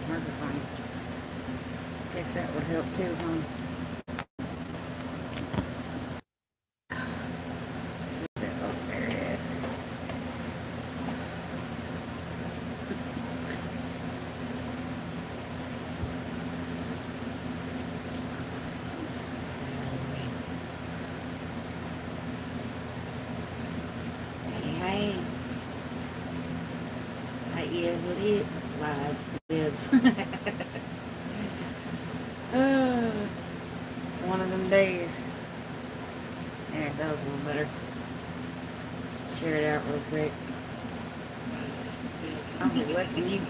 microphone. Guess that would help too, huh? Oh, there it is. Hey, I is live. It's one of them days. There, that was a little better. Share it out real quick. I'm blessing you.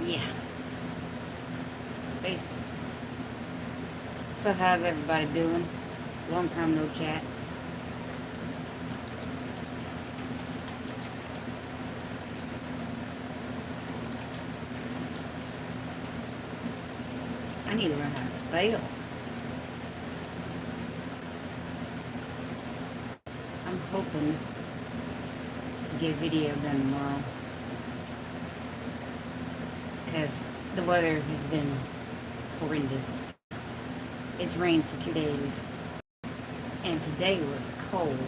Yeah. Facebook. So how's everybody doing? Long time no chat. I need to learn how to spell. I'm hoping to get a video done tomorrow. Because the weather has been horrendous. It's rained for 2 days. And today was cold.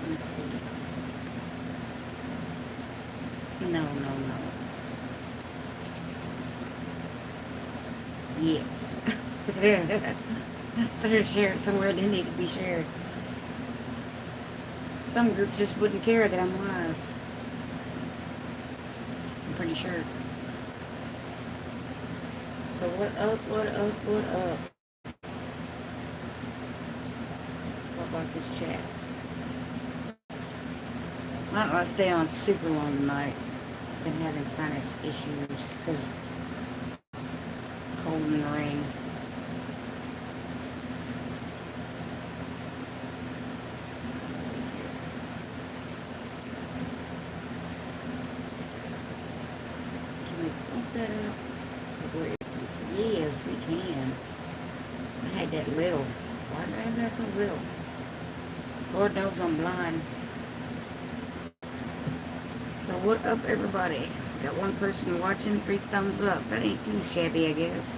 Let's see. No. Yes. So they're shared somewhere they need to be shared. Some groups just wouldn't care that I'm live. I'm pretty sure. So what up? What about this chat? I'm not gonna stay on super long tonight. Been having sinus issues because cold and rain. Let's see here. Can we pump that up? So where is it? Yes, we can. I had that little. Why did I have that so little? Lord knows I'm blind. So what up, everybody? Got one person watching, 3 thumbs up. That ain't too shabby, I guess.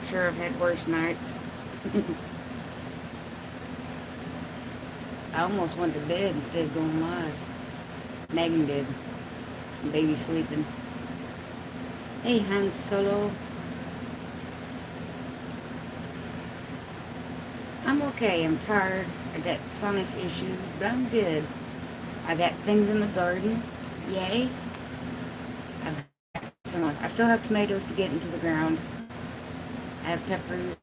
Sure, I've had worse nights. I almost went to bed instead of going live. Megan did. Baby sleeping. Hey, Han Solo. I'm okay. I'm tired. I got sinus issues, but I'm good. I got things in the garden. Yay. I still have tomatoes to get into the ground. I have peppers.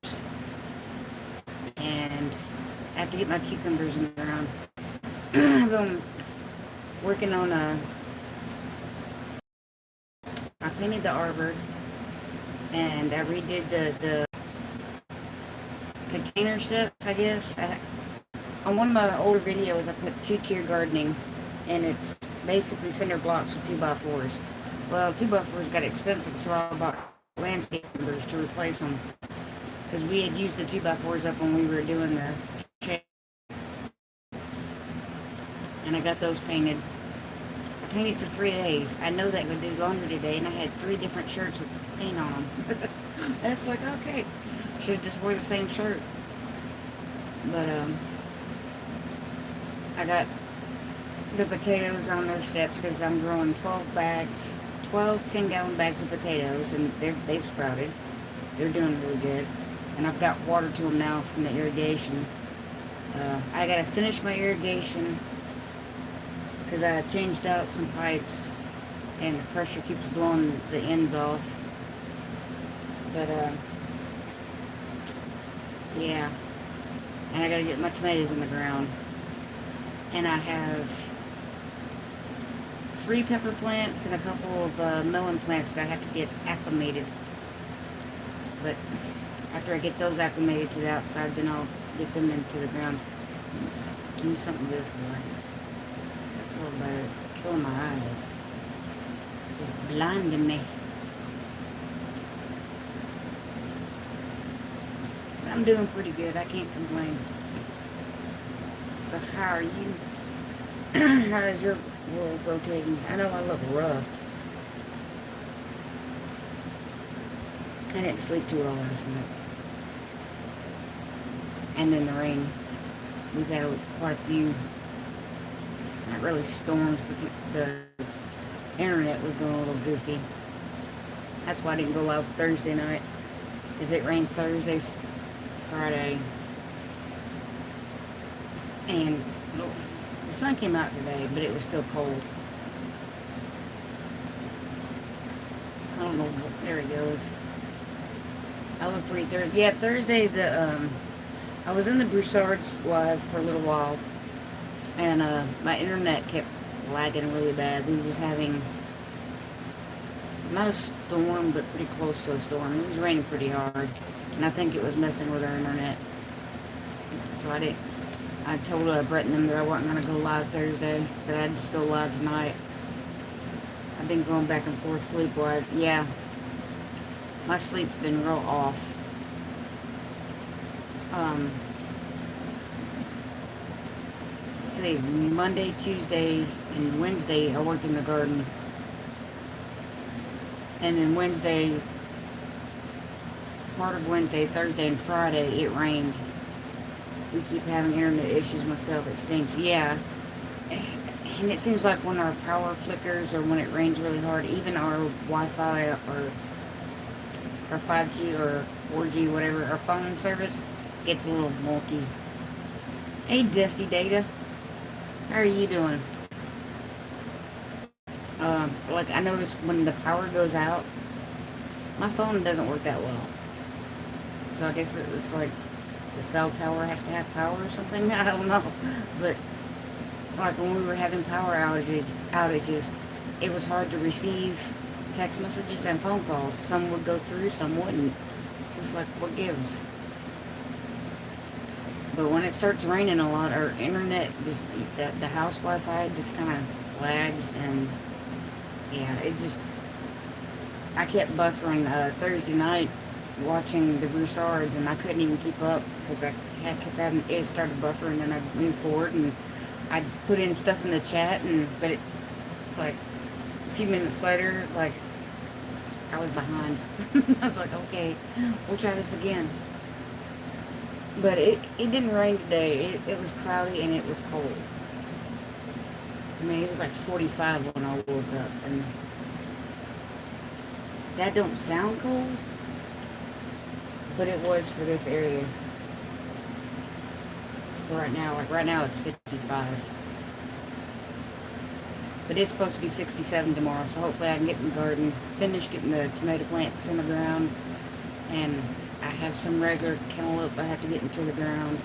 And I have to get my cucumbers in the ground. I've been working on I painted the arbor. And I redid the container steps, I guess. On one of my older videos, I put 2-tier gardening, and it's basically cinder blocks with 2x4s. Well, 2x4s got expensive, so I bought landscape timbers to replace them. Because we had used the 2x4s up when we were doing the shade. And I got those painted. I painted for 3 days. I know that I did laundry today, and I had 3 different shirts with paint on them. That's like, okay. Should have just wore the same shirt. But, I got the potatoes on their steps because I'm growing 12 10-gallon bags of potatoes, and they've sprouted. They're doing really good. And I've got water to them now from the irrigation. I got to finish my irrigation because I changed out some pipes, and the pressure keeps blowing the ends off. But, yeah. And I got to get my tomatoes in the ground. And I have 3 pepper plants and a couple of melon plants that I have to get acclimated. But after I get those acclimated to the outside, then I'll get them into the ground. Let's do something this way. It's a little better. It's killing my eyes. It's blinding me. But I'm doing pretty good. I can't complain. So how are you? How is your world rotating? I know I look rough. I didn't sleep too well last night. And then the rain. We've had quite a few, not really storms, but the internet was going a little goofy. That's why I didn't go live Thursday night, because it rained Thursday, Friday, and the sun came out today, but it was still cold. I don't know. There he goes. I look for you Thursday. Yeah, Thursday I was in the Broussards live for a little while, and my internet kept lagging really bad. We was having not a storm, but pretty close to a storm. It was raining pretty hard, and I think it was messing with our internet. So I told Brett and them that I wasn't going to go live Thursday, that I'd just go live tonight. I've been going back and forth sleep-wise. Yeah, my sleep's been real off. Let's see, Monday, Tuesday, and Wednesday I worked in the garden. And then Wednesday, part of Wednesday, Thursday, and Friday, it rained. We keep having internet issues myself. It stinks. Yeah. And it seems like when our power flickers or when it rains really hard, even our Wi-Fi or our 5G or 4G, whatever, our phone service gets a little wonky. Hey, Dusty Data. How are you doing? Like, I noticed when the power goes out, my phone doesn't work that well. So I guess it's like the cell tower has to have power or something. I don't know. But like when we were having power outages, it was hard to receive text messages and phone calls. Some would go through, some wouldn't. It's just like, what gives? But when it starts raining a lot, our internet, just the house Wi-Fi just kind of lags, and yeah, I kept buffering Thursday night watching the Broussards, and I couldn't even keep up because I kept having it started buffering, and I moved forward and I put in stuff in the chat, but it's like a few minutes later, it's like I was behind. I was like, okay, we'll try this again. But it didn't rain today. It was cloudy and it was cold. I mean, it was like 45 when I woke up, and that don't sound cold, but it was for this area. For right now, like right now it's 55. But it's supposed to be 67 tomorrow, so hopefully I can get in the garden, finish getting the tomato plants in the ground, and I have some regular cantaloupe I have to get into the ground,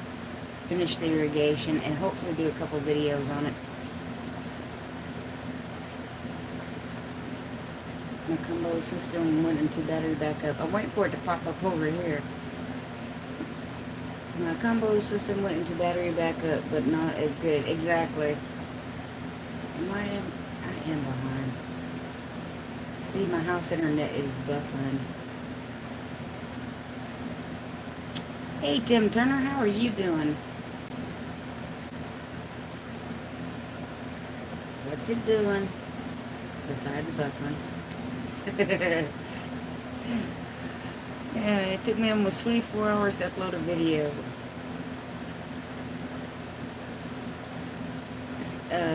finish the irrigation, and hopefully do a couple videos on it. My combo system went into battery backup. I'm waiting for it to pop up over here. My combo system went into battery backup, but not as good. Exactly. I am behind. See, my house internet is buffering. Hey, Tim Turner, how are you doing? What's it doing besides buffering? Yeah, it took me almost 24 hours to upload a video.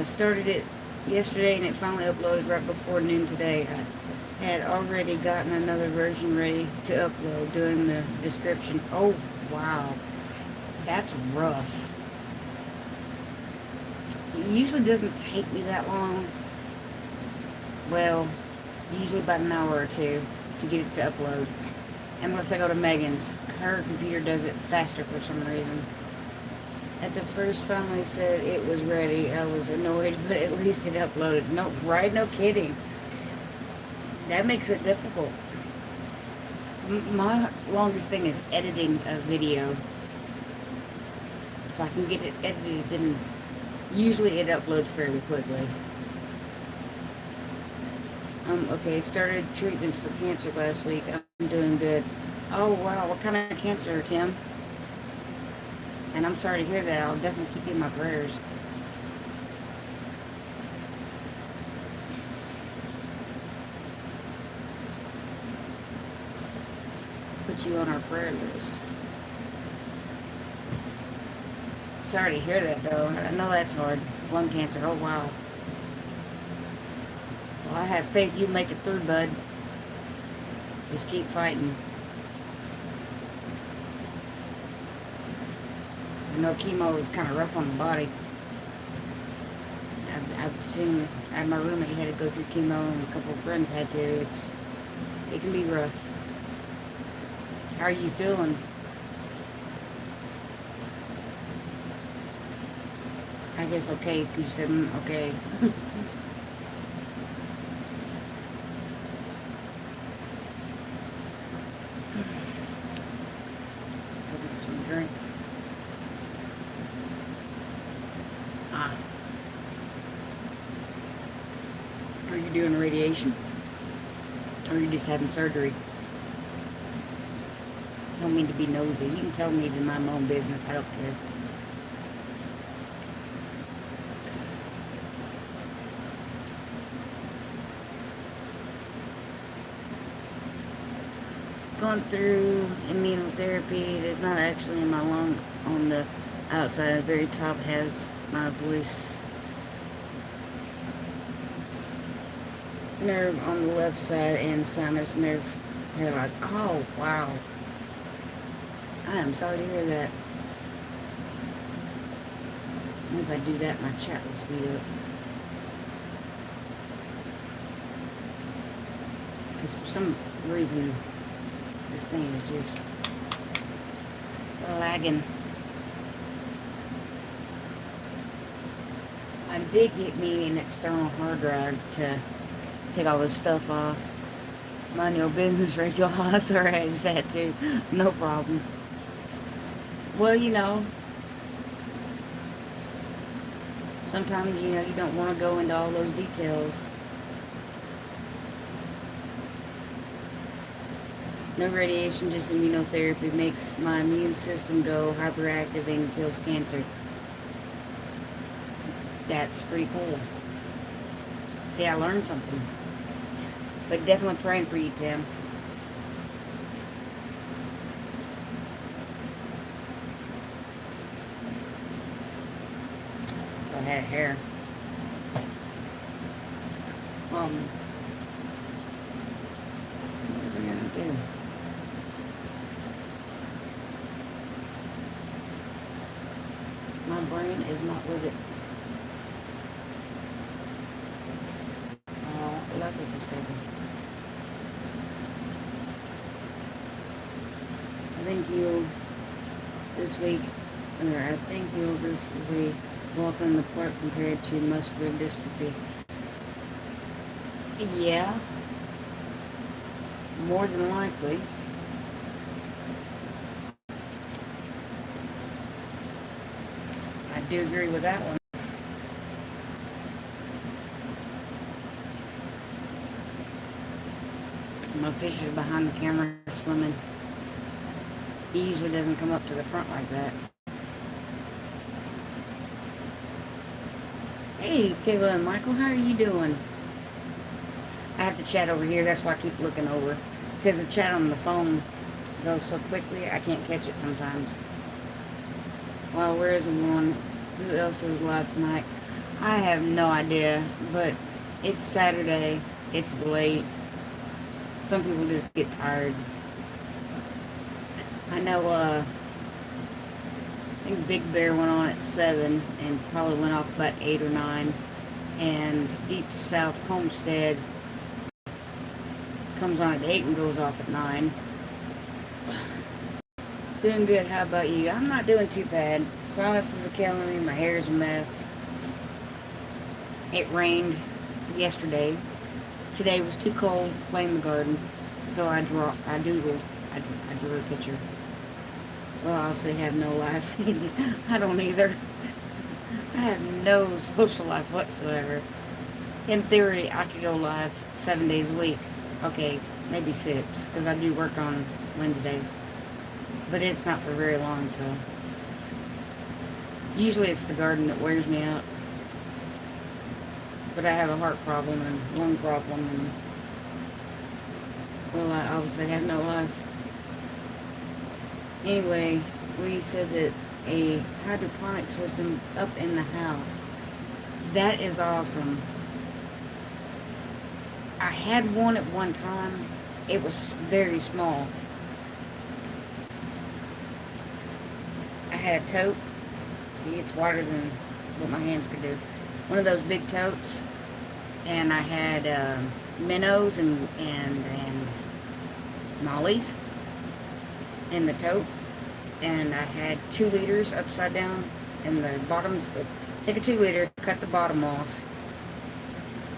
Started it yesterday and it finally uploaded right before noon today. I had already gotten another version ready to upload, doing the description. Oh, wow. That's rough. It usually doesn't take me that long. Well, usually about an hour or two to get it to upload. Unless I go to Megan's. Her computer does it faster for some reason. At the first finally said it was ready, I was annoyed, but at least it uploaded. No, right? No kidding. That makes it difficult. My longest thing is editing a video. If I can get it edited, then Usually it uploads fairly quickly. Okay, started treatments for cancer last week. I'm doing good. Oh, wow. What kind of cancer, Tim? And I'm sorry to hear that. I'll definitely keep you in my prayers. Put you on our prayer list. Sorry to hear that, though. I know that's hard. Lung cancer. Oh, wow. Well, I have faith you'll make it through, bud. Just keep fighting. I know chemo is kind of rough on the body. I've seen, I had my roommate had to go through chemo, and a couple of friends had to. It can be rough. How are you feeling? I guess okay, because you said, okay. Looking for some drink. Ah. Are you doing radiation? Or are you just having surgery? I don't mean to be nosy. You can tell me to mind my own business. I don't care. Gone through immunotherapy. It is not actually in my lung on the outside. The very top has my voice nerve on the left side and sinus nerve here. Like, oh, wow. I am sorry to hear that. If I do that, my chat will speed up. Because for some reason, this thing is just lagging. I did get me an external hard drive to take all this stuff off. Mind your business, Rachel. Sorry, I just had to. No problem. Well, you know, sometimes, you know, you don't want to go into all those details. No radiation, just immunotherapy makes my immune system go hyperactive and kills cancer. That's pretty cool. See, I learned something. But definitely praying for you, Tim. If I had hair. What was I gonna do? My brain is not with it. I love this subscriber. I think you this week, or I think you this is a walk in the park compared to muscular dystrophy. Yeah, more than likely. I do agree with that one. My fish is behind the camera swimming. He usually doesn't come up to the front like that. Hey, Kayla and Michael, how are you doing? I have to chat over here, that's why I keep looking over. Because the chat on the phone goes so quickly, I can't catch it sometimes. Well, where is everyone? Who else is live tonight? I have no idea, but it's Saturday. It's late. Some people just get tired. I know, I think Big Bear went on at 7 and probably went off about 8 or 9. And Deep South Homestead comes on at 8 and goes off at 9. Doing good. How about you? I'm not doing too bad. Sinuses are killing me. My hair is a mess. It rained yesterday. Today was too cold to play in the garden. So I drew a picture. Well, obviously have no life. I don't either. I have no social life whatsoever. In theory, I could go live 7 days a week. Okay, maybe 6, because I do work on Wednesday. But it's not for very long, so. Usually it's the garden that wears me out. But I have a heart problem and lung problem, and, well, I obviously have no life. Anyway, we said that a hydroponic system up in the house. That is awesome. I had one at one time. It was very small. I had a tote. See, it's wider than what my hands could do. One of those big totes. And I had minnows and mollies in the tote. And I had 2 liters upside down. And the bottoms, take a 2 liter, cut the bottom off.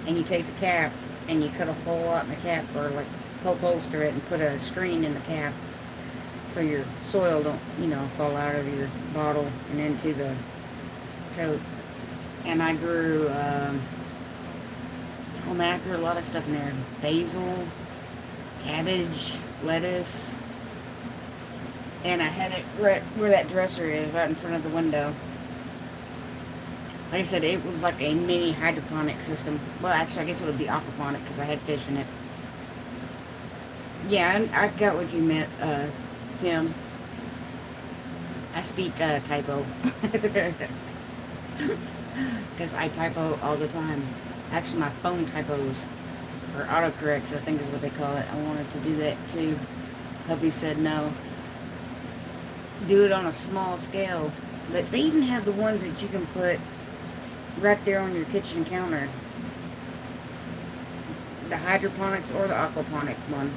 And you take the cap and you cut a hole out in the cap, or like poke holes through it and put a screen in the cap so your soil don't, fall out of your bottle and into the tote. And I grew, I grew a lot of stuff in there. Basil, cabbage, lettuce. And I had it right where that dresser is, right in front of the window. Like I said, it was like a mini hydroponic system. Well, actually, I guess it would be aquaponic because I had fish in it. Yeah, I got what you meant, Tim. I speak typo. Because I typo all the time. Actually, my phone typos, or autocorrects, I think is what they call it. I wanted to do that too. Hubby said no. Do it on a small scale. But they even have the ones that you can put right there on your kitchen counter. The hydroponics or the aquaponic one.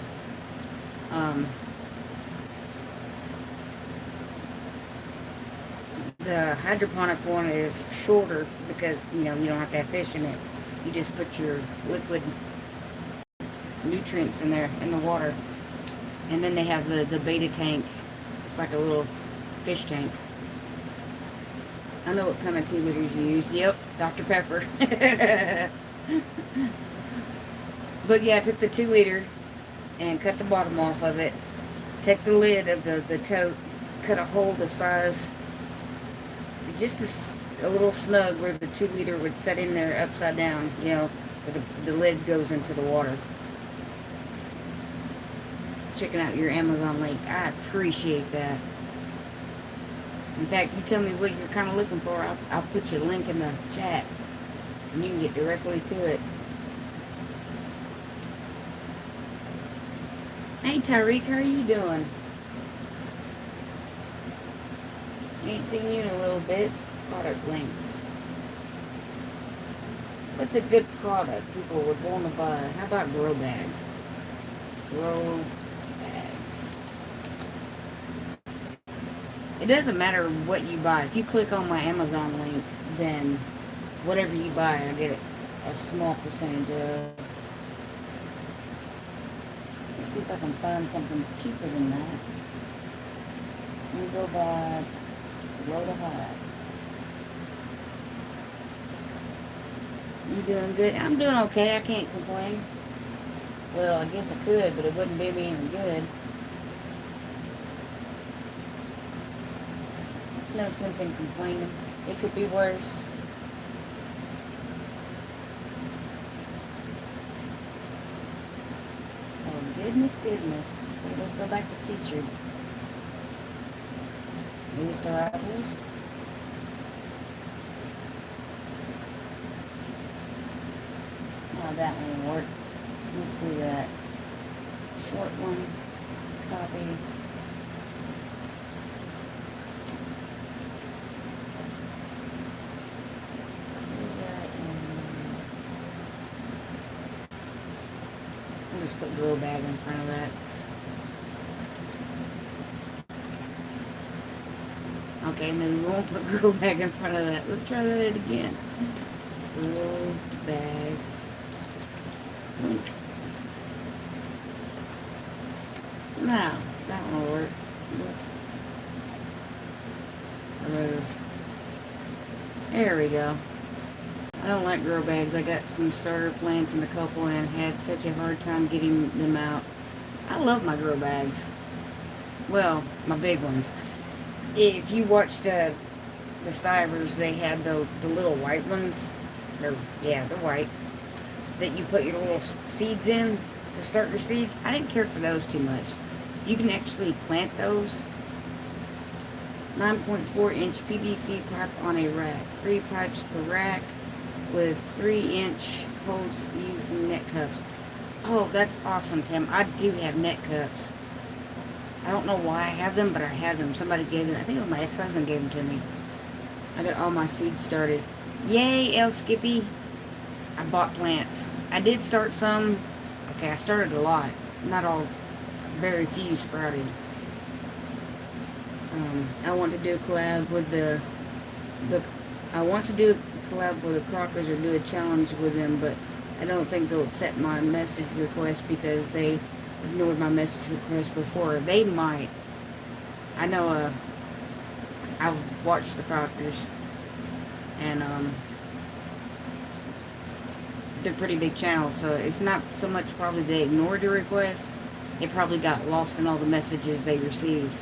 The hydroponic one is shorter because, you don't have to have fish in it. You just put your liquid nutrients in there, in the water. And then they have the beta tank. It's like a little fish tank. I know what kind of 2 liters you use. Yep, Dr. Pepper. But yeah, I took the 2 liter and cut the bottom off of it. Took the lid of the tote, cut a hole the size, just a little snug where the 2 liter would set in there upside down, where the lid goes into the water. Checking out your Amazon link. I appreciate that. In fact, you tell me what you're kind of looking for, I'll put you a link in the chat, and you can get directly to it. Hey, Tyreek, how are you doing? Ain't seen you in a little bit. Product links. What's a good product people would want to buy? How about grow bags? Grow bags. It doesn't matter what you buy. If you click on my Amazon link, then whatever you buy, I get a small percentage of. Let's see if I can find something cheaper than that. Let me go by Low to High. You doing good? I'm doing okay. I can't complain. Well, I guess I could, but it wouldn't do me any good. No sense in complaining. It could be worse. Oh, goodness. Okay, let's go back to featured. Newest arrivals. Oh, that one will work. Let's do that. Short one. Copy. I'll just put grow bag in front of that. Okay, maybe we won't put grow bag in front of that. Let's try that again. Grow bag. Link. Now, that one will work. Let's remove. There we y'all. I don't like grow bags. I got some starter plants and a couple and had such a hard time getting them out. I love my grow bags. Well, my big ones. If you watched the Stivers, they had the little white ones. They're white. That you put your little seeds in to start your seeds. I didn't care for those too much. You can actually plant those. 9.4-inch PVC pipe on a rack. 3 pipes per rack with 3-inch holes using net cups. Oh, that's awesome, Tim. I do have net cups. I don't know why I have them, but I have them. Somebody gave them. I think it was my ex-husband gave them to me. I got all my seeds started. Yay, El Skippy. I bought plants. I did start some. Okay, I started a lot. Not all. Very few sprouted. I want to do a collab with the I want to do a collab with the Crockers or do a challenge with them, but I don't think they'll accept my message request because they ignored my message request before. They might. I know. I've watched the Crockers, and they're pretty big channels, so it's not so much probably they ignored the request. It probably got lost in all the messages they received.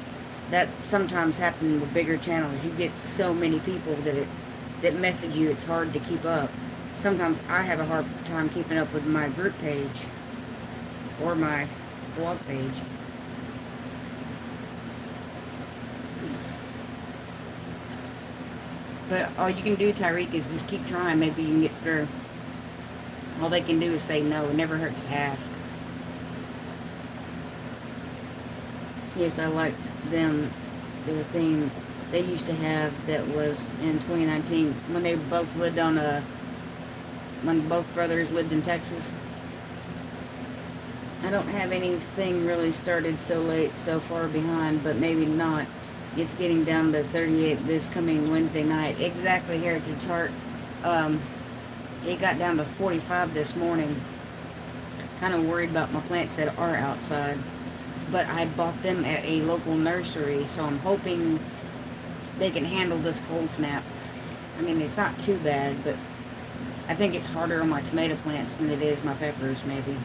That sometimes happens with bigger channels. You get so many people that message you, it's hard to keep up. Sometimes I have a hard time keeping up with my group page or my blog page. But all you can do, Tyreek, is just keep trying. Maybe you can get through. All they can do is say no. It never hurts to ask. Yes, I liked them. The thing they used to have that was in 2019 when they both lived on when both brothers lived in Texas. I don't have anything really started so late, so far behind, but maybe not. It's getting down to 38 this coming Wednesday night. Exactly, Heritage Heart. It got down to 45 this morning. Kind of worried about my plants that are outside. But I bought them at a local nursery, so I'm hoping they can handle this cold snap. I mean, it's not too bad, but I think it's harder on my tomato plants than it is my peppers, maybe.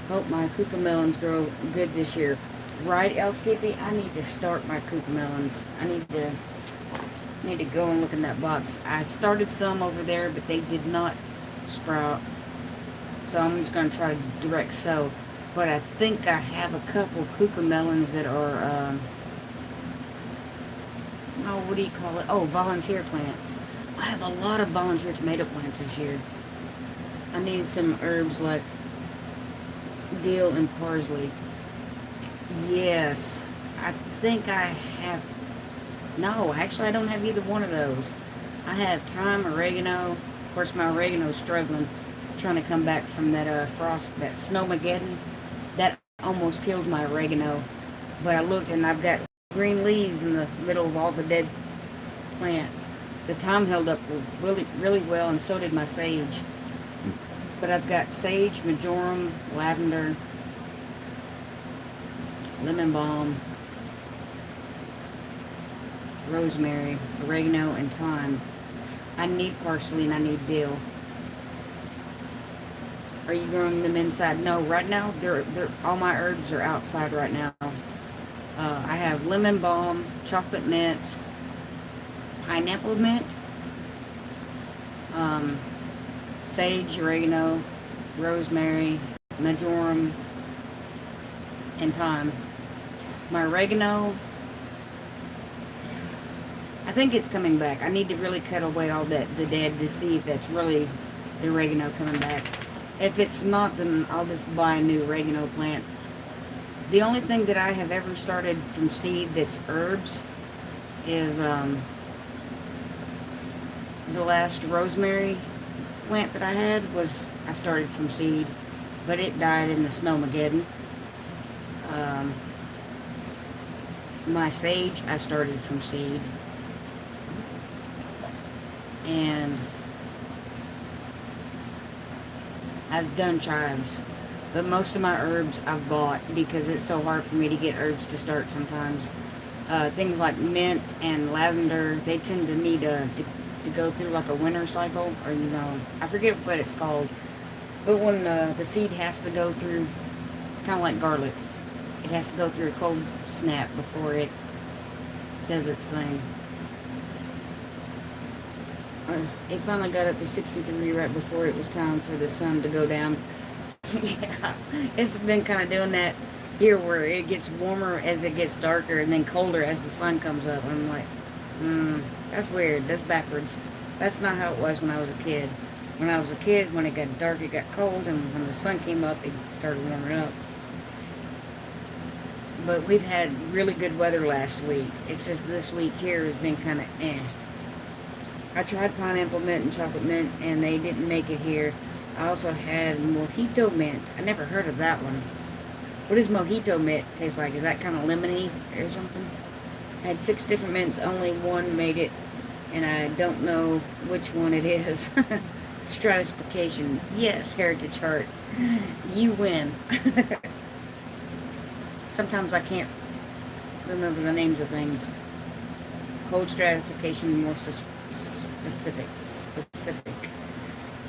Hope my cucamelons grow good this year. Right, El Skippy? I need to start my cucamelons. I need to go and look in that box. I started some over there, but they did not sprout. So I'm just going to try to direct sow. But I think I have a couple cucamelons that are, what do you call it? Oh, volunteer plants. I have a lot of volunteer tomato plants this year. I need some herbs like dill and parsley. Yes, I think I have. No, actually I don't have either one of those. I have thyme, oregano. Of course, my oregano's struggling, trying to come back from that frost, that snowmageddon. That almost killed my oregano. But I looked and I've got green leaves in the middle of all the dead plant. The thyme held up really, really well, and so did my sage. But I've got sage, marjoram, lavender, lemon balm, rosemary, oregano, and thyme. I need parsley and I need dill. Are you growing them inside? No, right now they're all my herbs are outside right now. I have lemon balm, chocolate mint, pineapple mint, sage, oregano, rosemary, marjoram, and thyme. My oregano, I think it's coming back. I need to really cut away all the dead to see if that's really the oregano coming back. If it's not, then I'll just buy a new oregano plant. The only thing that I have ever started from seed that's herbs is the last rosemary plant that I had I started from seed, but it died in the snowmageddon. My sage I started from seed, and I've done chives, but most of my herbs I've bought because it's so hard for me to get herbs to start sometimes. Things like mint and lavender, they tend to need to go through like a winter cycle, or I forget what it's called. But when the seed has to go through, kind of like garlic, it has to go through a cold snap before it does its thing. It finally got up to 63 right before it was time for the sun to go down. Yeah, it's been kind of doing that here where it gets warmer as it gets darker and then colder as the sun comes up. I'm like, that's weird. That's backwards. That's not how it was when I was a kid. When I was a kid, when it got dark, it got cold, and when the sun came up, it started warming up. But we've had really good weather last week. It's just this week here has been kind of eh. I tried pineapple mint and chocolate mint, and they didn't make it here. I also had mojito mint. I never heard of that one. What does mojito mint taste like? Is that kind of lemony or something? I had 6 different mints. Only one made it, and I don't know which one it is. Stratification. Yes, Heritage Heart. You win. Sometimes I can't remember the names of things. Cold stratification, more specific.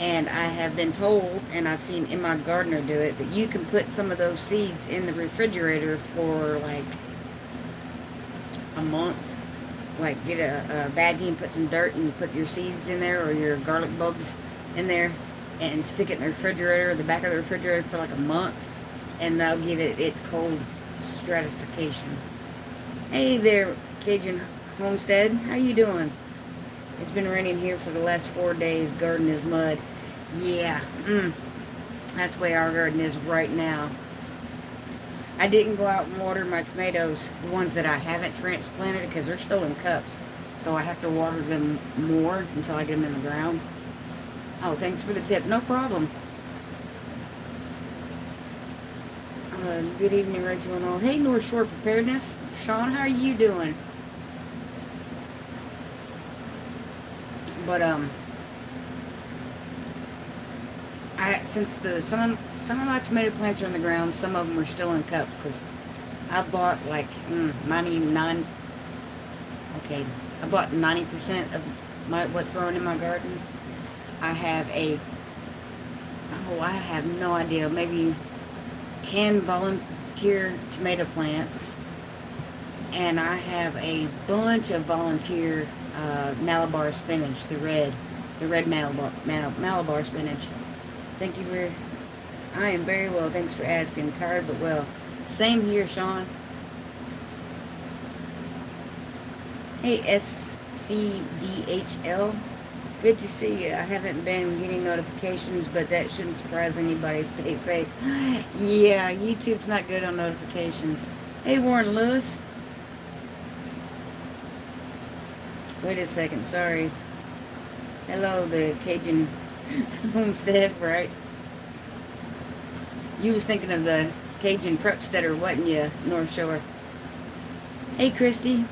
And I have been told, and I've seen Emma Gardner do it, that you can put some of those seeds in the refrigerator for like a month. Like get a baggie and put some dirt and put your seeds in there, or your garlic bulbs in there, and stick it in the refrigerator, the back of the refrigerator, for like a month, and that'll give it its cold stratification. Hey there, Cajun Homestead. How you doing? It's been raining here for the last 4 days. Garden is mud. Yeah, that's the way our garden is right now. I didn't go out and water my tomatoes, the ones that I haven't transplanted, because they're still in cups. So I have to water them more until I get them in the ground. Oh, thanks for the tip. No problem. Good evening, Rachel and all. Hey, North Shore Preparedness. Sean, how are you doing? But since some of my tomato plants are in the ground, some of them are still in cups, because I bought like 99. Okay, I bought 90% of what's growing in my garden. I have I have no idea, maybe 10 volunteer tomato plants, and I have a bunch of volunteer Malabar spinach, the red Malabar spinach. Thank you for. I am very well. Thanks for asking. Tired but well. Same here, Sean. Hey, SCDHL. Good to see you. I haven't been getting notifications, but that shouldn't surprise anybody. Stay safe. Yeah, YouTube's not good on notifications. Hey, Warren Lewis. Wait a second, sorry. Hello, the Cajun Homestead, right? You was thinking of the Cajun Prepsteader, wasn't you, North Shore? Hey, Christy.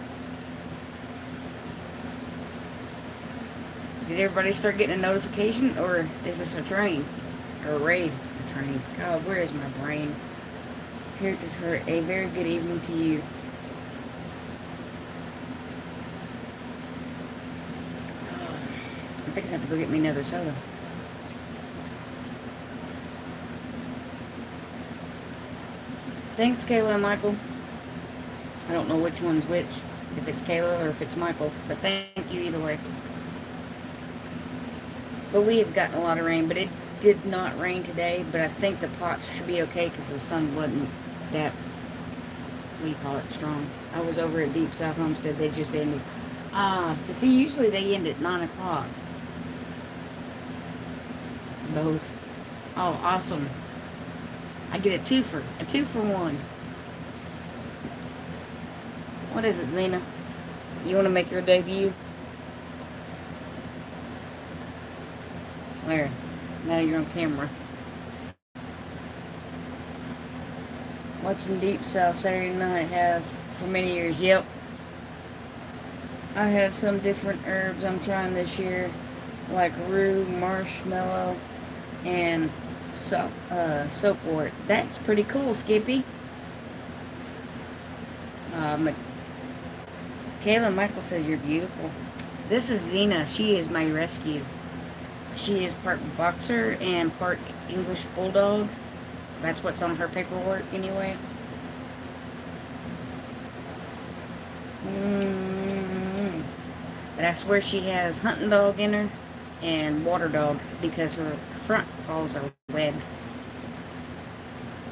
Did everybody start getting a notification, or is this a train? Or a raid? A train. God, where is my brain? Here to her, a very good evening to you. I'm fixing to have to go get me another soda. Thanks, Kayla and Michael. I don't know which one's which, if it's Kayla or if it's Michael, but thank you either way. But we have gotten a lot of rain, but it did not rain today, but I think the pots should be okay because the sun wasn't that, what do you call it, strong. I was over at Deep South Homestead, they just ended. But see, usually they end at 9 o'clock. Both. Oh, awesome. I get a 2 for 1. What is it, Lena? You want to make your debut? Where? Now you're on camera. Watching Deep South Saturday night have for many years. Yep. I have some different herbs I'm trying this year, like rue, marshmallow, and soapwort. That's pretty cool, Skippy. Kayla Michael says you're beautiful. This is Xena. She is my rescue. She is part boxer and part English bulldog. That's what's on her paperwork anyway. But I swear she has hunting dog in her and water dog because her front paws are webbed.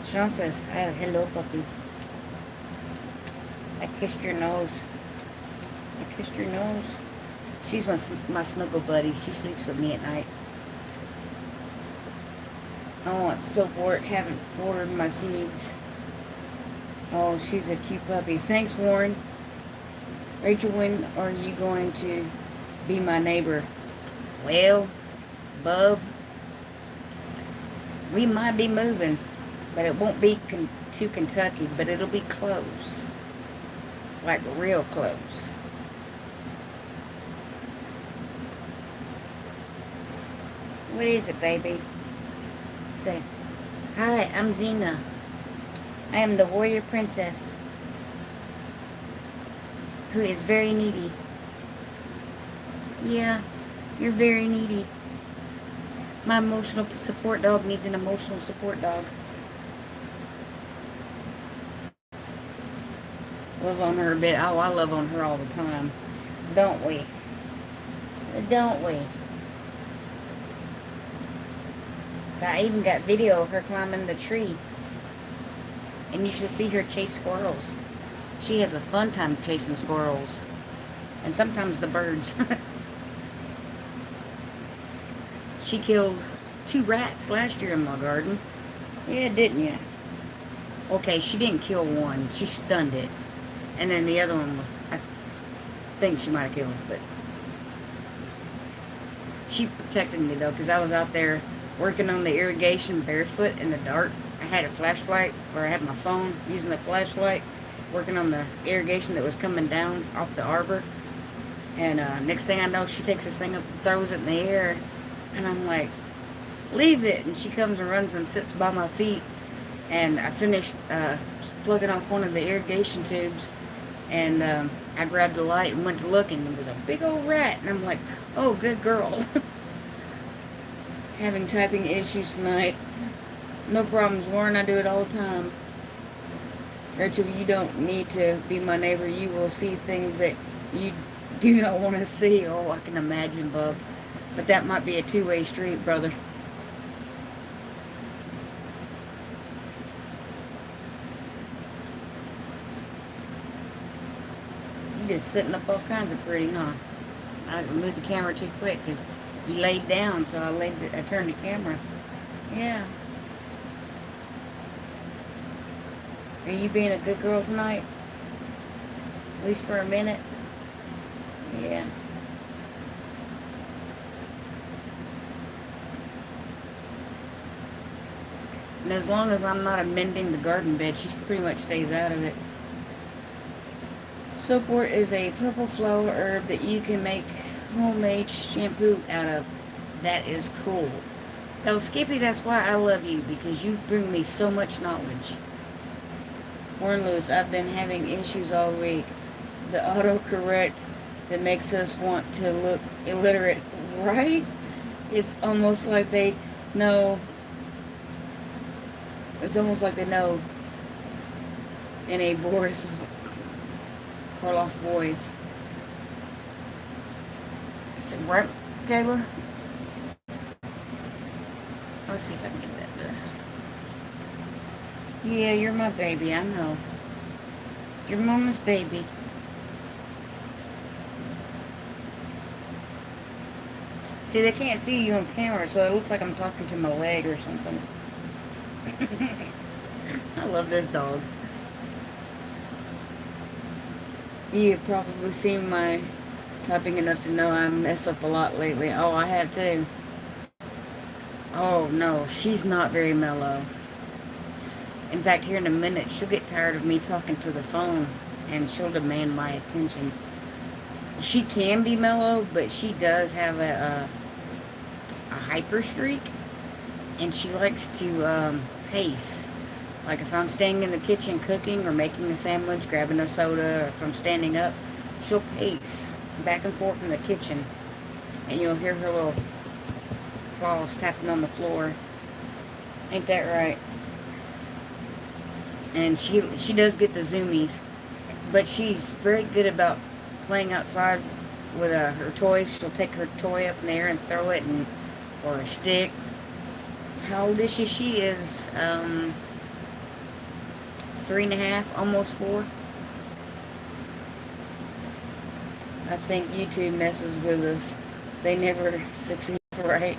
Sean says, oh, hello, puppy. I kissed your nose. I kissed your nose. She's my snuggle buddy. She sleeps with me at night. I want soapwort. Haven't watered my seeds. Oh, she's a cute puppy. Thanks, Warren. Rachel, when are you going to be my neighbor? Well, Bub, we might be moving, but it won't be to Kentucky, but it'll be close. Like real close. What is it, baby? Say, hi, I'm Xena. I am the warrior princess who is very needy. Yeah, you're very needy. My emotional support dog needs an emotional support dog. Love on her a bit. Oh, I love on her all the time. Don't we? Don't we? So I even got video of her climbing the tree. And you should see her chase squirrels. She has a fun time chasing squirrels. And sometimes the birds. She killed 2 rats last year in my garden. Yeah, didn't you? Okay, she didn't kill one. She stunned it. And then the other one was, I think she might have killed it, but she protected me though, because I was out there working on the irrigation barefoot in the dark. I had a flashlight, or I had my phone using the flashlight, working on the irrigation that was coming down off the arbor. And next thing I know, she takes this thing up and throws it in the air. And I'm like, leave it. And she comes and runs and sits by my feet. And I finished plugging off one of the irrigation tubes. And I grabbed the light and went to look, and there was a big old rat. And I'm like, oh, good girl. Having typing issues tonight. No problems, Warren. I do it all the time. Rachel, you don't need to be my neighbor. You will see things that you do not want to see. Oh, I can imagine, bub. But that might be a two-way street, brother. You just sitting up all kinds of pretty, huh? I moved the camera too quick because you laid down, so I turned the camera. Yeah. Are you being a good girl tonight? At least for a minute? Yeah. And as long as I'm not amending the garden bed, she pretty much stays out of it. Soapwort is a purple flower herb that you can make homemade shampoo out of. That is cool. Now, Skippy, that's why I love you, because you bring me so much knowledge. Warren Lewis, I've been having issues all week. The autocorrect that makes us want to look illiterate, right? It's almost like they know. It's almost like they know in a Boris Karloff voice. Is it right, Kayla? Let's see if I can get that done. Yeah, you're my baby, I know. Your mama's baby. See, they can't see you on camera, so it looks like I'm talking to my leg or something. I love this dog. You've probably seen my typing enough to know I mess up a lot lately. Oh, I have too. Oh, no, she's not very mellow. In fact, here in a minute, she'll get tired of me talking to the phone, and she'll demand my attention. She can be mellow, but she does have a hyper streak, and she likes to pace. Like if I'm standing in the kitchen cooking or making a sandwich, grabbing a soda, or if I'm standing up, she'll pace. back and forth in the kitchen, and you'll hear her little claws tapping on the floor. Ain't that right? And she does get the zoomies, but she's very good about playing outside with her toys. She'll take her toy up in the air and throw it, or a stick. How old is she? She is 3.5, almost 4. I think YouTube messes with us. They never succeed, right?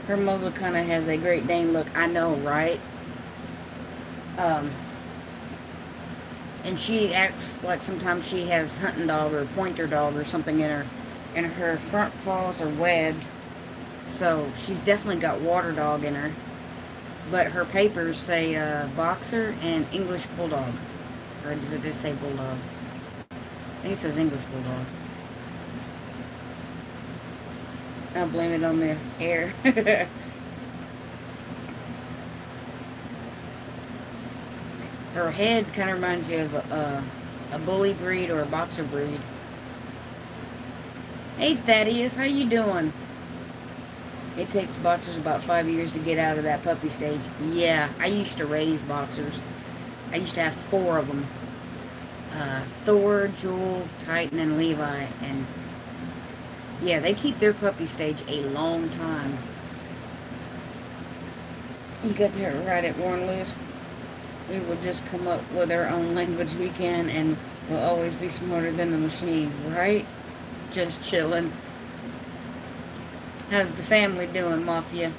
Her muzzle kind of has a Great Dane look. I know, right? And she acts like sometimes she has hunting dog or pointer dog or something in her, and her front paws are webbed. So she's definitely got water dog in her. But her papers say boxer and English bulldog. Or does it just say bulldog? I think it says English bulldog. I blame it on the hair. Her head kind of reminds you of a bully breed or a boxer breed. Hey Thaddeus, how you doing? It takes boxers about 5 years to get out of that puppy stage. Yeah, I used to raise boxers. I used to have 4 of them. Thor, Jewel, Titan, and Levi. And yeah, they keep their puppy stage a long time. You got that right at Warren Lewis. We will just come up with our own language we can, and we'll always be smarter than the machine, right? Just chilling. How's the family doing, Mafia?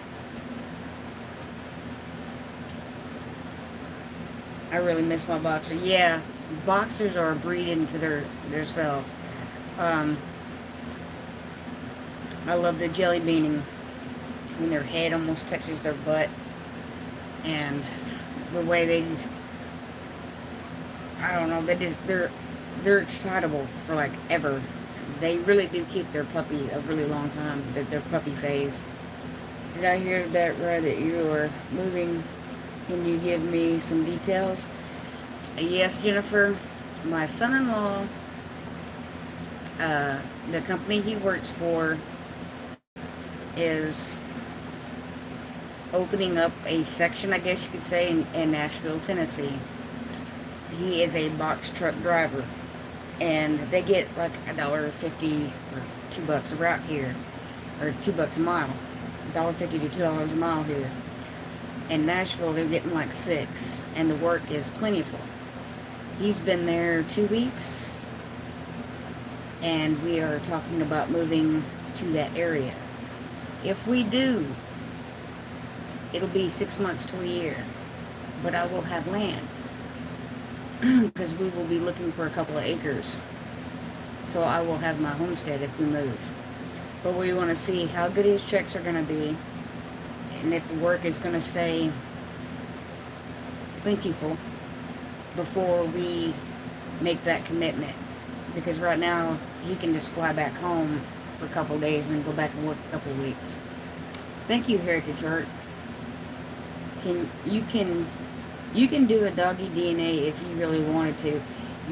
I really miss my boxer. Yeah, boxers are a breed into their self. I love the jelly beaning when their head almost touches their butt, and the way they just, I don't know, they're excitable for like ever. They really do keep their puppy a really long time, their puppy phase. Did I hear that right, that you are moving? Can you give me some details? Yes, Jennifer. My son-in-law, the company he works for is opening up a section, I guess you could say, in Nashville, Tennessee. He is a box truck driver, and they get like $1.50 or $2 a route here, or $2 a mile, $1.50 to $2 a mile here. In Nashville, they're getting like 6, and the work is plentiful. He's been there 2 weeks, and we are talking about moving to that area. If we do, it'll be 6 months to a year, but I will have land because we will be looking for a couple of acres. So I will have my homestead if we move. But we want to see how good his checks are going to be, and if the work is going to stay plentiful before we make that commitment. Because right now he can just fly back home for a couple of days and then go back and work a couple of weeks. Thank you, Heritage Art. You can do a doggy DNA if you really wanted to.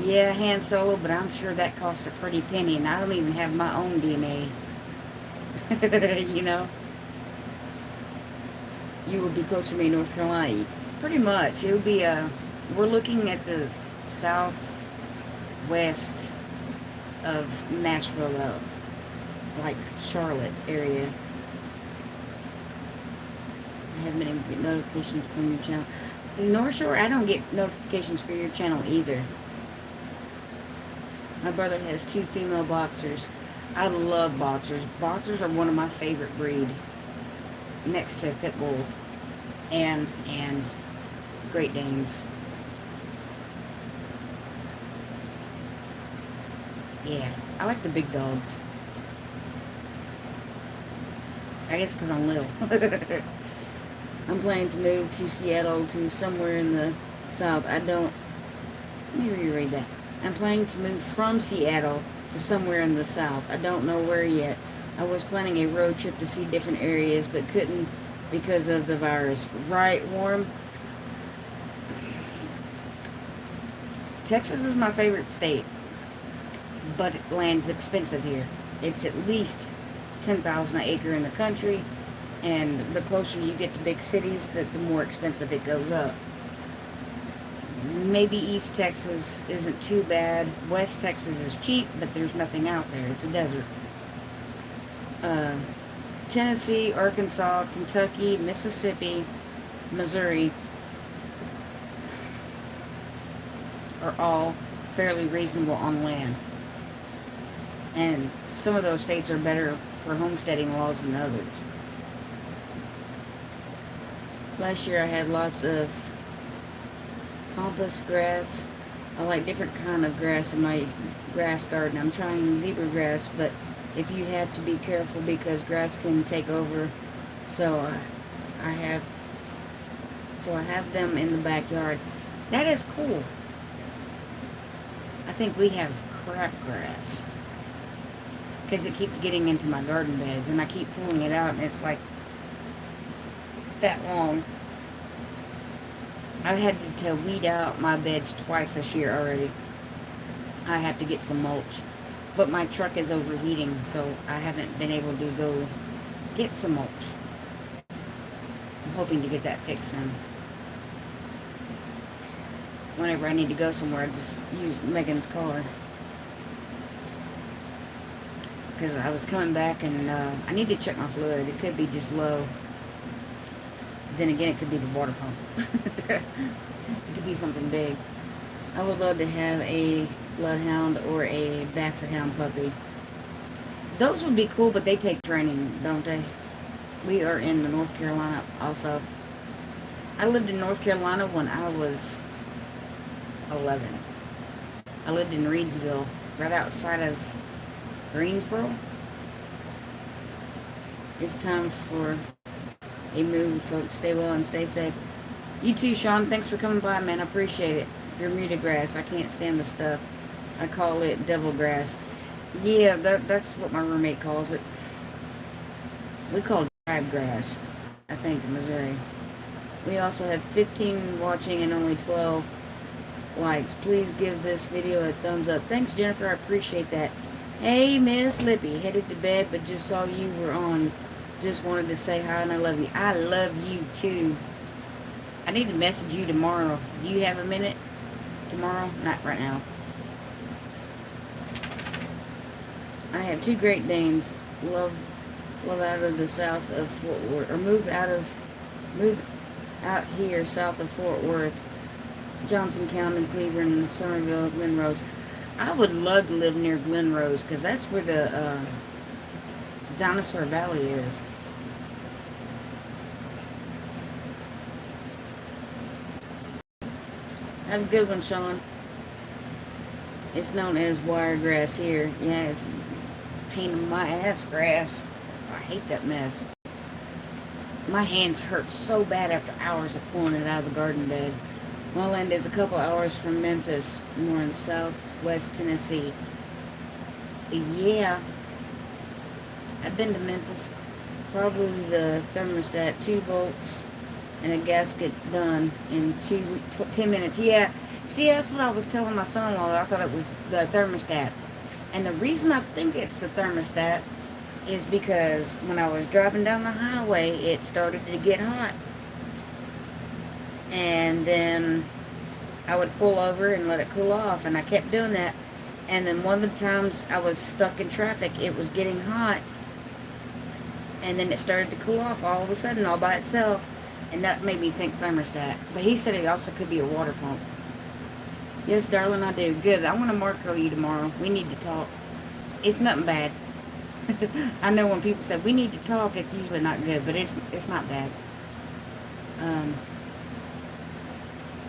Yeah, Han Solo, but I'm sure that cost a pretty penny, and I don't even have my own DNA. You know? You would be closer to me in North Carolina. Pretty much. It would be we're looking at the southwest of Nashville, like Charlotte area. I haven't been able to get notifications from your channel. North Shore, I don't get notifications for your channel either. My brother has 2 female boxers. I love boxers. Boxers are one of my favorite breed, next to pit bulls and Great Danes. Yeah, I like the big dogs. I guess because I'm little. I'm planning to move to Seattle, to somewhere in the south. Let me reread that. I'm planning to move from Seattle to somewhere in the south. I don't know where yet. I was planning a road trip to see different areas, but couldn't because of the virus. Right, Warm? Texas is my favorite state. but land's expensive here. It's at least 10,000 an acre in the country, and the closer you get to big cities, the more expensive it goes up. Maybe East Texas isn't too bad. West Texas is cheap, but there's nothing out there. It's a desert. Tennessee, Arkansas, Kentucky, Mississippi, Missouri are all fairly reasonable on land. And some of those states are better for homesteading laws than others. Last year I had lots of pampas grass. I like different kind of grass in my grass garden. I'm trying zebra grass, but if you have to be careful because grass can take over. So I have them in the backyard. That is cool. I think we have crabgrass because it keeps getting into my garden beds, and I keep pulling it out, and it's like that long. I've had to weed out my beds twice this year already. I have to get some mulch, but my truck is overheating, so I haven't been able to go get some mulch. I'm hoping to get that fixed soon. Whenever I need to go somewhere, I just use Megan's car. Because I was coming back and I need to check my fluid. It could be just low. Then again, it could be the water pump. It could be something big. I would love to have a bloodhound or a basset hound puppy. Those would be cool, but they take training, don't they? We are in North Carolina also. I lived in North Carolina when I was 11. I lived in Reidsville, right outside of Greensboro. It's time for a move, folks. Stay well and stay safe. You too, Sean. Thanks for coming by, man. I appreciate it. Bermuda grass. I can't stand the stuff. I call it devil grass. Yeah, that's what my roommate calls it. We call it crabgrass, I think, in Missouri. We also have 15 watching and only 12 likes. Please give this video a thumbs up. Thanks, Jennifer. I appreciate that. Hey, Miss Lippy. Headed to bed, but just saw you were on. Just wanted to say hi and I love you. I love you too. I need to message you tomorrow. Do you have a minute tomorrow? Not right now. I have 2 Great Danes. Love out of the south of Fort Worth, or move out here south of Fort Worth, Johnson County, Cleveland, Somerville, Glen Rose. I would love to live near Glen Rose because that's where the Dinosaur Valley is. Have a good one, Sean. It's known as wiregrass here. Yeah, it's pain in my ass grass. I hate that mess. My hands hurt so bad after hours of pulling it out of the garden bed. My land is a couple hours from Memphis, more in southwest Tennessee. Yeah, I've been to Memphis. Probably the thermostat, 2 bolts, and a gasket done in 10 minutes. Yeah, see, that's what I was telling my son-in-law. I thought it was the thermostat. And the reason I think it's the thermostat is because when I was driving down the highway, it started to get hot. And then I would pull over and let it cool off, and I kept doing that. And then one of the times I was stuck in traffic, it was getting hot, and then it started to cool off all of a sudden, all by itself, and that made me think thermostat. But he said it also could be a water pump. Yes, darling, I do. Good. I want to Marco you tomorrow. We need to talk. It's nothing bad. I know when people say we need to talk, it's usually not good, but it's not bad.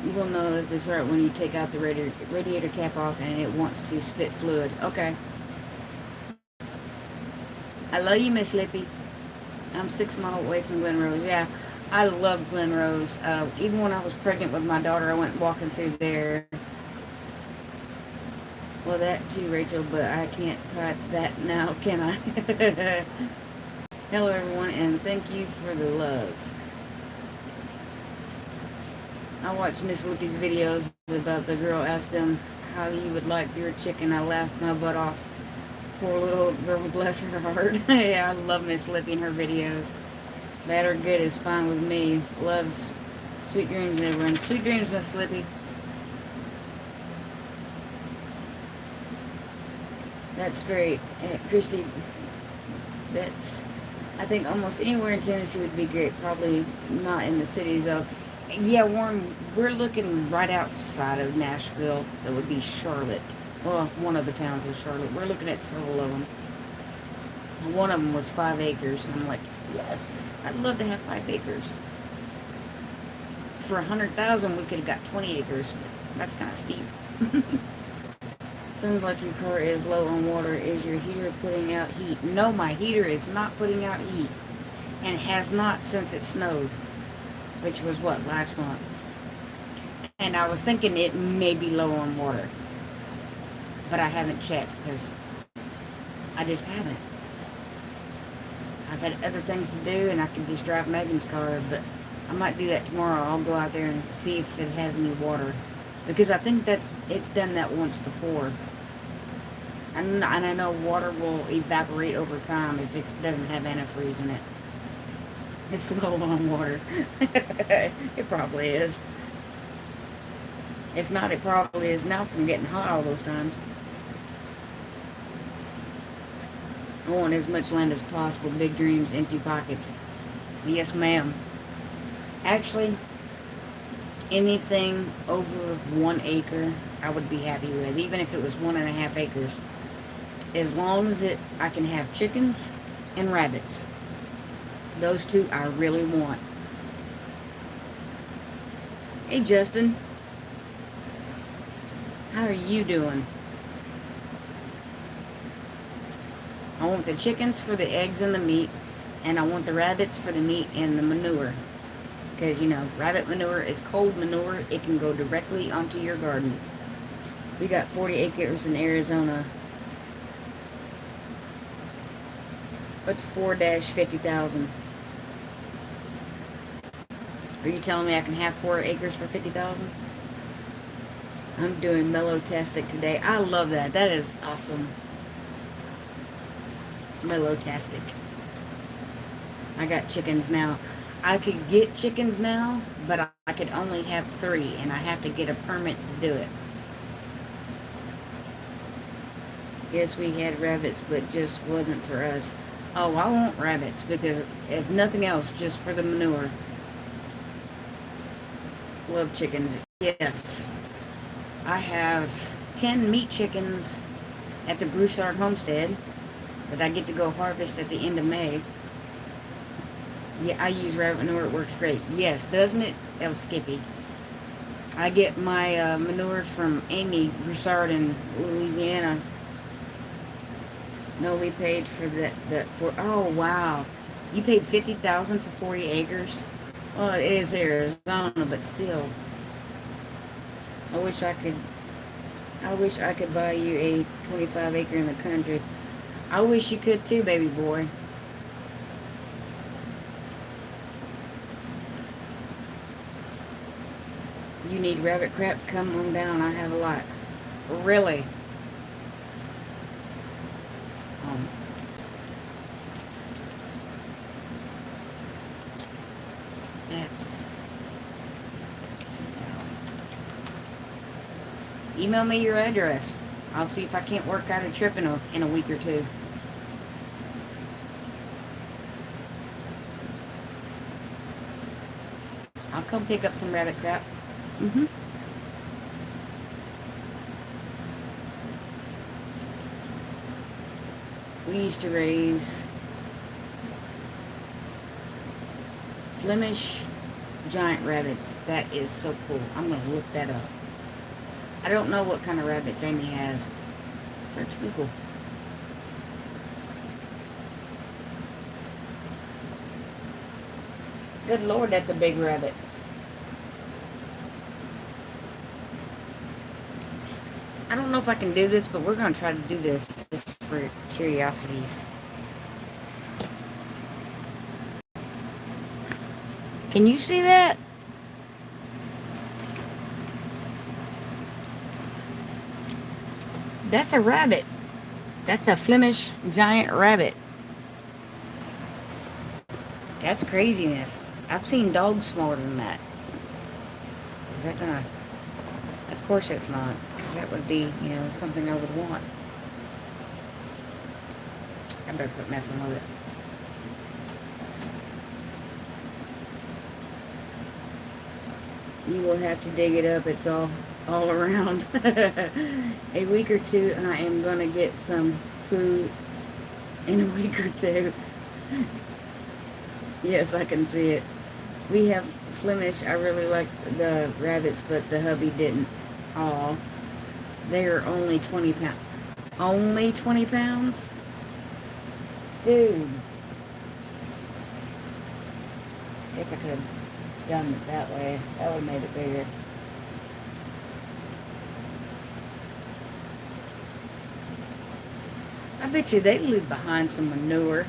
You will know if it's right when you take out the radiator cap off and it wants to spit fluid. Okay. I love you, Miss Lippy. I'm 6 miles away from Glen Rose. Yeah, I love Glen Rose. Even when I was pregnant with my daughter, I went walking through there. Well, that too, Rachel, but I can't type that now, can I? Hello, everyone, and thank you for the love. I watched Miss Lippy's videos about the girl asked them how you would like your chicken. I laughed my butt off. Poor little girl, bless her heart. Yeah, I love Miss Lippy and her videos. Bad or good is fine with me. Loves sweet dreams, everyone. Sweet dreams, Miss Lippy. That's great. Christy, that's, I think almost anywhere in Tennessee would be great. Probably not in the cities though. Yeah, Warren, we're looking right outside of Nashville. That would be Charlotte. Well, one of the towns is Charlotte. We're looking at several of them. One of them was 5 acres, and I'm like, yes, I'd love to have 5 acres. For 100,000, we could have got 20 acres. That's kind of steep. Sounds like your car is low on water. Is your heater putting out heat? No, my heater is not putting out heat, and has not since it snowed, which was what, last month. And I was thinking it may be low on water, but I haven't checked because I just haven't. I've had other things to do, and I could just drive Megan's car, but I might do that tomorrow. I'll go out there and see if it has any water, because I think it's done that once before. And I know water will evaporate over time if it doesn't have antifreeze in it. It's low on water. It probably is. If not, it probably is now from getting hot all those times. I want as much land as possible. Big dreams, empty pockets. Yes, ma'am. Actually, anything over 1 acre, I would be happy with. Even if it was 1.5 acres. As long as I can have chickens and rabbits. Those two I really want. Hey, Justin. How are you doing? I want the chickens for the eggs and the meat, and I want the rabbits for the meat and the manure. Because, you know, rabbit manure is cold manure. It can go directly onto your garden. We got 40 acres in Arizona. What's 4-50,000? Are you telling me I can have 4 acres for 50,000? I'm doing Mellow-tastic today. I love that. That is awesome. Mellow-tastic. I got chickens now. I could get chickens now, but I could only have 3, and I have to get a permit to do it. Yes, we had rabbits, but just wasn't for us. Oh, I want rabbits, because if nothing else, just for the manure. Love chickens. Yes. I have 10 meat chickens at the Broussard homestead that I get to go harvest at the end of May. Yeah, I use rabbit manure. It works great. Yes, doesn't it? El Skippy. I get my manure from Amy Broussard in Louisiana. No, we paid for oh, wow. You paid $50,000 for 40 acres? Well, it is Arizona, but still. I wish I could buy you a 25 acre in the country. I wish you could too, baby boy. You need rabbit crap? Come on down. I have a lot. Really? Email me your address. I'll see if I can't work out a trip in a week or two. I'll come pick up some rabbit crap. We used to raise Flemish giant rabbits. That is so cool. I'm going to look that up. I don't know what kind of rabbits Amy has. Search Google. Good Lord, that's a big rabbit. I don't know if I can do this, but we're going to try to do this just for curiosities. Can you see that? That's a rabbit. That's a Flemish giant rabbit. That's craziness. I've seen dogs smaller than that. Is that gonna... Of course it's not. Because that would be, something I would want. I better quit messing with it. You will have to dig it up. It's all around. A week or two, and I am going to get some food in a week or two. Yes, I can see it. We have Flemish. I really like the rabbits, but the hubby didn't. Aw. They're only 20 pounds. Only 20 pounds? Dude. Guess I could have done it that way. That would have made it bigger. I bet you they live behind some manure.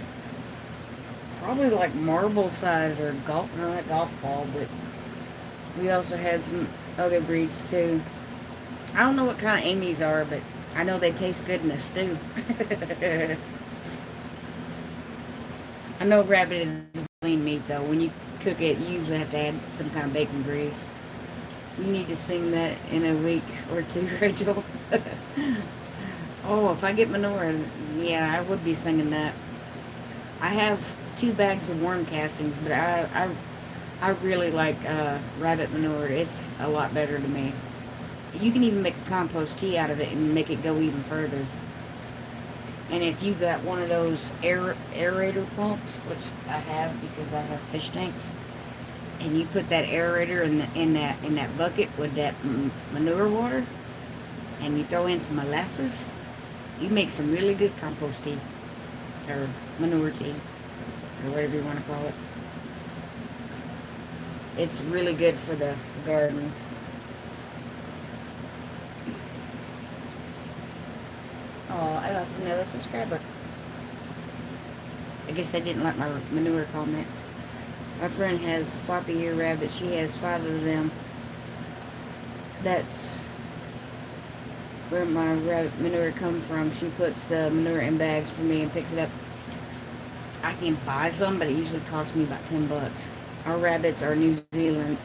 Probably like marble size or golf, no, not golf ball, but we also had some other breeds too. I don't know what kind of Amy's are, but I know they taste good in a stew. I know rabbit is lean meat though. When you cook it, you usually have to add some kind of bacon grease. You need to sing that in a week or two, Rachel. Oh, if I get manure, yeah, I would be singing that. I have 2 bags of worm castings, but I really like rabbit manure. It's a lot better to me. You can even make a compost tea out of it and make it go even further. And if you got one of those aerator pumps, which I have because I have fish tanks, and you put that aerator in that bucket with that manure water, and you throw in some molasses, you make some really good compost tea, or manure tea, or whatever you want to call it. It's really good for the garden. Oh, I lost another subscriber. I guess they didn't like my manure comment. My friend has floppy ear rabbit. She has 5 of them. That's where my rabbit manure comes from. She puts the manure in bags for me and picks it up. I can buy some, but it usually costs me about $10. Our rabbits are New Zealand.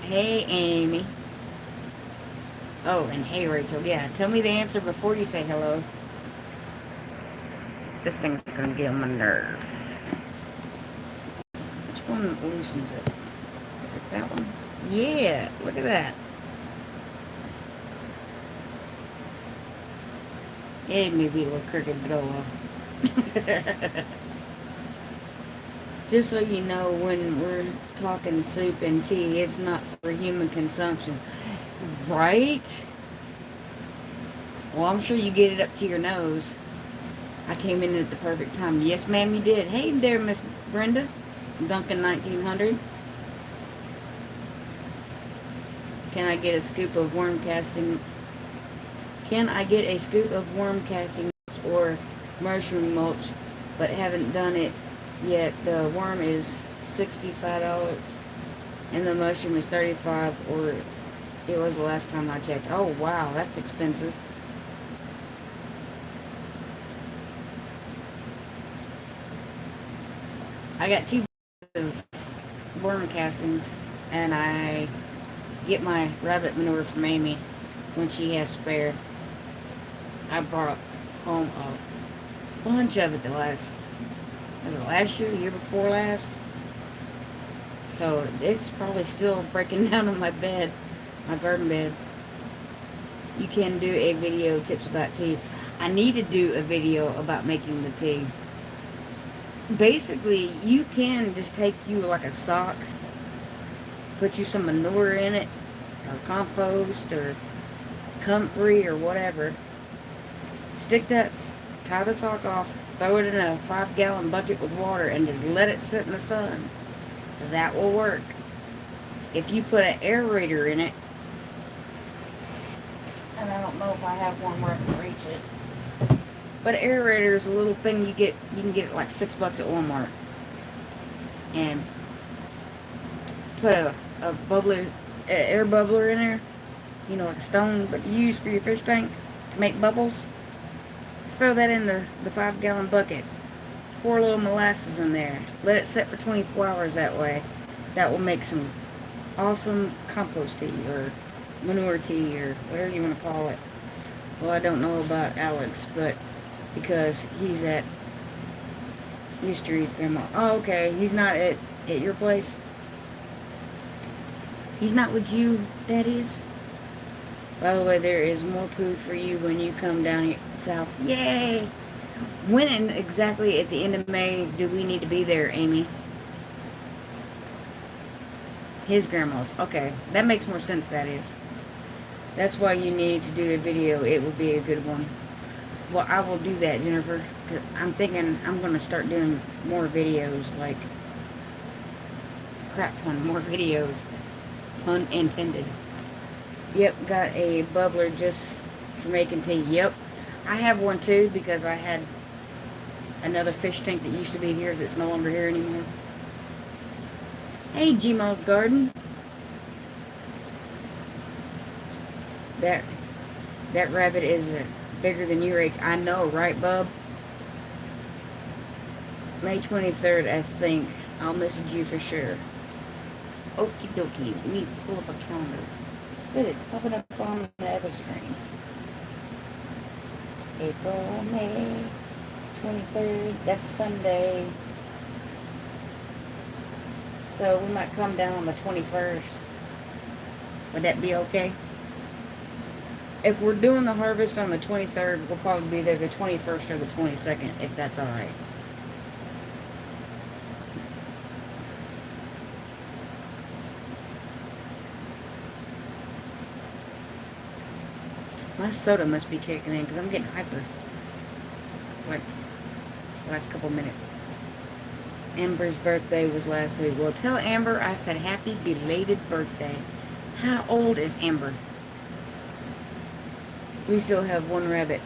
Hey, Amy. Oh, and hey, Rachel. Yeah, tell me the answer before you say hello. This thing's gonna get on my nerve. Which one loosens it? Is it that one? Yeah, look at that. It may be a little crooked, but oh well. Just so you know, when we're talking soup and tea, it's not for human consumption. Right? Well, I'm sure you get it up to your nose. I came in at the perfect time. Yes, ma'am, you did. Hey there, Miss Brenda. Duncan 1900. Can I get a scoop of worm casting? Can I get a scoop of worm casting or mushroom mulch? But haven't done it yet. The worm is $65 and the mushroom is $35, or it was the last time I checked. Oh wow, that's expensive. I got 2 of worm castings, and I get my rabbit manure from Amy when she has spare. I brought home a bunch of it was it last year, the year before last? So it's probably still breaking down on my bed, my garden beds. You can do a video tips about tea. I need to do a video about making the tea. Basically, you can just take you like a sock, put you some manure in it, or compost, or comfrey, or whatever. Stick that, tie the sock off, throw it in a 5-gallon bucket with water, and just let it sit in the sun. That will work. If you put an aerator in it, and I don't know if I have one where I can reach it, but an aerator is a little thing you can get it like $6 at Walmart. And put a bubbler, an air bubbler in there, like a stone, but you use for your fish tank to make bubbles. throw that in the 5-gallon bucket. Pour a little molasses in there. Let it sit for 24 hours that way. That will make some awesome compost tea or manure tea or whatever you want to call it. Well, I don't know about Alex, but because he's at Mystery's grandma. Oh, okay. He's not at your place? He's not with you, that is? By the way, there is more food for you when you come down here south. Yay! When exactly at the end of May do we need to be there, Amy? His grandma's. Okay, that makes more sense, that is. That's why you need to do a video. It would be a good one. Well, I will do that, Jennifer. Cause I'm thinking I'm going to start doing more videos, like crap ton, more videos. Pun intended. Yep, got a bubbler just for making tea. Yep. I have one too because I had another fish tank that used to be here that's no longer here anymore. Hey, Gmo's Garden. That rabbit is bigger than your age. I know, right, bub? May 23rd, I think. I'll message you for sure. Okie dokie. Let me pull up a calendar. Good, it's popping up on the other screen. April, May 23rd. That's a Sunday. So we might come down on the 21st. Would that be okay? If we're doing the harvest on the 23rd, we'll probably be there the 21st or the 22nd, if that's alright. My soda must be kicking in because I'm getting hyper. Like, last couple minutes. Amber's birthday was last week. Well, tell Amber I said happy belated birthday. How old is Amber? We still have one rabbit.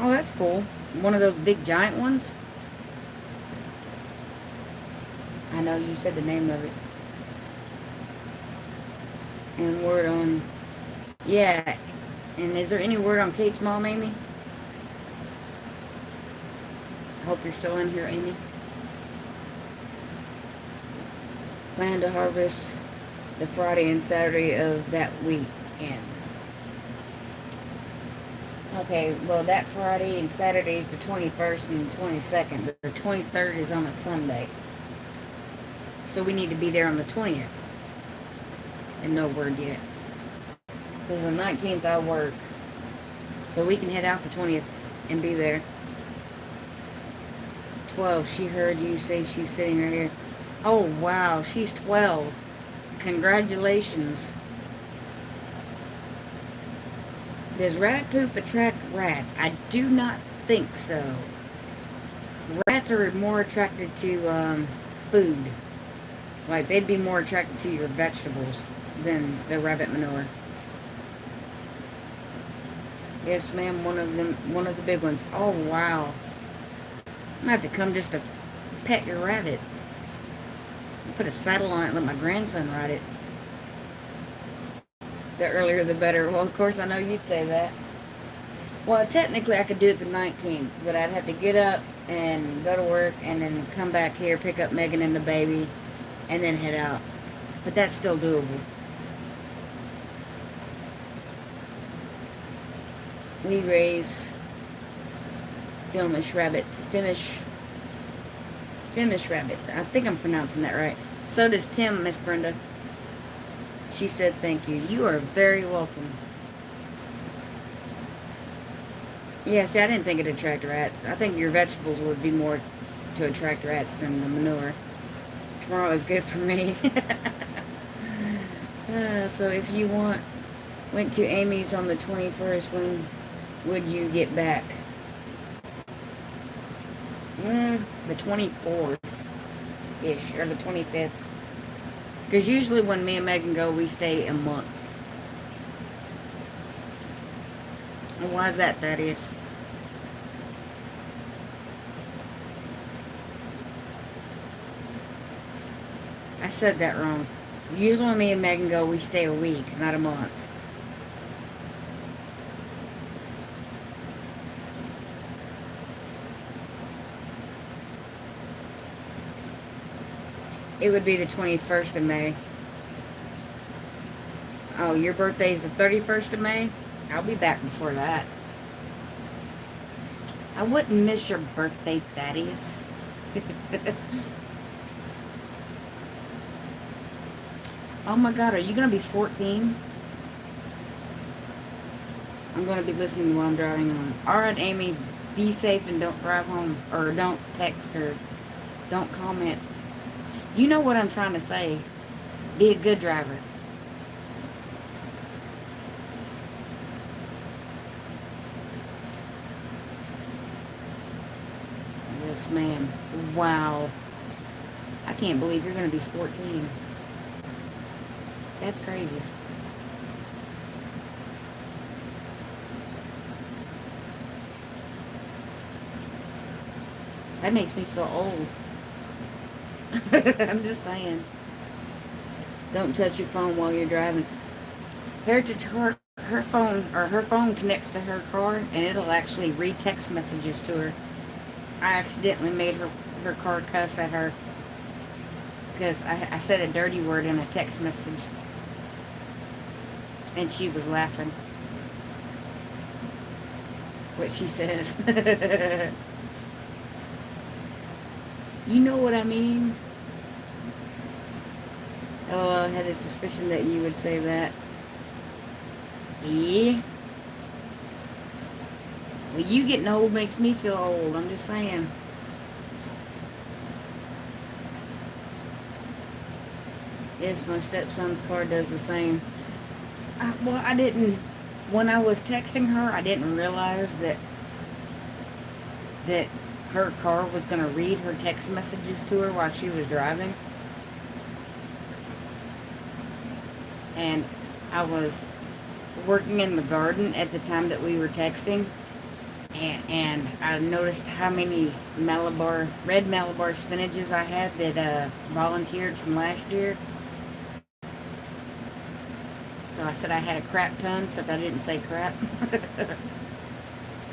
Oh, that's cool. One of those big giant ones? I know you said the name of it. And word on... Yeah. And is there any word on Kate's mom, Amy? I hope you're still in here, Amy. Plan to harvest the Friday and Saturday of that weekend. Okay, well, that Friday and Saturday is the 21st and the 22nd. The 23rd is on a Sunday. So we need to be there on the 20th. And no word yet. Because the 19th I work. So we can head out the 20th and be there. 12. She heard you say she's sitting right here. Oh, wow. She's 12. Congratulations. Does rat poop attract rats? I do not think so. Rats are more attracted to food. Like, they'd be more attracted to your vegetables than the rabbit manure. Yes, ma'am, one of the big ones. Oh, wow. I'm going to have to come just to pet your rabbit. Put a saddle on it and let my grandson ride it. The earlier the better. Well, of course, I know you'd say that. Well, technically, I could do it the 19th, but I'd have to get up and go to work and then come back here, pick up Megan and the baby, and then head out. But that's still doable. We raise Flemish rabbits. Flemish rabbits. I think I'm pronouncing that right. So does Tim, Miss Brenda. She said thank you. You are very welcome. Yeah, see, I didn't think it'd attract rats. I think your vegetables would be more to attract rats than the manure. Tomorrow is good for me. So if you went to Amy's on the 21st, when would you get back? The 24th-ish, or the 25th. Because usually when me and Megan go, we stay a month. And why is that, Thaddeus? I said that wrong. Usually when me and Megan go, we stay a week, not a month. It would be the 21st of May. Oh, your birthday's the 31st of May? I'll be back before that. I wouldn't miss your birthday, Thaddeus. Oh my God, are you going to be 14? I'm going to be listening while I'm driving home. Alright, Amy, be safe and don't drive home. Or don't text or don't comment. You know what I'm trying to say. Be a good driver. Yes, ma'am. Wow. I can't believe you're going to be 14. That's crazy. That makes me feel old. I'm just saying. Don't touch your phone while you're driving. Heritage, her phone connects to her car, and it'll actually read text messages to her. I accidentally made her car cuss at her because I said a dirty word in a text message, and she was laughing. What she says. You know what I mean? Oh, I had a suspicion that you would say that. Yeah. Well, you getting old makes me feel old. I'm just saying. Yes, my stepson's car does the same. Well, I didn't... When I was texting her, I didn't realize that her car was going to read her text messages to her while she was driving. And I was working in the garden at the time that we were texting. And I noticed how many red Malabar spinaches I had that volunteered from last year. So I said I had a crap ton, except I didn't say crap.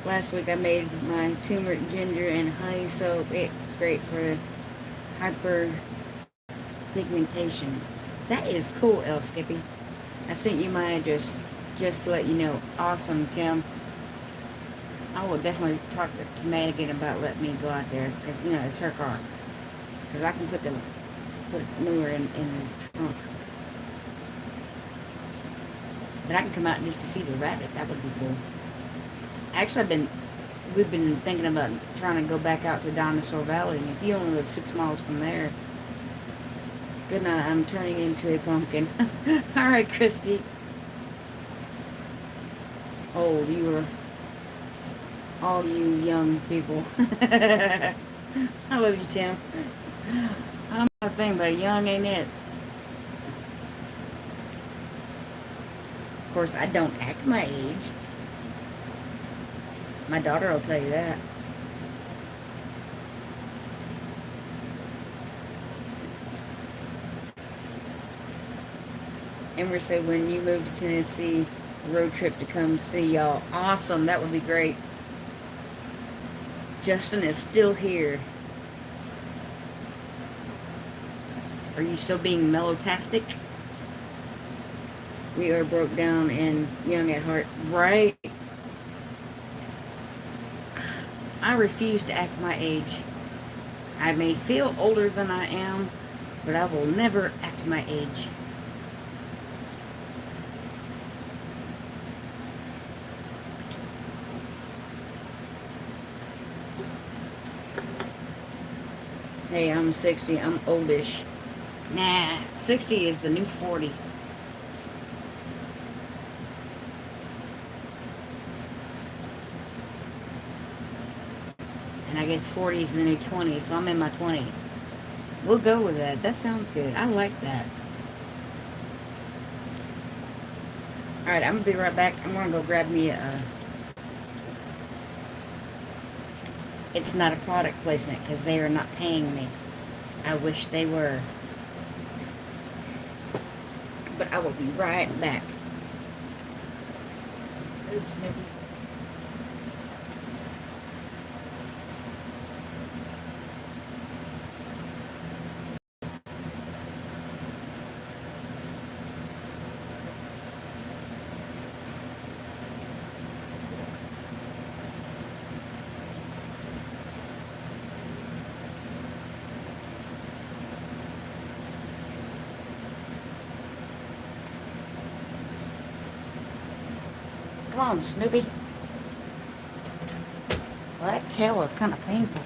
Last week I made my turmeric, ginger, and honey soap. It's great for hyperpigmentation. That is cool, El Skippy. I sent you my address just to let you know. Awesome, Tim. I will definitely talk to Madigan about letting me go out there, because, you know, it's her car. Because I can put newer in the trunk. But I can come out just to see the rabbit. That would be cool. Actually, we've been thinking about trying to go back out to Dinosaur Valley, and if you only live 6 miles from there. Good night, I'm turning into a pumpkin. Alright, Christy. Oh, you are... All you young people. I love you, Tim. I'm nothing but young, ain't it? Of course, I don't act my age. My daughter will tell you that. Emer said when you move to Tennessee, road trip to come see y'all. Awesome, that would be great. Justin is still here. Are you still being mellotastic? We are broke down and young at heart. Right? I refuse to act my age. I may feel older than I am, but I will never act my age. Hey, I'm 60. I'm oldish. Nah, 60 is the new 40. And I guess 40 is the new 20, so I'm in my 20s. We'll go with that. That sounds good. I like that. Alright, I'm going to be right back. I'm going to go grab me a... It's not a product placement because they are not paying me. I wish they were. But I will be right back. Oops, Snoopy. on, Snoopy. Well, that tail is kind of painful.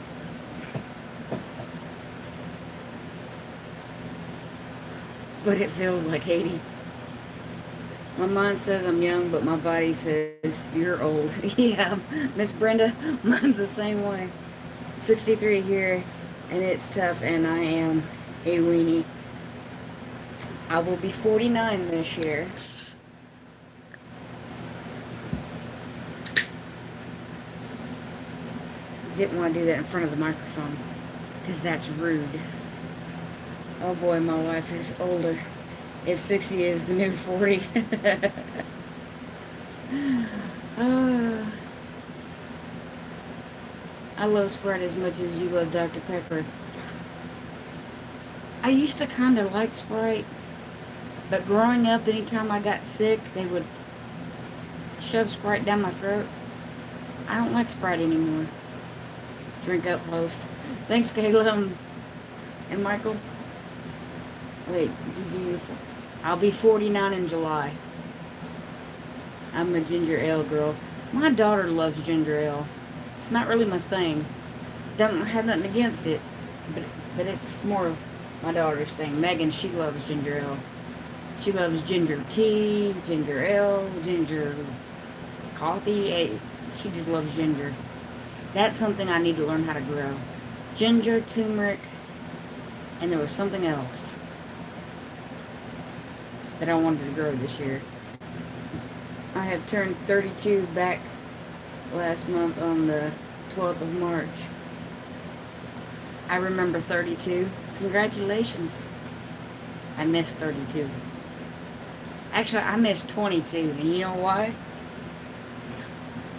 But it feels like 80. My mind says I'm young, but my body says you're old. Yeah, Miss Brenda, mine's the same way. 63 here, and it's tough, and I am a weenie. I will be 49 this year. Didn't want to do that in front of the microphone, because that's rude. Oh boy, my wife is older. If 60 is the new 40. I love Sprite as much as you love Dr. Pepper. I used to kind of like Sprite, but growing up, anytime I got sick, they would shove Sprite down my throat. I don't like Sprite anymore. Drink up, host. Thanks, Kayla and Michael. Wait, I'll be 49 in July. I'm a ginger ale girl. My daughter loves ginger ale. It's not really my thing. Don't have nothing against it, but it's more my daughter's thing. Megan, she loves ginger ale. She loves ginger tea, ginger ale, ginger coffee. She just loves ginger. That's something I need to learn how to grow. Ginger, turmeric, and there was something else that I wanted to grow this year. I have turned 32 back last month on the 12th of March. I remember 32. Congratulations. I missed 32. Actually, I missed 22. And you know why?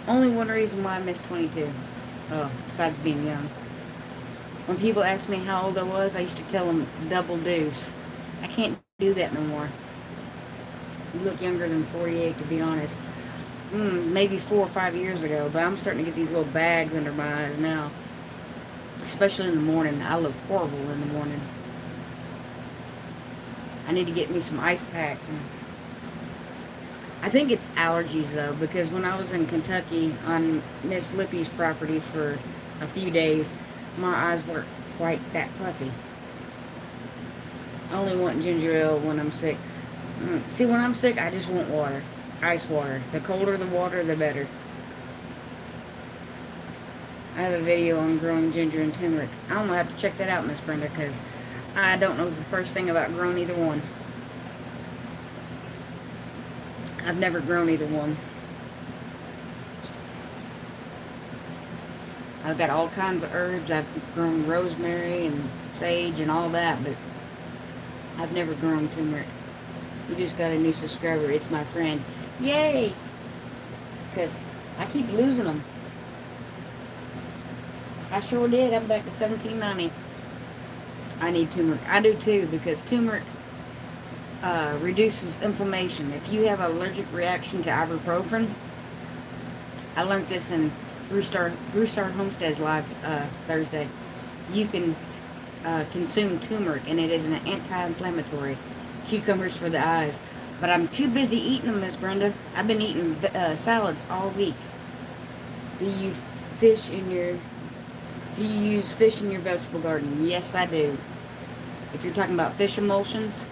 Only one reason why I missed 22. Oh, besides being young. When people ask me how old I was, I used to tell them double deuce. I can't do that no more. You look younger than 48, to be honest. Maybe 4 or 5 years ago, but I'm starting to get these little bags under my eyes now. Especially in the morning. I look horrible in the morning. I need to get me some ice packs. And I think it's allergies, though, because when I was in Kentucky on Miss Lippy's property for a few days, my eyes weren't quite that puffy. I only want ginger ale when I'm sick. See, when I'm sick, I just want water. Ice water. The colder the water, the better. I have a video on growing ginger and turmeric. I'm going to have to check that out, Miss Brenda, because I don't know the first thing about growing either one. I've never grown either one. I've got all kinds of herbs. I've grown rosemary and sage and all that, but I've never grown turmeric. You just got a new subscriber. It's my friend. Yay! Because I keep losing them. I sure did. I'm back to 1790. I need turmeric. I do too, because turmeric reduces inflammation. If you have an allergic reaction to ibuprofen, I learned this in Broussard Homestead's live Thursday. You can consume turmeric, and it is an anti-inflammatory. Cucumbers for the eyes. But I'm too busy eating them, Miss Brenda. I've been eating salads all week. Do you use fish in your vegetable garden? Yes, I do. If you're talking about fish emulsions,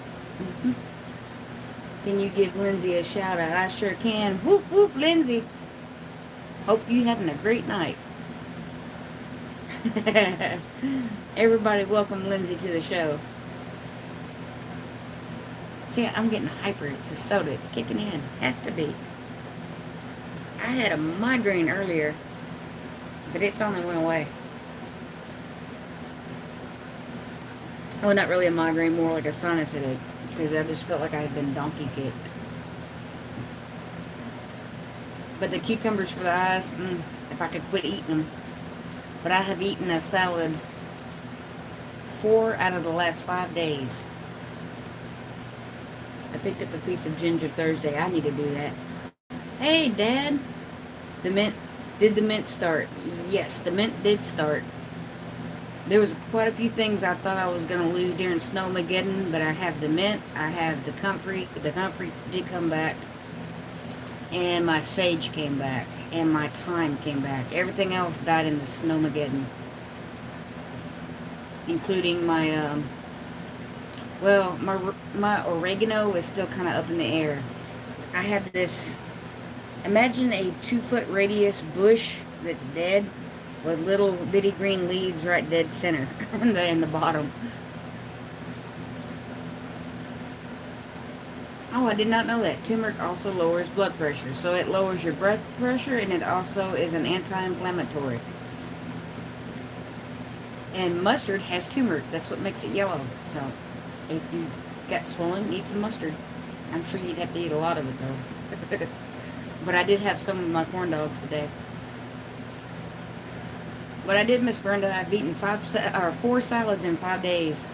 can you give Lindsay a shout out? I sure can. Whoop whoop, Lindsay. Hope you having a great night. Everybody welcome Lindsay to the show. See, I'm getting hyper. It's the soda. It's kicking in. Has to be. I had a migraine earlier, but it finally went away. Well, not really a migraine, more like a sinus headache, because I just felt like I had been donkey kicked. But the cucumbers for the eyes, if I could quit eating them. But I have eaten a salad 4 out of the last 5 days. I picked up a piece of ginger Thursday. I need to do that. Hey, Dad. Did the mint start? Yes, the mint did start. There was quite a few things I thought I was going to lose during Snowmageddon, but I have the mint. I have the comfrey. The comfrey did come back. and my sage came back, and my thyme came back. Everything else died in the snowmageddon, including my well, my oregano is still kind of up in the air. I had this. Imagine a 2-foot radius bush that's dead, with little bitty green leaves right dead center in the bottom. Oh, I did not know that. Turmeric also lowers blood pressure. So it lowers your blood pressure, and it also is an anti-inflammatory. And mustard has turmeric. That's what makes it yellow. So if you got swelling, eat some mustard. I'm sure you'd have to eat a lot of it, though. But I did have some of my corn dogs today. But I did, Miss Brenda. I've eaten 4 salads in 5 days.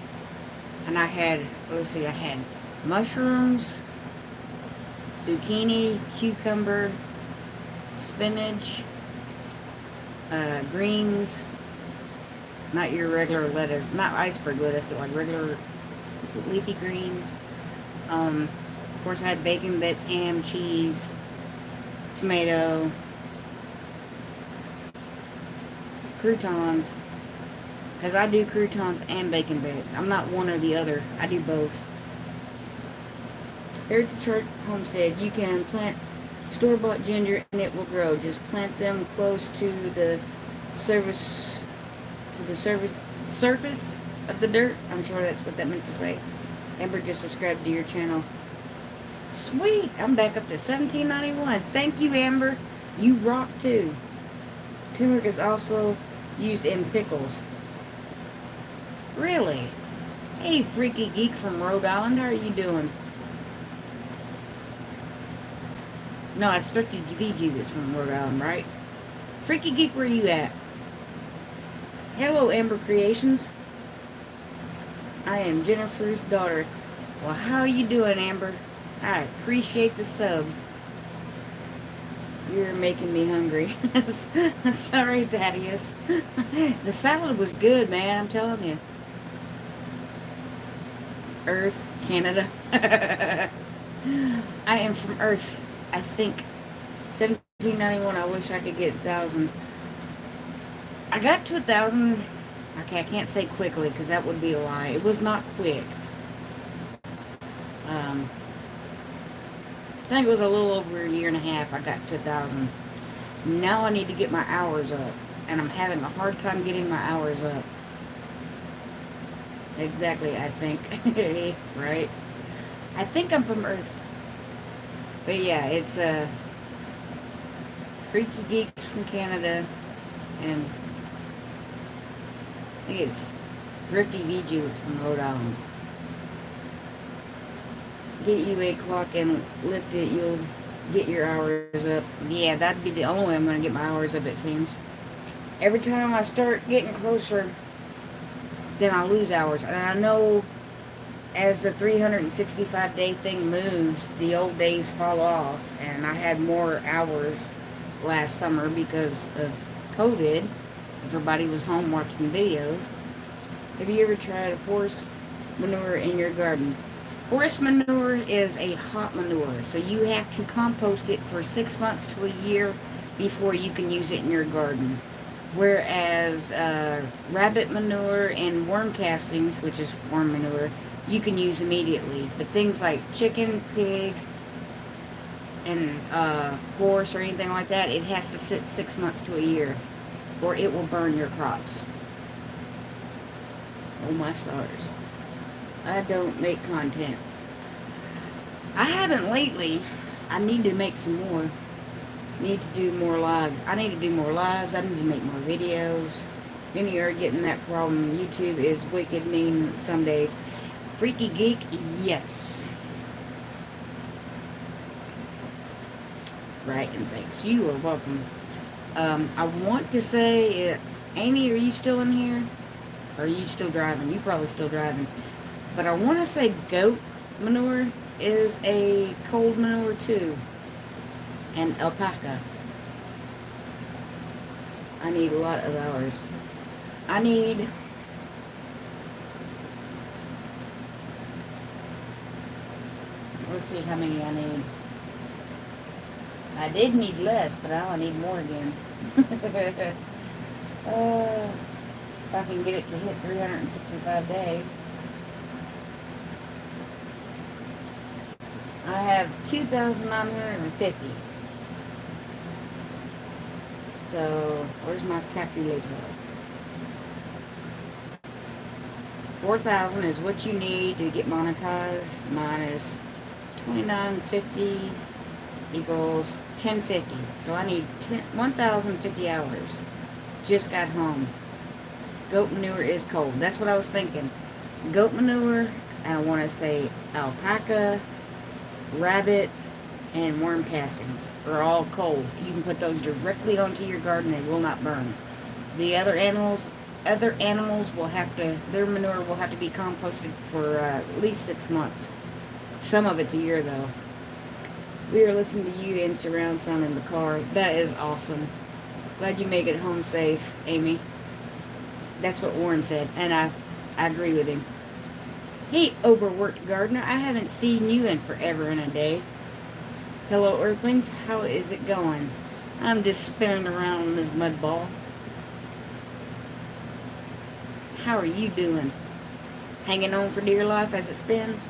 And I had, let's see, I had mushrooms, zucchini, cucumber, spinach, greens, not your regular lettuce, not iceberg lettuce, but like regular leafy greens. Of course, I had bacon bits, ham, cheese, tomato, croutons, because I do croutons and bacon bits. I'm not one or the other. I do both. Heritage Church Homestead, you can plant store-bought ginger and it will grow. Just plant them close to the surface of the dirt. I'm sure that's what that meant to say. Amber just subscribed to your channel. Sweet! I'm back up to $17.91. Thank you, Amber. You rock too. Turmeric is also used in pickles. Really? Hey, Freaky Geek from Rhode Island, how are you doing? No, it's Turkey VG that's from Rhode Island, right? Freaky Geek, where you at? Hello, Amber Creations. I am Jennifer's daughter. Well, how are you doing, Amber? I appreciate the sub. You're making me hungry. Sorry, Thaddeus. The salad was good, man, I'm telling you. Earth, Canada. I am from Earth, I think. 1791, I wish I could get 1,000. I got to 1,000. Okay, I can't say quickly because that would be a lie. It was not quick. I think it was a little over a year and a half I got to 1,000. Now I need to get my hours up. And I'm having a hard time getting my hours up. Exactly, I think. Right? I think I'm from Earth. But yeah, it's Freaky Geeks from Canada. And I think it's Thrifty VG from Rhode Island. Get you a clock and lift it, you'll get your hours up. Yeah, that'd be the only way I'm going to get my hours up, it seems. Every time I start getting closer, then I lose hours. And I know as the 365-day thing moves, the old days fall off. And I had more hours last summer because of COVID. Everybody was home watching videos. Have you ever tried horse manure in your garden? Horse manure is a hot manure, so you have to compost it for 6 months to a year before you can use it in your garden. Whereas rabbit manure and worm castings, which is worm manure, you can use immediately. But things like chicken, pig, and horse or anything like that, it has to sit 6 months to a year, or it will burn your crops. Oh my stars. I don't make content. I haven't lately. I need to make some more. Need to do more lives. I need to do more lives. I need to make more videos. Many are getting that problem. YouTube is wicked mean some days. Freaky Geek, yes. Right, and thanks. You are welcome. I want to say, Amy, are you still in here? Or are you still driving? You're probably still driving. But I want to say goat manure is a cold manure too. And alpaca. I need a lot of hours. I need... Let's see how many I need. I did need less, but now I need more again. If I can get it to hit 365 days. I have 2,950. So, where's my calculator? 4,000 is what you need to get monetized, minus 2950 equals 1050. So I need 1,050 hours. Just got home. Goat manure is cold. That's what I was thinking. Goat manure, I want to say alpaca, rabbit, and worm castings are all cold. You can put those directly onto your garden. They will not burn. The other animals will have to, their manure will have to be composted for at least 6 months. Some of it's a year though. We are listening to you in surround sound in the car. That is awesome. Glad you make it home safe, Amy. That's what Warren said, and I agree with him. Hey, overworked gardener, I haven't seen you in forever and a day. Hello, Earthlings. How is it going? I'm just spinning around in this mud ball. How are you doing? Hanging on for dear life as it spins?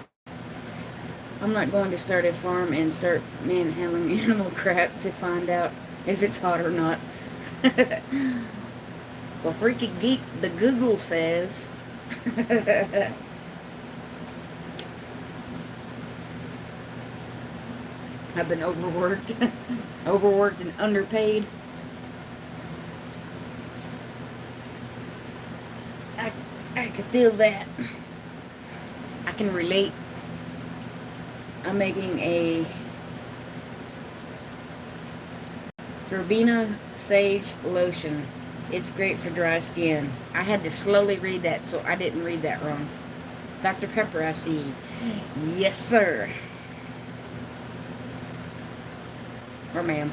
I'm not going to start a farm and start manhandling animal crap to find out if it's hot or not. Well, Freaky Geek, the Google says. I've been overworked. Overworked and underpaid. I can feel that. I can relate. I'm making a verbena sage lotion. It's great for dry skin. I had to slowly read that, so I didn't read that wrong. Dr. Pepper, I see. Yes, sir. Or ma'am.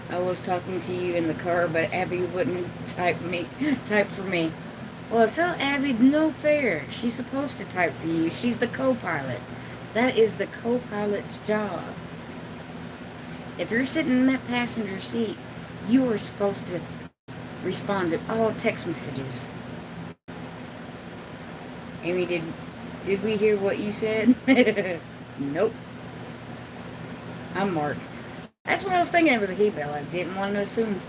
I was talking to you in the car, but Abby wouldn't type for me. Well, tell Abby no fair. She's supposed to type for you. She's the co-pilot. That is the co-pilot's job. If you're sitting in that passenger seat, you are supposed to respond to all text messages. Amy, did we hear what you said? Nope. I'm Mark. That's what I was thinking. It was a he, but I didn't want to assume.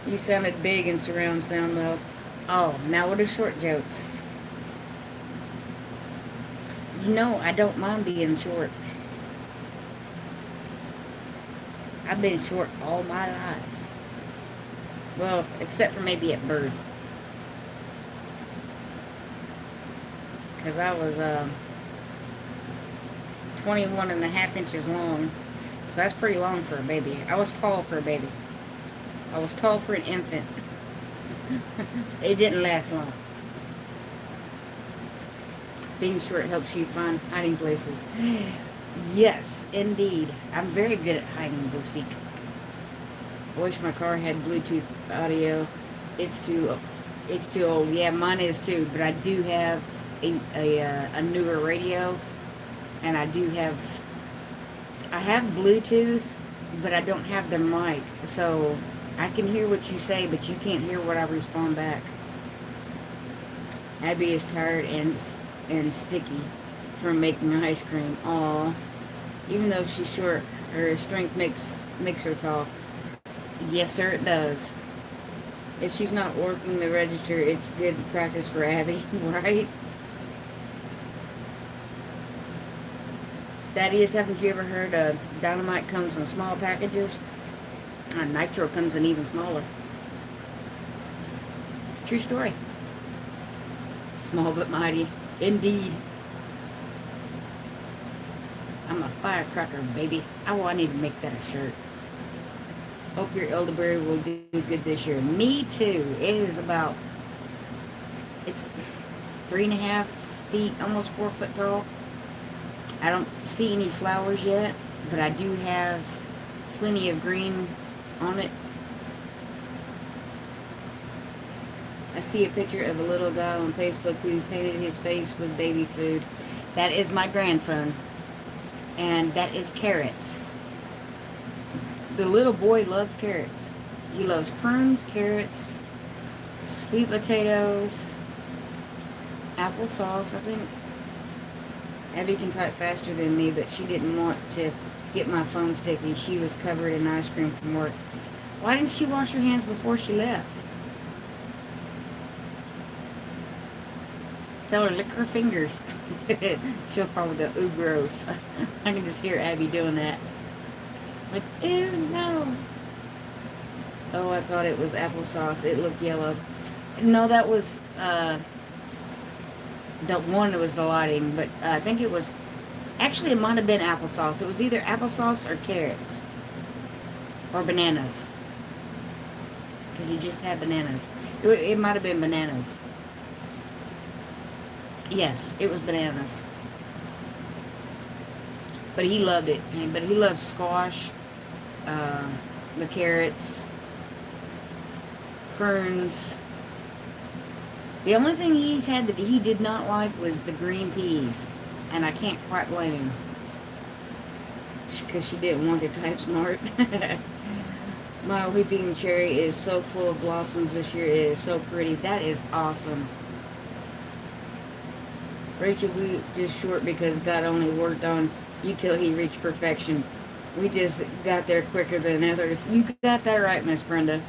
You sounded big in surround sound, though. Oh, now what are short jokes? You know, I don't mind being short. I've been short all my life. Well, except for maybe at birth. Because I was 21 and a half inches long. So that's pretty long for a baby. I was tall for a baby. I was tall for an infant. It didn't last long. Being short helps you find hiding places. Yes, indeed. I'm very good at hiding, Boutique. I wish my car had Bluetooth audio. It's too old. Yeah, mine is too. But I do have a newer radio, and I have Bluetooth, but I don't have the mic. So I can hear what you say, but you can't hear what I respond back. Abby is tired and sticky from making ice cream. Aw. Even though she's short, her strength makes her tall. Yes, sir, it does. If she's not working the register, it's good practice for Abby, right? Thaddeus, haven't you ever heard dynamite comes in small packages? Nitro comes in even smaller. True story. Small but mighty. Indeed. I'm a firecracker, baby. Oh, I need to make that a shirt. Hope your elderberry will do good this year. Me too. It's 3.5 feet, almost 4 foot tall. I don't see any flowers yet, but I do have plenty of green on it. I see a picture of a little guy on Facebook who painted his face with baby food. That is my grandson. And that is carrots. The little boy loves carrots. He loves prunes, carrots, sweet potatoes, applesauce, I think. Abby can type faster than me, but she didn't want to get my phone sticky. She was covered in ice cream from work. Why didn't she wash her hands before she left? Tell her, lick her fingers. She'll probably go, ooh, gross. I can just hear Abby doing that. Like, ew, no. Oh, I thought it was applesauce. It looked yellow. No, that was, the one that was the lighting, but I think it was, actually it might have been applesauce. It was either applesauce or carrots. Or bananas. Because he just had bananas. It might have been bananas. Yes, it was bananas. But he loved it. But he loves squash, the carrots, prunes. The only thing he's had that he did not like was the green peas. And I can't quite blame him. Because she didn't want to type smart. My weeping cherry is so full of blossoms this year. It is so pretty. That is awesome. Rachel, we just short because God only worked on you till he reached perfection. We just got there quicker than others. You got that right, Miss Brenda.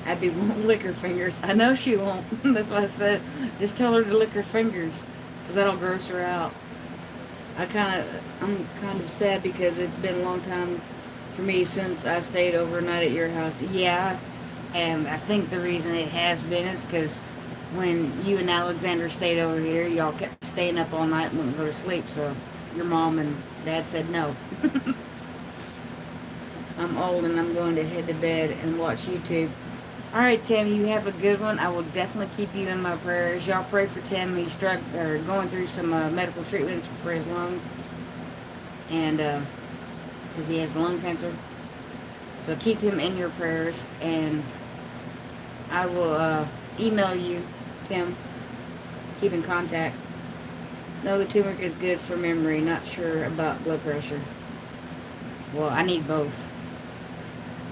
Abby won't lick her fingers. I know she won't. That's why I said, just tell her to lick her fingers, because that'll gross her out. I'm kind of sad because it's been a long time for me since I stayed overnight at your house. Yeah, and I think the reason it has been is because when you and Alexander stayed over here, y'all kept staying up all night and wouldn't go to sleep, so your mom and dad said no. I'm old and I'm going to head to bed and watch YouTube. Alright, Tim, you have a good one. I will definitely keep you in my prayers. Y'all pray for Tim. He's going through some medical treatments for his lungs. And, because he has lung cancer. So keep him in your prayers. And I will email you, Tim. Keep in contact. No, the turmeric is good for memory. Not sure about blood pressure. Well, I need both.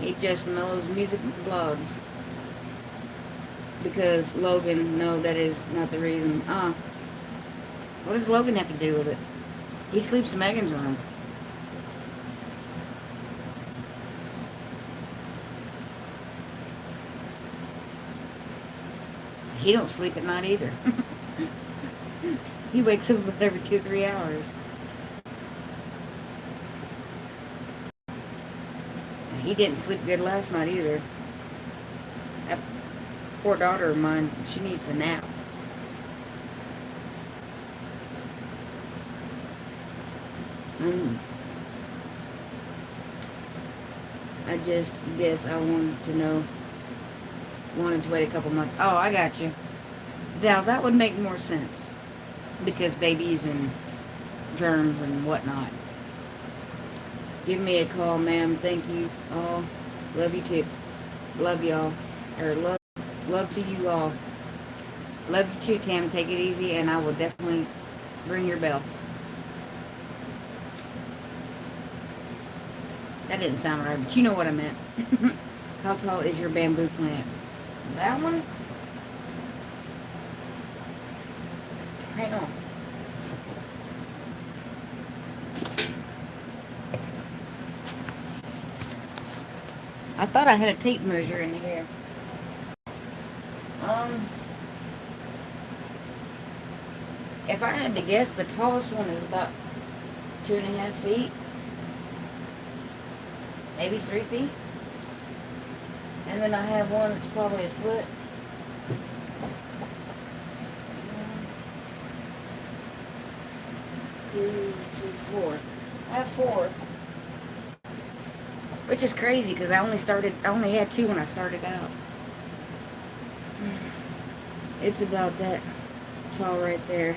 He just mellows music and blogs. Because Logan, no, that is not the reason. What does Logan have to do with it? He sleeps in Megan's room. He don't sleep at night either. He wakes up about every 2-3 hours. He didn't sleep good last night either. That poor daughter of mine, she needs a nap. I just guess I wanted to wait a couple months. Oh, I got you. Now, that would make more sense. Because babies and germs and whatnot. Give me a call, ma'am. Thank you all. Love you too. Love y'all. Or love to you all. Love you too, Tam. Take it easy, and I will definitely ring your bell. That didn't sound right, but you know what I meant. How tall is your bamboo plant? That one? Hang on. I thought I had a tape measure in here. If I had to guess, the tallest one is about 2.5 feet. Maybe 3 feet. And then I have one that's probably a foot. 2, 3, 4. I have 4. Which is crazy because I only had 2 when I started out. It's about that tall right there.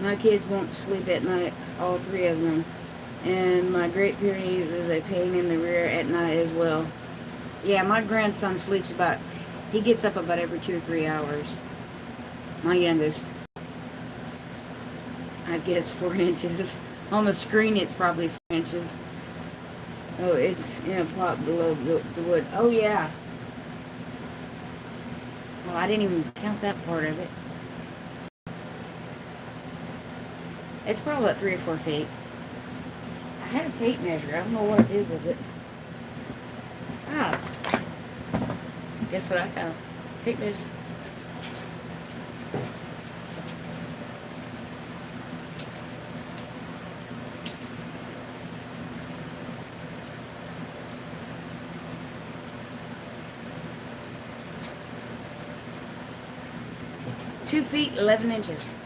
My kids won't sleep at night, all 3 of them. And my Great Pyrenees is a pain in the rear at night as well. Yeah, my grandson sleeps he gets up about every 2 or 3 hours. My youngest. I guess 4 inches. On the screen, it's probably 4 inches. Oh, it's in a pot below the wood. Oh, yeah. Well, I didn't even count that part of it. It's probably about 3 or 4 feet. I had a tape measure. I don't know what I did with it. Ah. Guess what I found? Tape measure. Two feet, 11 inches.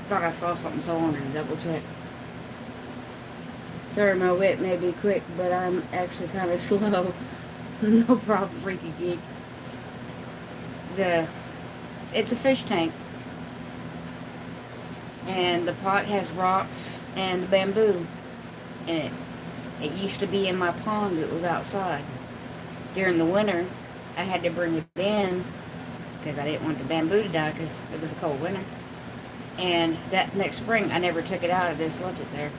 Thought I saw something, so I wanted to double check. Sorry, my wit may be quick, but I'm actually kind of slow. No problem, freaky geek. It's a fish tank. And the pot has rocks and bamboo in it. It used to be in my pond that was outside. During the winter, I had to bring it in because I didn't want the bamboo to die because it was a cold winter. And that next spring, I never took it out. I just left it there.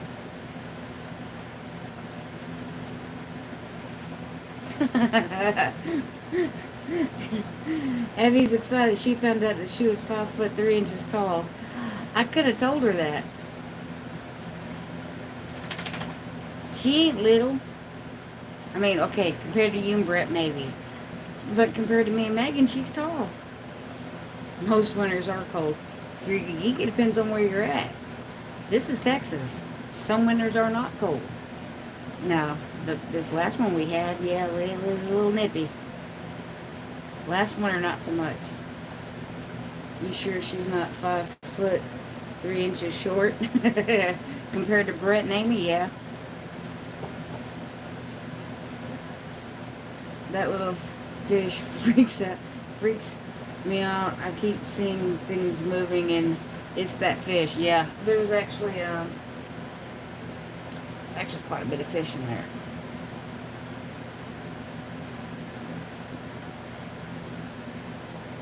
Abby's excited. She found out that she was 5 foot 3 inches tall. I could have told her that. She ain't little. I mean, okay, compared to you and Brett, maybe. But compared to me and Megan, she's tall. Most winters are cold. If you're a geek, it depends on where you're at. This is Texas. Some winters are not cold. Now, this last one we had, yeah, it was a little nippy. Last winter, not so much. You sure she's not 5 foot 3 inches short? Compared to Brett and Amy, yeah. That little fish freaks me out. I keep seeing things moving, and it's that fish. Yeah, there's actually quite a bit of fish in there.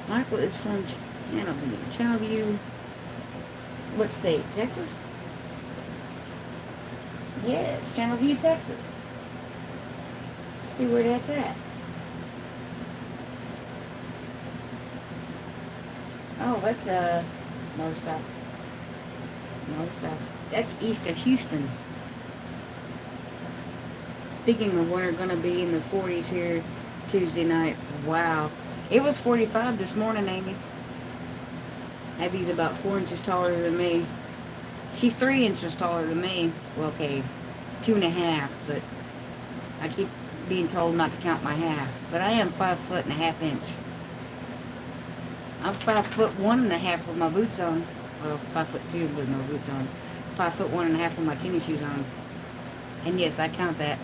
Michael is from Channelview. What state? Texas? Yes, Channelview, Texas. See where that's at. Oh, that's north south. North south. That's east of Houston. Speaking of winter, gonna be in the 40s here Tuesday night. Wow. It was 45 this morning, Amy. Abby's about 4 inches taller than me. She's 3 inches taller than me. Well, okay, 2.5, but I keep being told not to count my half. But I am 5 foot and a half inch. I'm 5 foot 1.5 with my boots on. Well, 5 foot 2 with no boots on. 5 foot 1.5 with my tennis shoes on. And yes, I count that.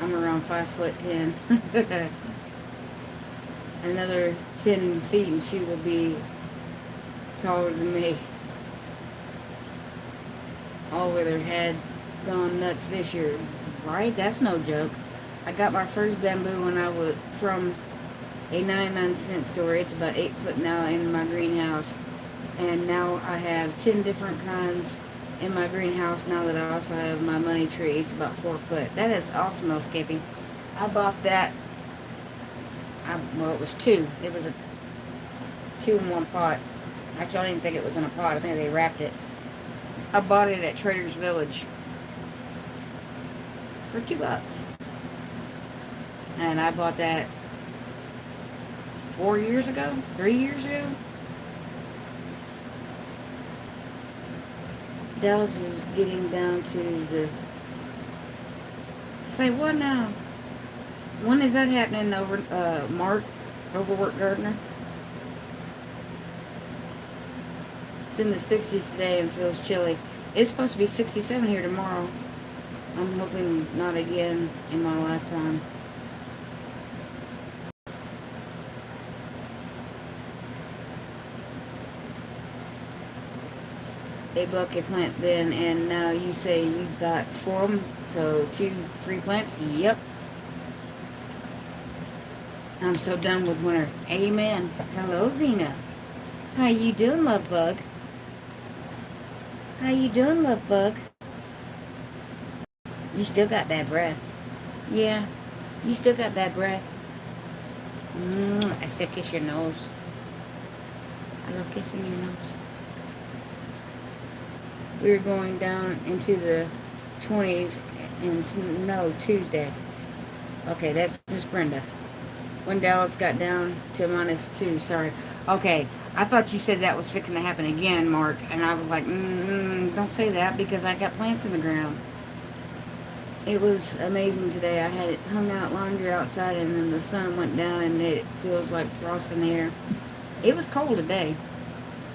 I'm around 5 foot 10. Another 10 feet and she will be taller than me. All weather had gone nuts this year. Right? That's no joke. I got my first bamboo when I was from a 99-cent store. It's about 8 foot now in my greenhouse. And now I have 10 different kinds in my greenhouse now that I also have my money tree. It's about 4 foot. That is awesome escaping. I bought that. Well, it was 2. It was a 2-in-1 pot. Actually, I didn't think it was in a pot. I think they wrapped it. I bought it at Trader's Village for $2. And I bought that 4 years ago, 3 years ago. Dallas is getting down to the... Say what now? When is that happening over, Mark? Overworked Gardner? It's in the 60s today and feels chilly. It's supposed to be 67 here tomorrow. I'm hoping not again in my lifetime. a bucket plant then, and now you say you got 4 of them, so 2 free plants? Yep. I'm so done with winter. Amen. Hello, Zena. How you doing, love bug? How you doing, love bug? You still got bad breath. Yeah, you still got bad breath. I still kiss your nose. I love kissing your nose. We're going down into the 20s and snow Tuesday. Okay, that's Miss Brenda. When Dallas got down to -2, sorry. Okay, I thought you said that was fixing to happen again, Mark. And I was like, don't say that because I got plants in the ground. It was amazing today. I had hung out laundry outside and then the sun went down and it feels like frost in the air. It was cold today.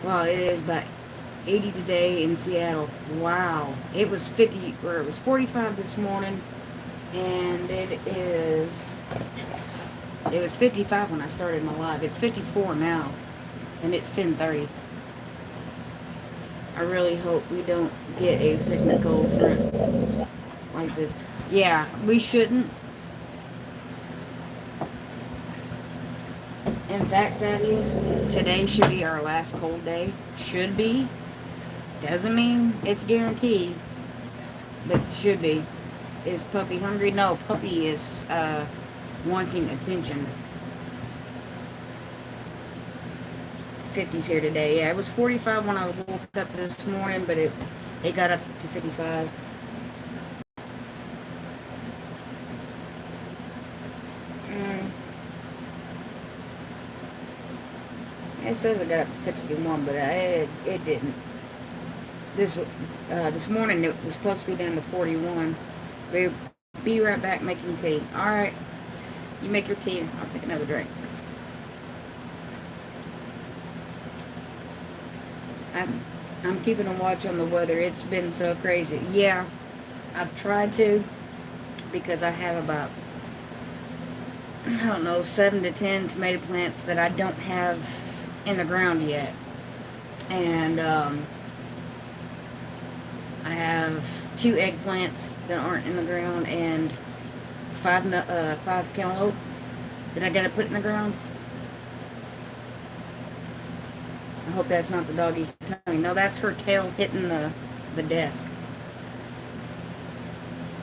Well, it is about 80 today in Seattle. Wow. It was 50, or it was 45 this morning. And it was 55 when I started my live. It's 54 now. And it's 10:30. I really hope we don't get a second cold front like this. Yeah, we shouldn't. In fact, Thaddeus, today should be our last cold day. Should be. Doesn't mean it's guaranteed, but should be. Is Puppy hungry? No, Puppy is wanting attention. 50's here today. Yeah, it was 45 when I woke up this morning, but it got up to 55. It says it got up to 61, but it didn't. This morning it was supposed to be down to 41. We'll be right back making tea. All right, you make your tea. I'll take another drink. I'm keeping a watch on the weather. It's been so crazy. Yeah, I've tried to because I have about, I don't know, 7 to 10 tomato plants that I don't have in the ground yet. And I have 2 eggplants that aren't in the ground and 5 cantaloupe that I gotta put in the ground. I hope that's not the doggy's tongue. No, that's her tail hitting the desk.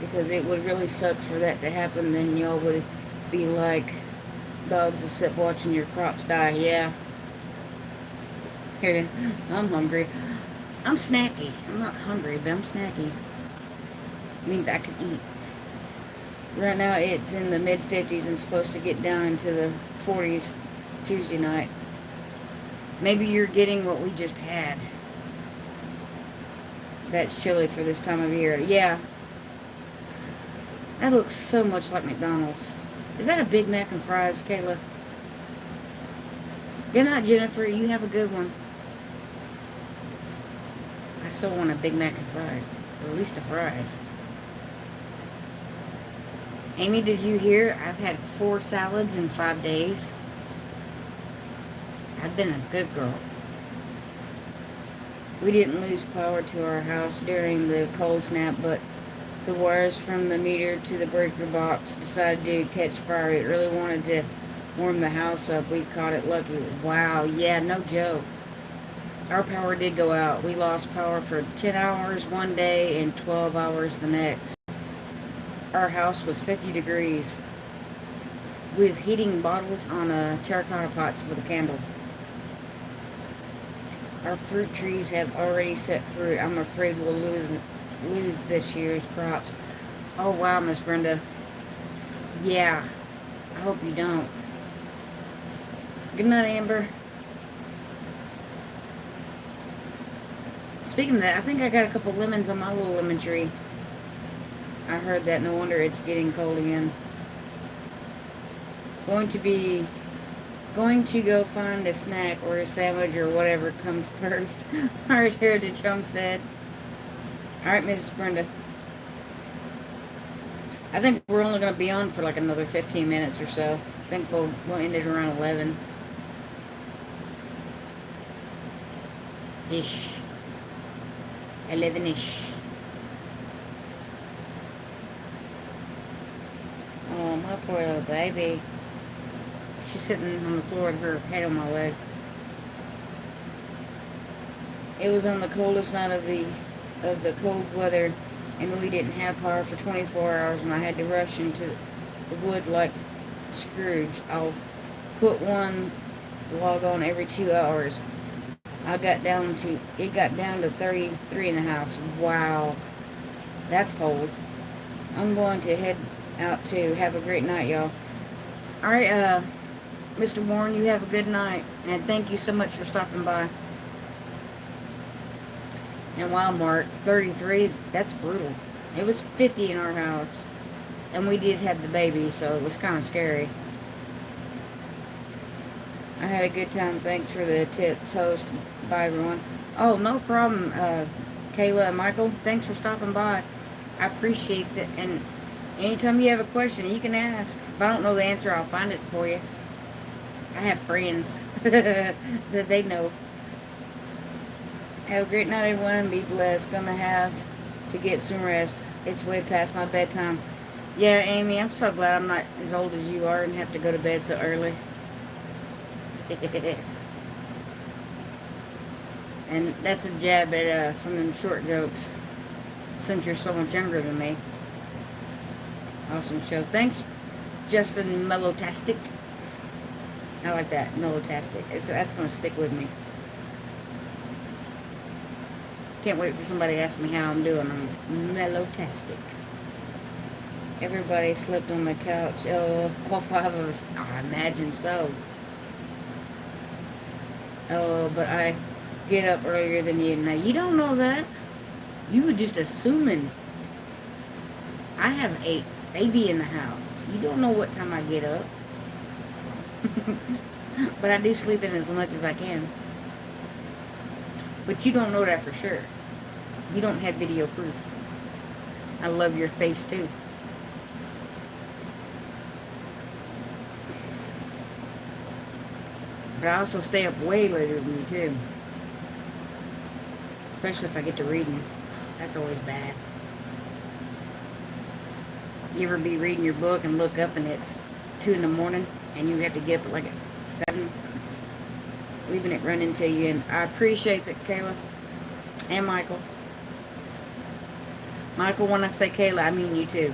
Because it would really suck for that to happen. Then y'all would be like dogs that sit watching your crops die. Yeah. Here it is. I'm hungry. I'm snacky. I'm not hungry, but I'm snacky. It means I can eat. Right now it's in the mid-50s and supposed to get down into the 40s Tuesday night. Maybe you're getting what we just had. That's chilly for this time of year. Yeah. That looks so much like McDonald's. Is that a Big Mac and fries, Kayla? Good night, Jennifer. You have a good one. I still want a Big Mac and fries. Or at least the fries. Amy, did you hear? I've had 4 salads in 5 days. I've been a good girl. We didn't lose power to our house during the cold snap, but the wires from the meter to the breaker box decided to catch fire. It really wanted to warm the house up. We caught it lucky. Wow, yeah, no joke. Our power did go out. We lost power for 10 hours one day and 12 hours the next. Our house was 50 degrees. We was heating bottles on terracotta pots with a candle. Our fruit trees have already set fruit. I'm afraid we'll lose this year's crops. Oh, wow, Miss Brenda. Yeah, I hope you don't. Good night, Amber. Speaking of that, I think I got a couple lemons on my little lemon tree. I heard that. No wonder it's getting cold again. Going to go find a snack or a sandwich or whatever comes first. Alright, Heritage Homestead. Alright, Mrs. Brenda. I think we're only going to be on for like another 15 minutes or so. I think we'll end it around 11. Ish. 11-ish. Oh, my poor little baby. She's sitting on the floor with her head on my leg. It was on the coldest night of the cold weather, and we didn't have power for 24 hours, and I had to rush into the wood like Scrooge. I'll put one log on every 2 hours. It got down to 33 in the house. Wow, that's cold. I'm going to head out to have a great night, y'all. All right, Mr. Warren, you have a good night, and thank you so much for stopping by. And wow, Mark, 33, that's brutal. It was 50 in our house, and we did have the baby, so it was kind of scary. I had a good time. Thanks for the tips, host. Bye, everyone. Oh, no problem, Kayla and Michael. Thanks for stopping by. I appreciate it. And anytime you have a question, you can ask. If I don't know the answer, I'll find it for you. I have friends that they know. Have a great night, everyone, and be blessed. Gonna have to get some rest. It's way past my bedtime. Yeah, Amy, I'm so glad I'm not as old as you are and have to go to bed so early. And that's a jab at from them short jokes, since you're so much younger than me. Awesome show. Thanks, Justin Mellotastic. I like that, Mellotastic. That's going to stick with me. Can't wait for somebody to ask me how I'm doing. I'm Mellotastic. Everybody slept on the couch. All 5 of us. I imagine so. Oh, but I get up earlier than you. Now, you don't know that. You were just assuming. I have a baby in the house. You don't know what time I get up. But I do sleep in as much as I can. But you don't know that for sure. You don't have video proof. I love your face, too. But I also stay up way later than you, too. Especially if I get to reading. That's always bad. You ever be reading your book and look up and it's 2 in the morning and you have to get up at like 7? Leaving it running to you. And I appreciate that, Kayla. And Michael. Michael, when I say Kayla, I mean you too.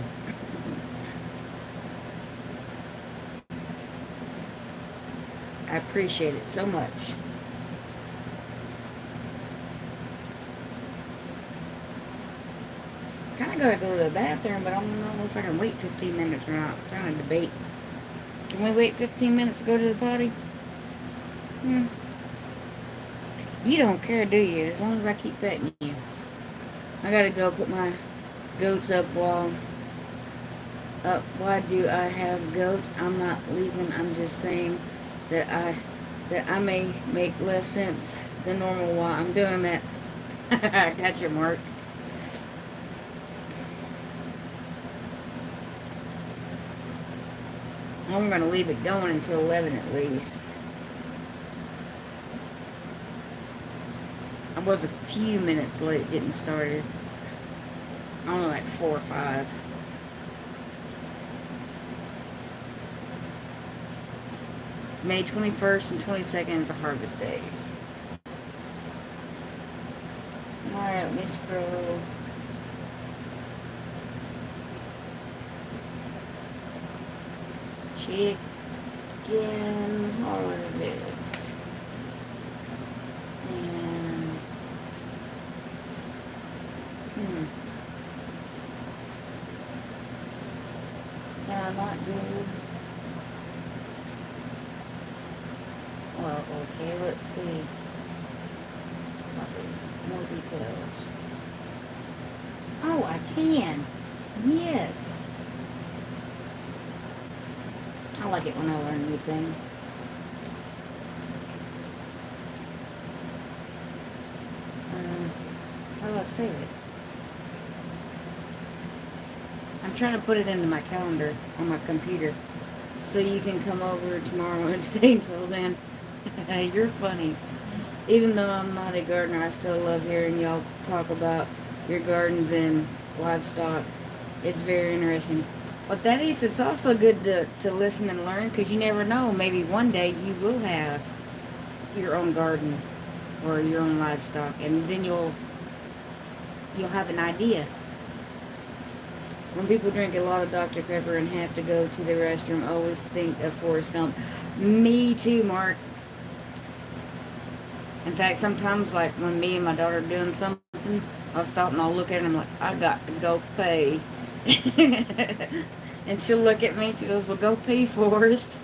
I appreciate it so much. Kind of gotta go to the bathroom, but I don't know if I can wait 15 minutes or not. I'm trying to debate. Can we wait 15 minutes to go to the potty? You don't care, do you? As long as I keep petting you. I gotta go put my goats up while... why do I have goats? I'm not leaving. I'm just saying that I may make less sense than normal while I'm doing that. I got you, Mark. I'm going to leave it going until 11 at least. I was a few minutes late getting started. Only like 4 or 5. May 21st and 22nd is the harvest days. Alright, let me scroll. Chicken harvest. And can I not do... Well, okay, let's see. More details. Oh, I can. Yes. I like it when I learn new things. How do I save it? I'm trying to put it into my calendar on my computer so you can come over tomorrow and stay until then. You're funny. Even though I'm not a gardener, I still love hearing y'all talk about your gardens and livestock. It's very interesting. But that is, it's also good to listen and learn because you never know. Maybe one day you will have your own garden or your own livestock, and then you'll have an idea. When people drink a lot of Dr. Pepper and have to go to the restroom, always think of Forrest Gump. Me too, Mark. In fact, sometimes, like when me and my daughter are doing something, I'll stop and I'll look at her and I'm like, I got to go pee. And she'll look at me and she goes, well, go pee, Forrest.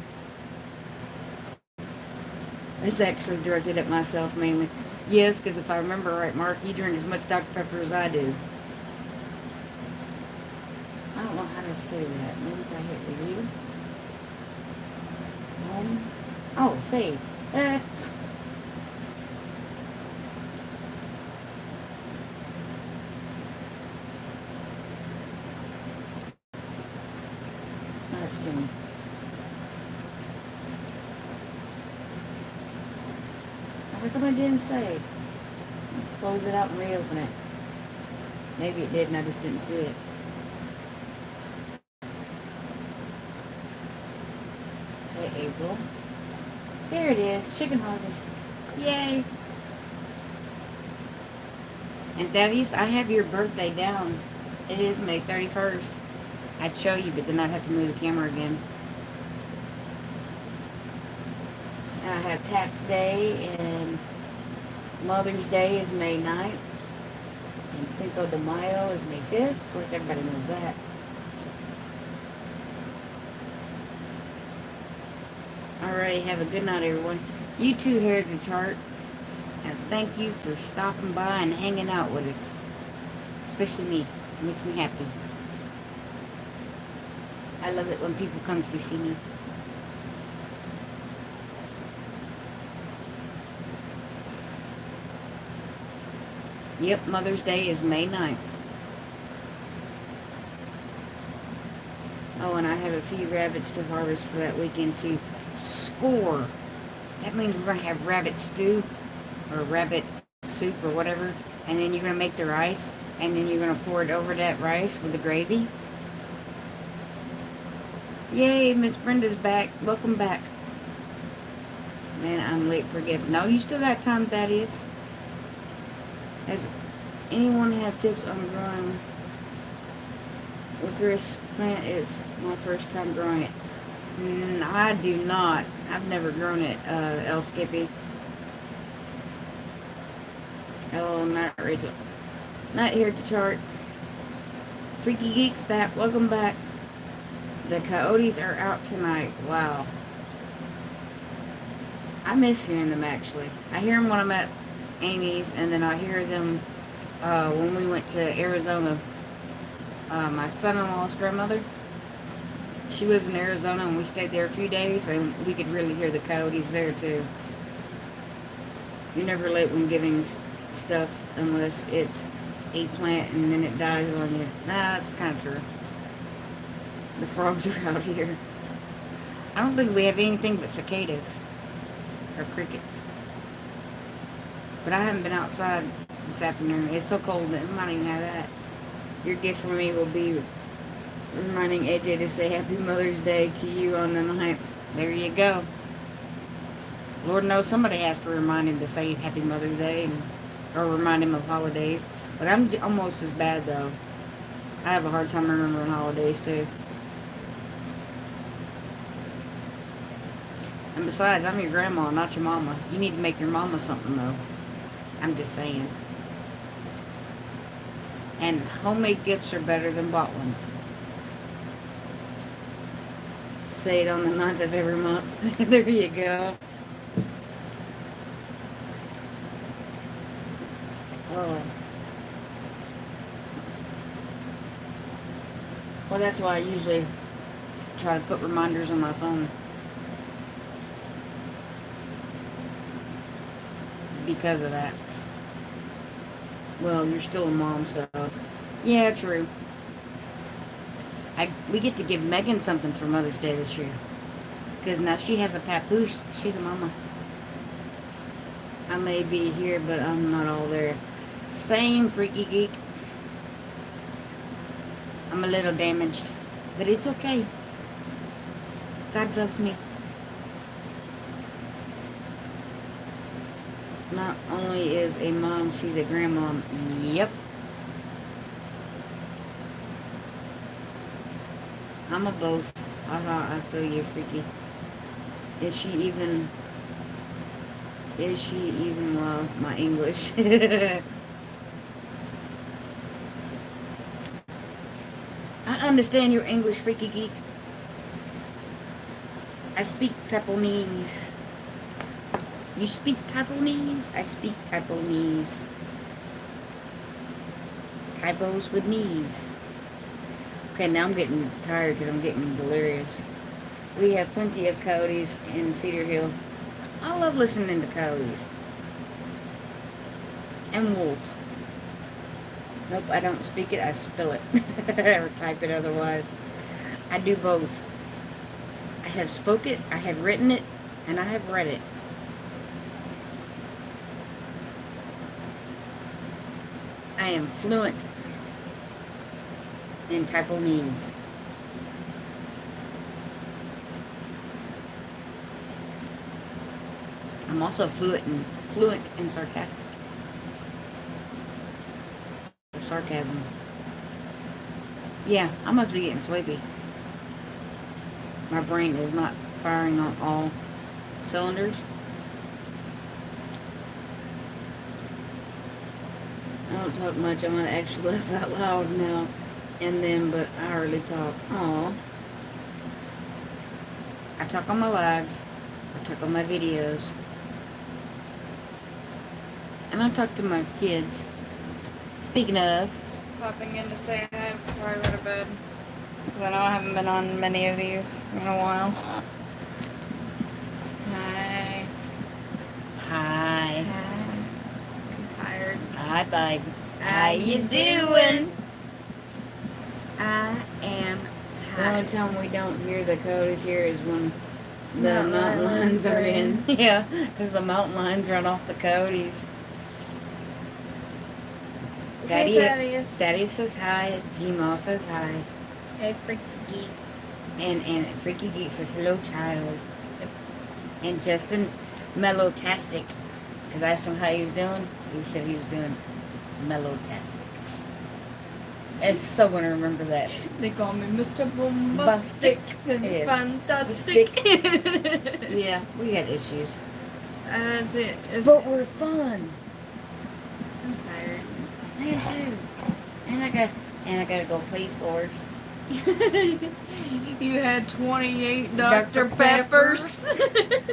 It's actually directed at myself mainly. Yes, because if I remember right, Mark, you drink as much Dr. Pepper as I do. I don't know how to say that. Maybe if I hit review. Oh, save. That's Jimmy. How come I didn't save? Close it out and reopen it. Maybe it did and I just didn't see it. Hey, April. There it is. Chicken harvest. Yay. And Thaddeus, I have your birthday down. It is May 31st. I'd show you, but then I'd have to move the camera again. And I have Tax Day, and Mother's Day is May 9th. And Cinco de Mayo is May 5th. Of course, everybody knows that. Alrighty, have a good night, everyone. You too, Heritage Heart. And thank you for stopping by and hanging out with us. Especially me. It makes me happy. I love it when people comes to see me. Yep, Mother's Day is May 9th. Oh, and I have a few rabbits to harvest for that weekend too. Score! That means we're going to have rabbit stew or rabbit soup or whatever. And then you're going to make the rice. And then you're going to pour it over that rice with the gravy. Yay, Miss Brenda's back. Welcome back. Man, I'm late for gift. No, you still got time, Thaddeus. Does anyone have tips on growing licorice plant? Is my first time growing it. I do not. I've never grown it, El Skippy. Oh, not Rachel. Not here to chart. Freaky Geeks back. Welcome back. The coyotes are out tonight. Wow. I miss hearing them, actually. I hear them when I'm at Amy's, and then I hear them when we went to Arizona. My son-in-law's grandmother, she lives in Arizona, and we stayed there a few days, and we could really hear the coyotes there, too. You're never late when giving stuff unless it's a plant and then it dies on you. Nah, that's kind of true. The frogs are out here. I don't think we have anything but cicadas or crickets. But I haven't been outside this afternoon. It's so cold that I might even have that. Your gift for me will be reminding AJ to say Happy Mother's Day to you on the 9th. There you go. Lord knows somebody has to remind him to say Happy Mother's Day or remind him of holidays. But I'm almost as bad, though. I have a hard time remembering holidays, too. And besides, I'm your grandma, not your mama. You need to make your mama something, though. I'm just saying. And homemade gifts are better than bought ones. Say it on the 9th of every month. There you go. Oh. Well, that's why I usually try to put reminders on my phone. Because of that. Well, you're still a mom, so... Yeah, true. We get to give Megan something for Mother's Day this year. Because now she has a papoose. She's a mama. I may be here, but I'm not all there. Same, Freaky Geek. I'm a little damaged, but it's okay. God loves me. Not only is a mom, she's a grandmom. Yep. I'm a both. I feel you, Freaky. Is she even, well, my English? I understand your English, Freaky Geek. I speak Taiwanese. You speak Taiwanese? I speak Taiwanese. Typos with knees. Okay, now I'm getting tired because I'm getting delirious. We have plenty of coyotes in Cedar Hill. I love listening to coyotes. And wolves. Nope, I don't speak it, I spell it. Or type it otherwise. I do both. I have spoke it, I have written it, and I have read it. I am fluent in Taiwanese. I'm also fluent in sarcastic. Or sarcasm. Yeah, I must be getting sleepy. My brain is not firing on all cylinders. I don't talk much. I'm going to actually laugh out loud now and then, but I hardly talk. Aw. I talk on my lives. I talk on my videos. And I talk to my kids. Speaking of, Popping in to say hi before I go to bed. Because I know I haven't been on many of these in a while. Hi. hi. Hi. I'm tired. Hi, babe. How you doing? I am The only tired. time we don't hear the coyotes here is when the Mountain mountain lions lions are are in. Yeah, because the mountain lions run off the coyotes. Hey, Thaddeus. Daddy says hi. Gmail says hi. Hey, Freaky Geek. And Freaky Geek says hello, child. And Justin Mellow-tastic. Because I asked him how he was doing. He said he was doing mellow-tastic. It's so going to remember that. They call me Mr. Bombastic and Yeah. Fantastic. Yeah, we had issues. That's it. But we're fun. I'm tired. I am too. And I gotta go play floors. You had 28 Dr. Dr. Peppers.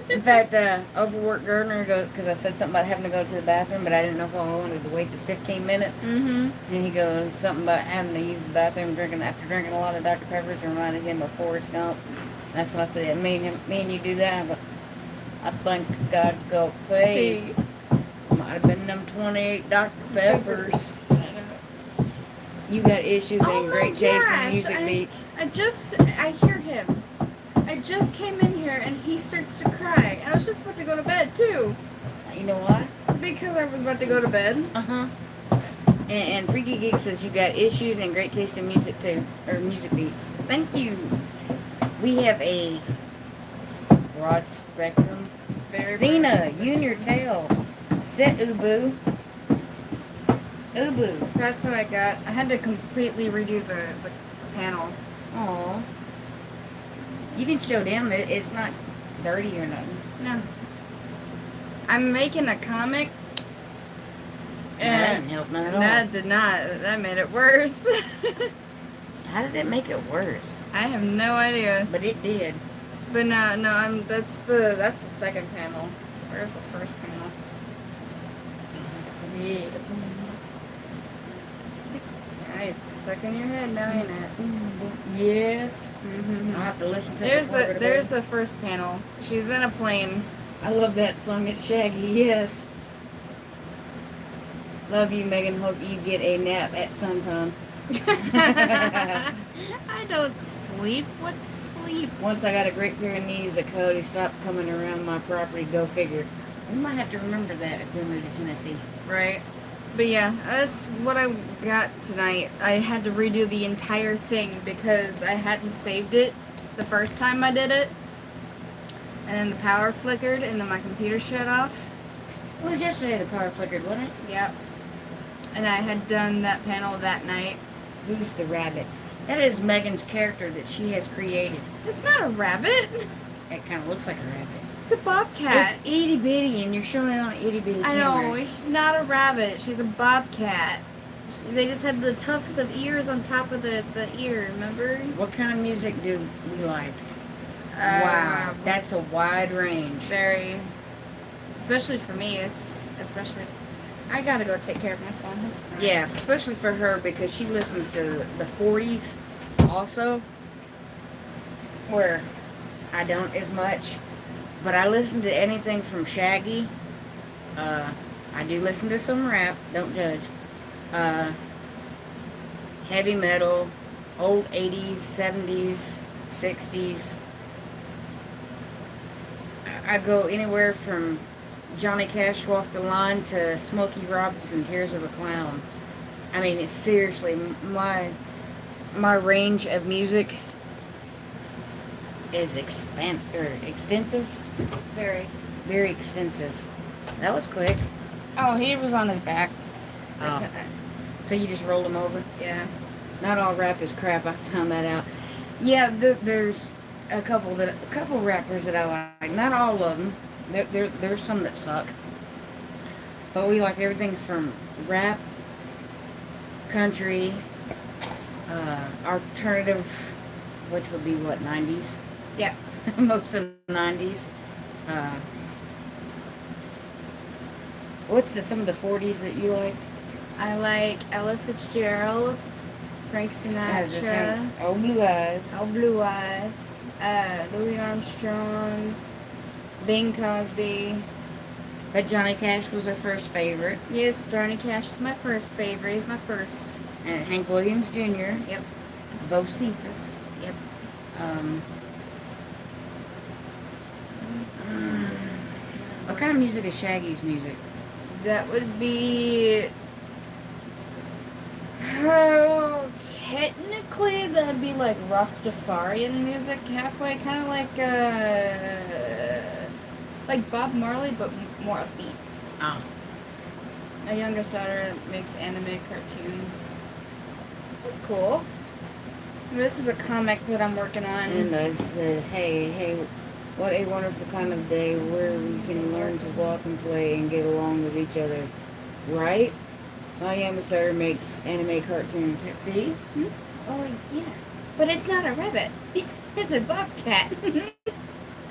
In fact, overworked Gardner because I said something about having to go to the bathroom, but I didn't know if I wanted to wait the 15 minutes. Mm-hmm. And he goes something about having to use the bathroom after drinking a lot of Dr. Peppers, reminded him of Forrest Gump. That's when I said, me and you do that, but I think God go pay. Might have been them 28 Dr. Peppers. You got issues Oh and my great taste in gosh, music beats. I hear him. I just came in here and he starts to cry. I was just about to go to bed too. You know why? Because I was about to go to bed. Uh-huh. And Freaky Geek says you got issues and great taste in music too. Or music beats. Thank you. We have a broad spectrum. Very Xena, broad you and your tail. Sit, Ubu. Ubu. So that's what I got. I had to completely redo the panel. Aw. You can show them that it's not dirty or nothing. No. I'm making a comic. That And didn't help none at all. that did not. That made it worse. How did it make it worse? I have no idea. But it did. But no, that's the second panel. Where's the first panel? Yeah. It's stuck in your head now, ain't it? Yes. Mm-hmm. I'll have to listen to it. There's the first panel. She's in a plane. I love that song. It's Shaggy. Yes. Love you, Megan. Hope you get a nap at sometime. I don't sleep. What's sleep? Once I got a great pair of knees, the coyotes stopped coming around my property. Go figure. We might have to remember that if we move to Tennessee. Right. But yeah, that's what I got tonight. I had to redo the entire thing because I hadn't saved it the first time I did it. And then the power flickered and then my computer shut off. It was yesterday the power flickered, wasn't it? Yep. And I had done that panel that night. Who's the rabbit? That is Megan's character that she has created. It's not a rabbit. It kind of looks like a rabbit. It's a bobcat. It's itty bitty, and you're showing it on an itty bitty I camera. know, she's not a rabbit. She's a bobcat. They just had the tufts of ears on top of the ear, remember? What kind of music do we like? Wow, that's a wide range. Very. Especially for me, it's especially. I gotta go take care of my son. He's crying. Yeah, especially for her because she listens to the 40s also, where I don't as much. But I listen to anything from Shaggy. I do listen to some rap, don't judge. Heavy metal, old 80s, 70s, 60s. I go anywhere from Johnny Cash, Walk the Line, to Smokey Robinson, Tears of a Clown. I mean, it's seriously, my range of music is extensive. Very. Very extensive. That was quick. Oh, he was on his back. Oh. So you just rolled him over? Yeah. Not all rap is crap. I found that out. Yeah, there's a couple rappers that I like. Not all of them. There's some that suck. But we like everything from rap, country, alternative, which would be what, 90s? Yeah. Most of the 90s. What's some of the 40s that you like? I like Ella Fitzgerald, Frank Sinatra, Old Blue Eyes. All Blue Eyes, Louis Armstrong, Bing Crosby. But Johnny Cash was our first favorite. Yes, Johnny Cash is my first favorite. He's my first. And Hank Williams Jr. Yep. Bo Cephas. Yep. What kind of music is Shaggy's music? That would be. Oh, technically, that'd be like Rastafarian music, halfway, kind of like Bob Marley, but more upbeat. Oh. My youngest daughter makes anime cartoons. That's cool. This is a comic that I'm working on. And I said, hey, what a wonderful kind of day where we can learn to walk and play and get along with each other. Right? My youngest daughter makes anime cartoons. See? Hmm? Oh, yeah. But it's not a rabbit. It's a bobcat.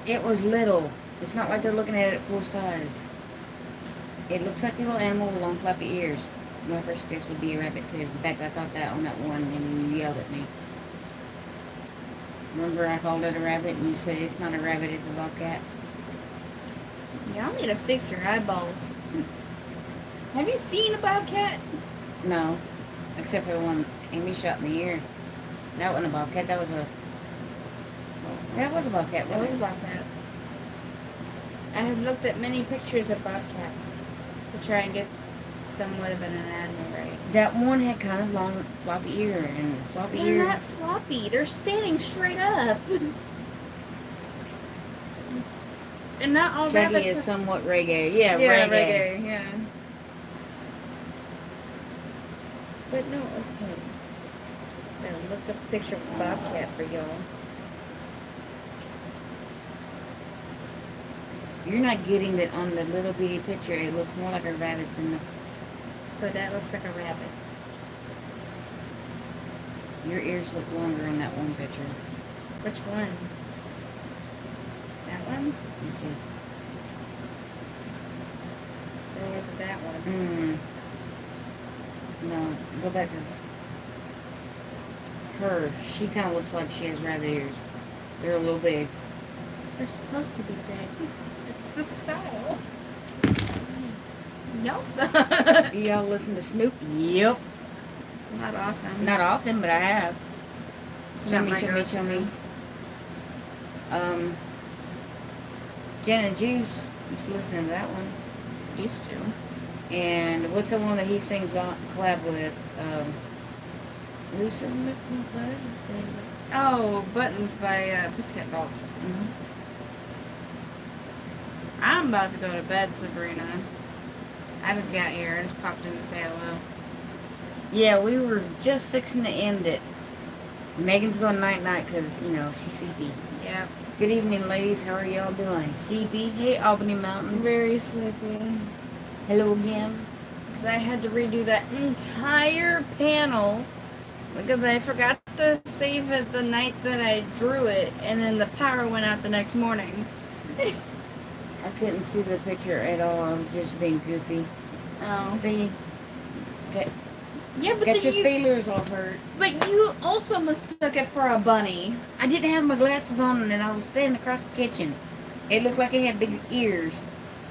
It was little. It's not like they're looking at it full size. It looks like a little animal with long flappy ears. My first guess would be a rabbit too. In fact, I thought that on that one and you yelled at me. Remember I called it a rabbit and you said it's not a rabbit, it's a bobcat? Y'all need to fix your eyeballs. Have you seen a bobcat? No. Except for the one Amy shot in the ear. That wasn't a bobcat, that was a... That was a bobcat, That was a wasn't it? bobcat. I have looked at many pictures of bobcats to try and get somewhat of an anatomy right. That one had kind of long floppy ear and floppy They're ear. not floppy. They're standing straight up. And not all Shaggy rabbits is somewhat reggae. Yeah, reggae. Yeah. But no, okay. Gotta look up a picture of a bobcat for y'all. You're not getting that on the little bitty picture. It looks more like a rabbit than the... So that looks like a rabbit. Your ears look longer in that one picture. Which one? That one? Let's see. Or was it that one? No, go back to her. She kind of looks like she has rabbit ears. They're a little big. They're supposed to be big. It's the style. Y'all suck. Y'all listen to Snoop? Yep. Not often. Not often, but I have. It's Show not me, my show me, show me. Gin and Juice. Used to listen to that one. Used to. And what's the one that he sings on collab with? Loosen with my buttons, baby. Oh, Buttons by Pussycat Dolls. Mm-hmm. I'm about to go to bed, Sabrina. I just got here. I just popped in to say hello. Yeah, we were just fixing to end it. Megan's going night-night because, you know, she's sleepy. Yep. Good evening, ladies. How are y'all doing? CP. Hey, Albany Mountain. Very sleepy. Hello again. Because I had to redo that entire panel because I forgot to save it the night that I drew it, and then the power went out the next morning. I couldn't see the picture at all. I was just being goofy. Oh. See? Yeah, but Got then your feelers all hurt. But you also mistook it for a bunny. I didn't have my glasses on, and then I was standing across the kitchen. It looked like it had big ears.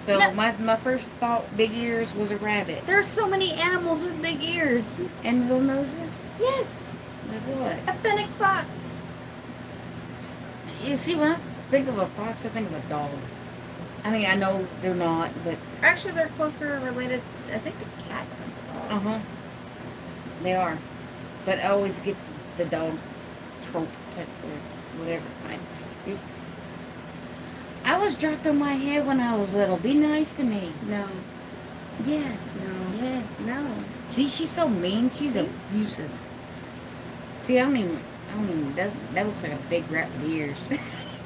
So No. my first thought, big ears, was a rabbit. There are so many animals with big ears. And little noses? Yes. Like what? A fennec fox. You see, when I think of a fox, I think of a dog. I mean, I know they're not, but... Actually, they're closer related, I think, to cats than dogs. Uh-huh. They are. But I always get the dog trope type or whatever. I was dropped on my head when I was little. Be nice to me. No. Yes. No. Yes. No. See, she's so mean. She's abusive. See, I don't even, that looks like a big rat with ears.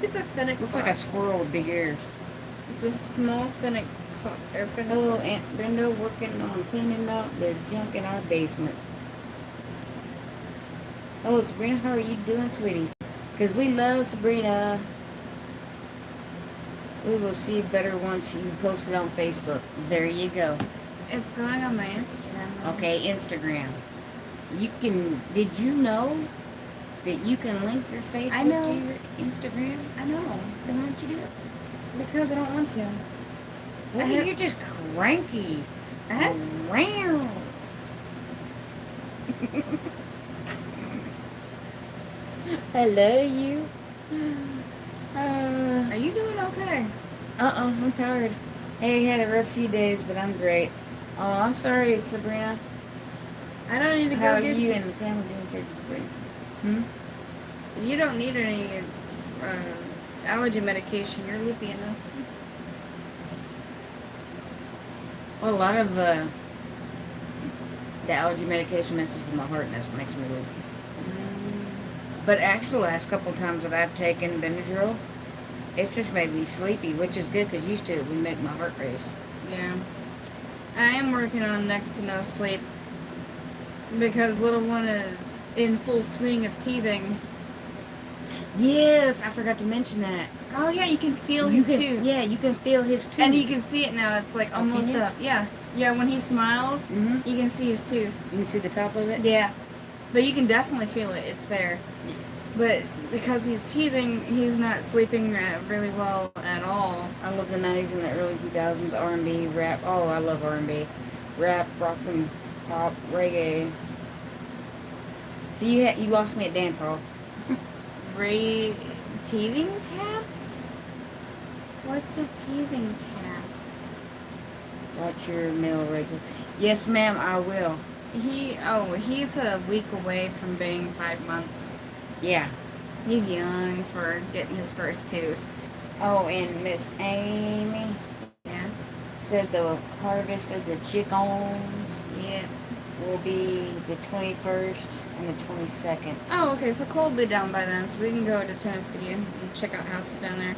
It's a fennec Looks fox. like a squirrel with big ears. It's a small fennec fox. Hello, Aunt Brenda, working on cleaning out the junk in our basement. Oh, Sabrina, how are you doing, sweetie? Because we love Sabrina. We will see you better once you post it on Facebook. There you go. It's going on my Instagram. though. Okay, Instagram. You can, did you know that you can link your Facebook I know. to your Instagram? I know. Then why don't you do it? Because I don't want to. Well, have- you're just cranky. Uh-huh. Wow. Hello, you. Are you doing okay? I'm tired. Hey, I had a rough few days, but I'm great. Oh, I'm sorry, Sabrina. I don't need to How go are get you and the family doing, Sabrina? Hmm? You don't need any allergy medication. You're loopy enough. Well, a lot of the allergy medication messes with my heart, and that's what makes me loopy. But actually, the last couple times that I've taken Benadryl, it's just made me sleepy, which is good because used to it would make my heart race. Yeah. I am working on next to no sleep because little one is in full swing of teething. Yes, I forgot to mention that. Oh yeah, you can feel You his can- tooth. Yeah, you can feel his tooth. And you can see it now. It's like Oh, can almost you? up. Yeah. Yeah, when he smiles, Mm-hmm. you can see his tooth. You can see the top of it? Yeah. But you can definitely feel it. It's there. But because he's teething, he's not sleeping really well at all. I love the 90s and the early 2000s, R&B, rap. Oh, I love R&B. Rap, rock and pop, reggae. See, you lost me at dance hall. Teething taps? What's a teething tap? Watch your mail, Rachel. Yes, ma'am, I will. He's a week away from being 5 months. Yeah. He's young for getting his first tooth. Oh, and Miss Amy Yeah. said the harvest of the chickens Yeah. will be the 21st and the 22nd. Oh, okay, so Cole will be down by then, so we can go to Tennessee and check out houses down there.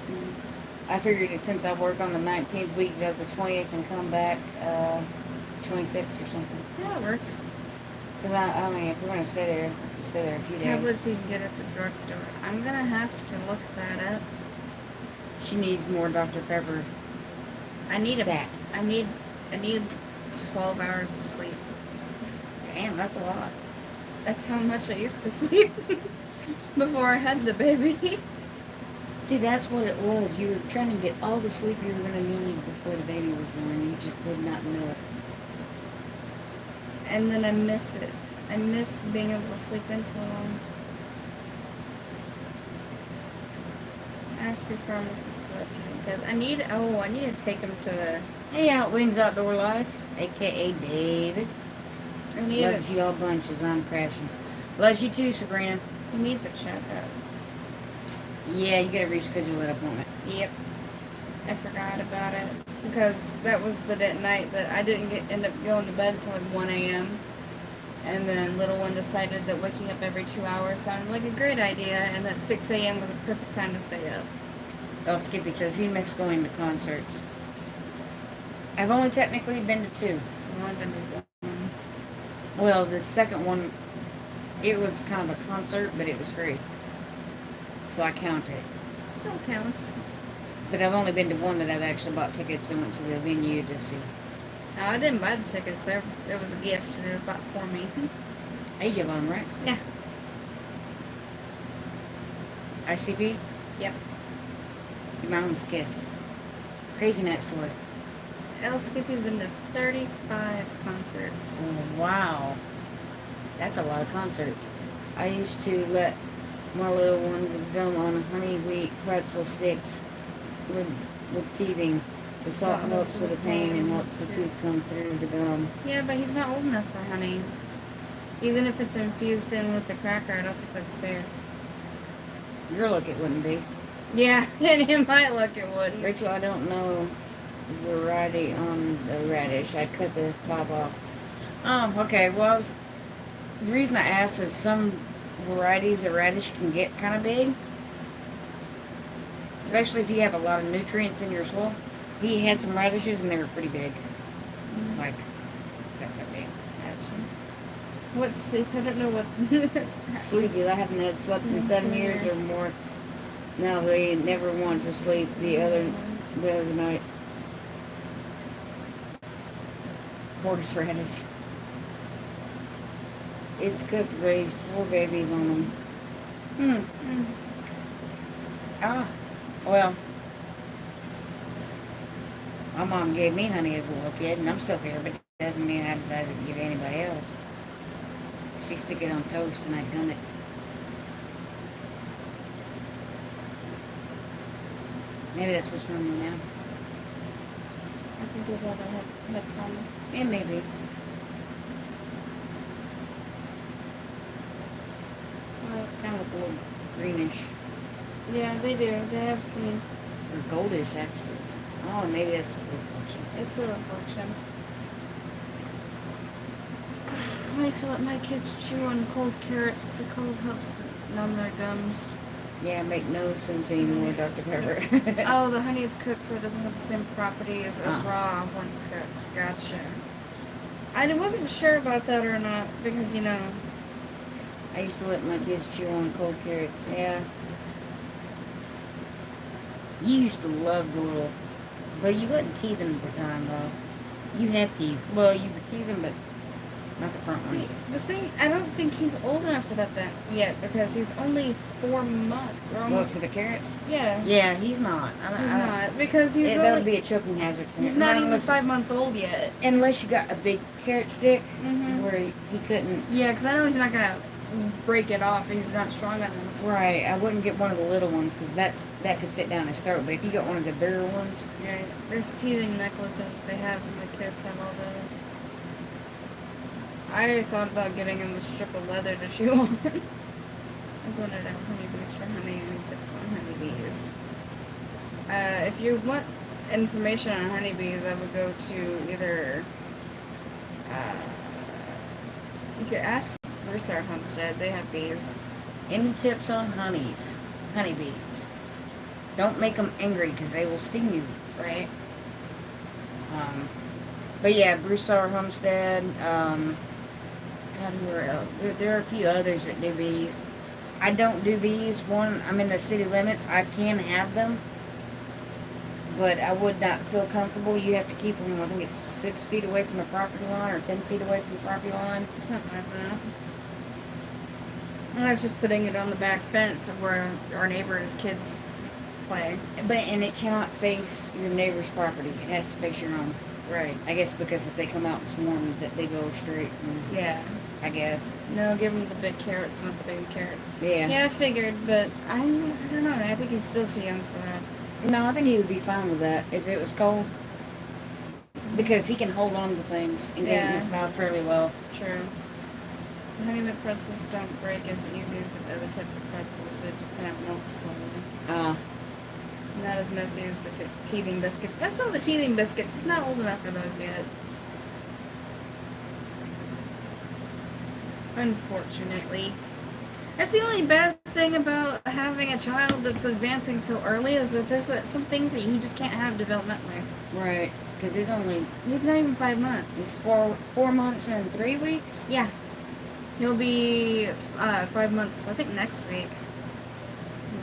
I figured that since I work on the 19th, we could go the 20th and come back 26th or something. Yeah, it works. Because, I mean, if we're going to stay there, we'll stay there a few days. Tablets you can get at the drugstore. I'm gonna have to look that up. She needs more Dr. Pepper. I need Stat. I need 12 hours of sleep. Damn, that's a lot. That's how much I used to sleep before I had the baby. See, that's what it was. You were trying to get all the sleep you were going to need before the baby was born. You just did not know it. And then I missed it. I missed being able to sleep in so long. Ask your pharmacist what to do. I need to take him to the. Hey, Out Wings Outdoor Life, aka David. I need Loves you all bunches. I'm crashing. Loves you too, Sabrina. He needs a checkup. Yeah, you gotta reschedule that appointment. Yep. I forgot about it because that was the night that I didn't end up going to bed until like 1 a.m. And then little one decided that waking up every 2 hours sounded like a great idea, and that 6 a.m. was a perfect time to stay up. Oh, Skippy says he makes going to concerts. I've only technically been to 2. Well, I've been to one. Well, the second one, it was kind of a concert, but it was free. So I count it. Still counts. But I've only been to one that I've actually bought tickets and went to the venue to see. No, I didn't buy the tickets. It was a gift. They were bought for me. Age of them, right? Yeah. ICP? Yep. See, my mom's Kiss. Crazy Night Story. El Skippy's been to 35 concerts. Oh, wow. That's a lot of concerts. I used to let my little ones gum on honey wheat pretzel sticks with teething. The salt helps with the pain and helps the tooth come through the gum. Yeah, but he's not old enough for honey. Even if it's infused in with the cracker, I don't think that's safe. Your look, it wouldn't be. Yeah, and it might look it would. Rachel, I don't know variety on the radish. I cut the top off. Oh, okay. Well, the reason I asked is some varieties of radish can get kind of big. Especially if you have a lot of nutrients in your soil. He had some radishes and they were pretty big. Mm-hmm. Like, that big. What sleep? I don't know what. Sleepy. I haven't had slept in 7 years or more. No, they never wanted to sleep the other night. Horseradish. It's cooked, raised 4 babies on them. Mm. Ah, well, my mom gave me honey as a little kid, and I'm still here, but it doesn't mean I didn't give anybody else. She stick it on toast, and I gun it. Maybe that's what's wrong with me now. I think there's other head trauma. Yeah, maybe. Well, kind of a little greenish. Yeah, they do. They have some. Or goldish, actually. Oh, maybe that's the reflection. It's the reflection. I used to let my kids chew on cold carrots. The cold helps numb their gums. Yeah, make no sense anymore, Dr. Pepper. Oh, the honey is cooked, so it doesn't have the same properties as Oh. raw once cooked. Gotcha. I wasn't sure about that or not because, you know. I used to let my kids chew on cold carrots. Yeah. You used to love the little, but you wouldn't teeth them at the time, though. You had teeth. Well, you would teeth them, but not the front See, ones. the thing, I don't think he's old enough for that yet because he's only 4 months. Or Well, almost, for the carrots? yeah. Yeah, he's not. He's not because he's That would only. be a choking hazard for him. He's not even unless, 5 months old yet. unless you got a big carrot stick Mhm. where he couldn't. Yeah, because I know he's not gonna break it off. He's not strong enough. Right, I wouldn't get one of the little ones because that could fit down his throat. But if you got one of the bigger ones, Yeah, there's teething necklaces that they have. Some of the kids have all those. I thought about getting him a strip of leather to chew on. I was wondering if honeybees for honey and tips on honeybees. If you want information on honeybees, I would go to either. You could ask Broussard Homestead. They have bees. any tips on honeybees? Don't make them angry because they will sting you. Right. But yeah, Broussard Homestead. God, where else? There are a few others that do bees. I don't do bees. One, I'm in the city limits. I can have them, but I would not feel comfortable. You have to keep them. I think it's 6 feet away from the property line or 10 feet away from the property line. It's not like that. And that's just putting it on the back fence of where our neighbor's kids play. And it cannot face your neighbor's property. It has to face your own. Right. I guess because if they come out this morning, that they go straight. Yeah. I guess. No, give him the big carrots, not the baby carrots. Yeah. Yeah, I figured, but I don't know. I think he's still too young for that. No, I think he would be fine with that if it was cold. Because he can hold on to things and get it in his mouth fairly well. True. The Honey Nut pretzels don't break as easy as the other type of pretzels. They just kind of melt slowly. Not as messy as the teething biscuits. I saw the teething biscuits. He's not old enough for those yet. Unfortunately. That's the only bad thing about having a child that's advancing so early is that there's some things that you just can't have developmentally. Right. Because he's He's not even 5 months. He's 4 months and 3 weeks? Yeah. He'll be 5 months, I think, next week.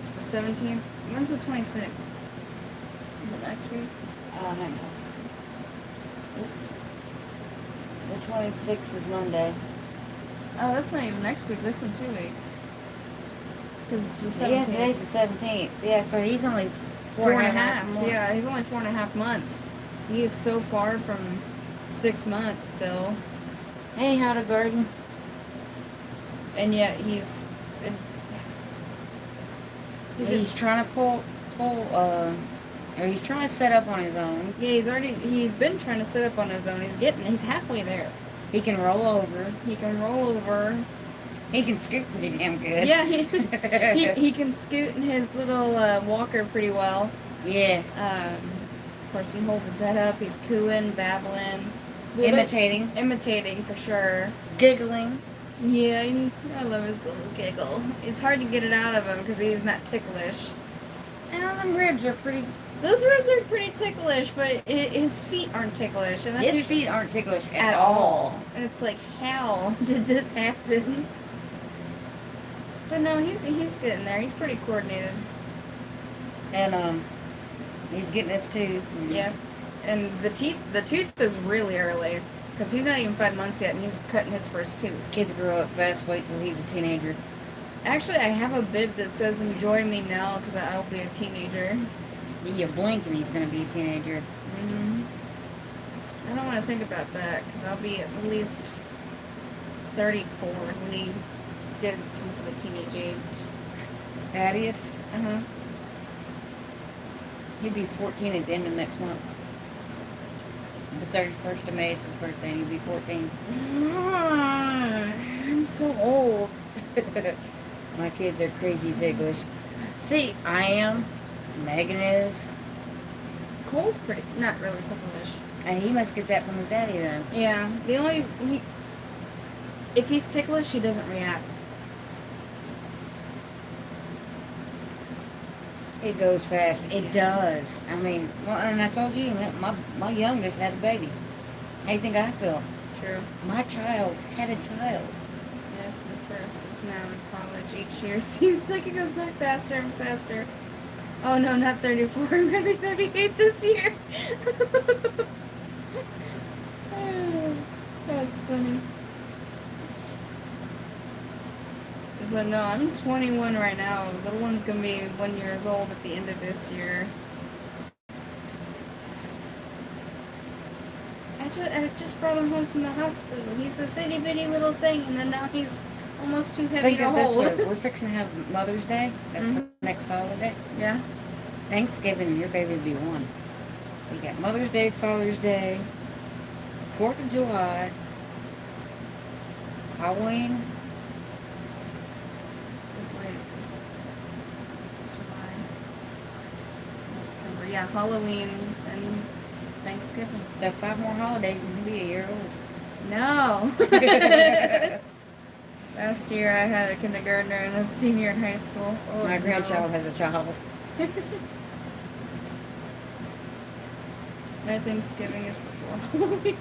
It's the 17th. When's the 26th? Is it next week? Hang on. Oops. The 26th is Monday. Oh, that's not even next week. That's in 2 weeks. Because it's the 17th. Yeah, today's the 17th. Yeah, so he's only four and a half months. Yeah, he's only 4.5 months. He is so far from 6 months still. Hey, howdy, Gordon. And yet he's trying to pull, or he's trying to set up on his own. Yeah, he's been trying to sit up on his own. He's halfway there. He can roll over. He can roll over. He can scoot pretty damn good. Yeah, he can scoot in his little walker pretty well. Yeah. Of course, he holds his head up. He's cooing, babbling. Imitating for sure. Giggling. Yeah, I love his little giggle. It's hard to get it out of him because he's not ticklish. And them ribs are pretty... Those ribs are pretty ticklish, but his feet aren't ticklish. And his feet aren't ticklish at all. And it's like, how did this happen? But no, he's getting there. He's pretty coordinated. And, he's getting his tooth. Yeah. And the tooth is really early. Because he's not even 5 months yet, and he's cutting his first tooth. Kids grow up fast. Wait till he's a teenager. Actually, I have a bib that says "Enjoy me now" because I'll be a teenager. You blink and he's going to be a teenager. I don't want to think about that because I'll be at least 34 when he gets into the teenage age. Thaddeus? Uh-huh. He'll be 14 at the end of next month. The 31st of May is his birthday, and he'll be 14. I'm so old. My kids are crazy ticklish. See, I am. Megan is. Cole's not really ticklish. And he must get that from his daddy, then. Yeah. If he's ticklish, he doesn't react. It goes fast. It does. I mean, well, and I told you, my youngest had a baby. How do you think I feel? True. My child had a child. Yes, the first is now in college. Each year seems like it goes by faster and faster. Oh no, not 34. I'm gonna be 38 this year. That's funny. So no, I'm 21 right now. The little one's gonna be 1 year old at the end of this year. I just brought him home from the hospital. He's this itty bitty little thing, and then now he's almost too heavy Think to of this hold. way. We're fixing to have Mother's Day. That's the next holiday. Yeah. Thanksgiving, your baby will be 1. So you got Mother's Day, Father's Day, 4th of July, Halloween. This way is July, September. Yeah, Halloween and Thanksgiving. So 5 more holidays and he'll be a year old. No. Last year I had a kindergartner and a senior in high school. Oh, My no. grandchild has a child. My Thanksgiving is before Halloween.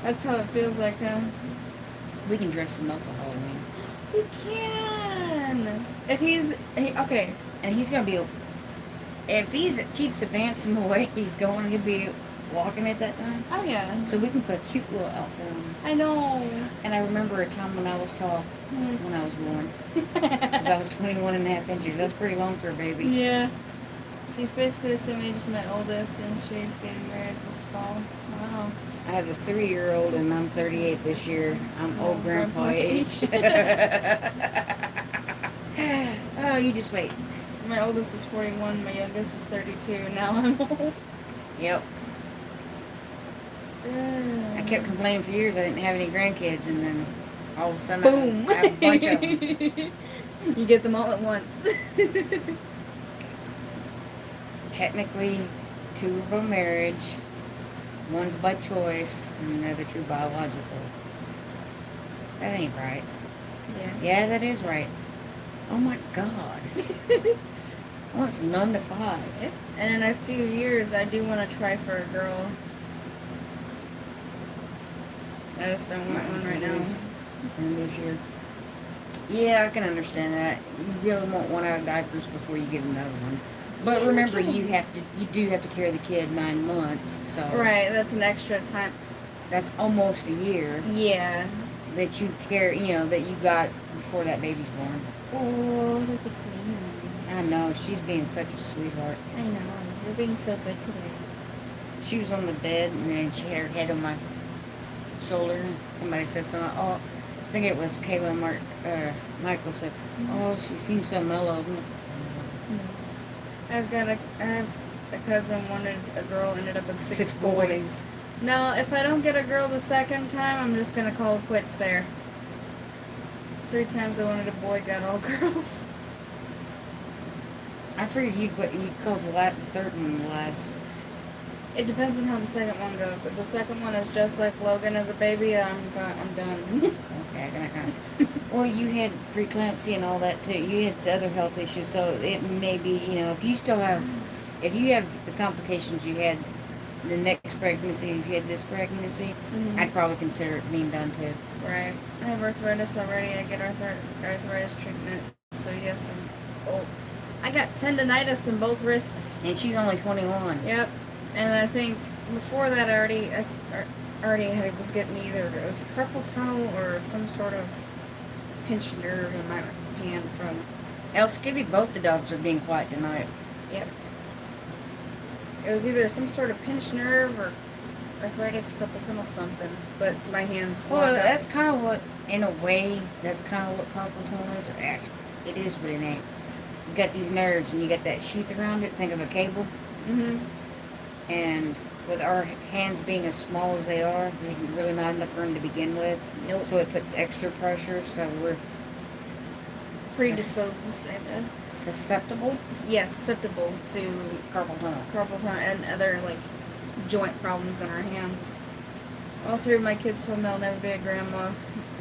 That's how it feels like, huh? We can dress him up for Halloween. We can. If okay. And he's going to be, if he keeps advancing the way he's going, he'll be walking at that time. Oh yeah. So we can put a cute little outfit on him. I know. And I remember a time when I was tall, when I was born. Because I was 21 and a half inches. That's pretty long for a baby. Yeah. She's basically the same age as my oldest, and she's getting married this fall. Wow. I have a 3-year-old, and I'm 38 this year. I'm old grandpa age. Oh, you just wait. My oldest is 41, my youngest is 32, and now I'm old. Yep. I kept complaining for years I didn't have any grandkids, and then all of a sudden Boom! I have a bunch of them. You get them all at once. Technically, 2 are by marriage, one's by choice, and the other 2 biological. That ain't right. Yeah. Yeah, that is right. Oh my God. I went from none to 5. Yep. And in a few years, I do want to try for a girl. I just don't want one right now. This year. Yeah, I can understand that. You really want one out of diapers before you get another one. But remember, you do have to carry the kid 9 months, so Right, that's an extra time. that's almost a year Yeah. that you carry, that you got before that baby's born. Oh, look at you. I know, she's being such a sweetheart. I know. You're being so good today. She was on the bed, and then she had her head on my shoulder. Somebody said something. Oh, I think it was Kayla and Michael said, "Oh, she seems so mellow." I have a cousin wanted a girl, ended up with 6 boys. boys. No, if I don't get a girl the second time, I'm just gonna call it quits there. 3 times I wanted a boy, got all girls. I figured you'd call the third one the last. It depends on how the second one goes. If the second one is just like Logan as a baby, I'm done. Okay, I kind of. Well, you had preeclampsia and all that too. You had other health issues, so it may be, if you have the complications you had the next pregnancy, if you had this pregnancy, Mhm. I'd probably consider it being done too. Right. I have arthritis already. I get arthritis treatment. So yes, I got tendonitis in both wrists. And she's only 21. Yep. And I think before that, I was getting either it was carpal tunnel or some sort of pinched nerve in my hand from. El Skibby, both the dogs are being quiet tonight. Yep. It was either some sort of pinched nerve or arthritis, carpal tunnel, something. But my hands. Well, locked up. that's kind of what, in a way, that's kind of what carpal tunnel is. It is, but it ain't. You got these nerves and you got that sheath around it. Think of a cable. Mhm. And with our hands being as small as they are, there's really not enough room to begin with. Nope. So it puts extra pressure, so we're Predisposed. I did. susceptible. Yeah, susceptible to Carpal tunnel. carpal tunnel and other like joint problems in our hands. All 3 of my kids told me I'll never be a grandma.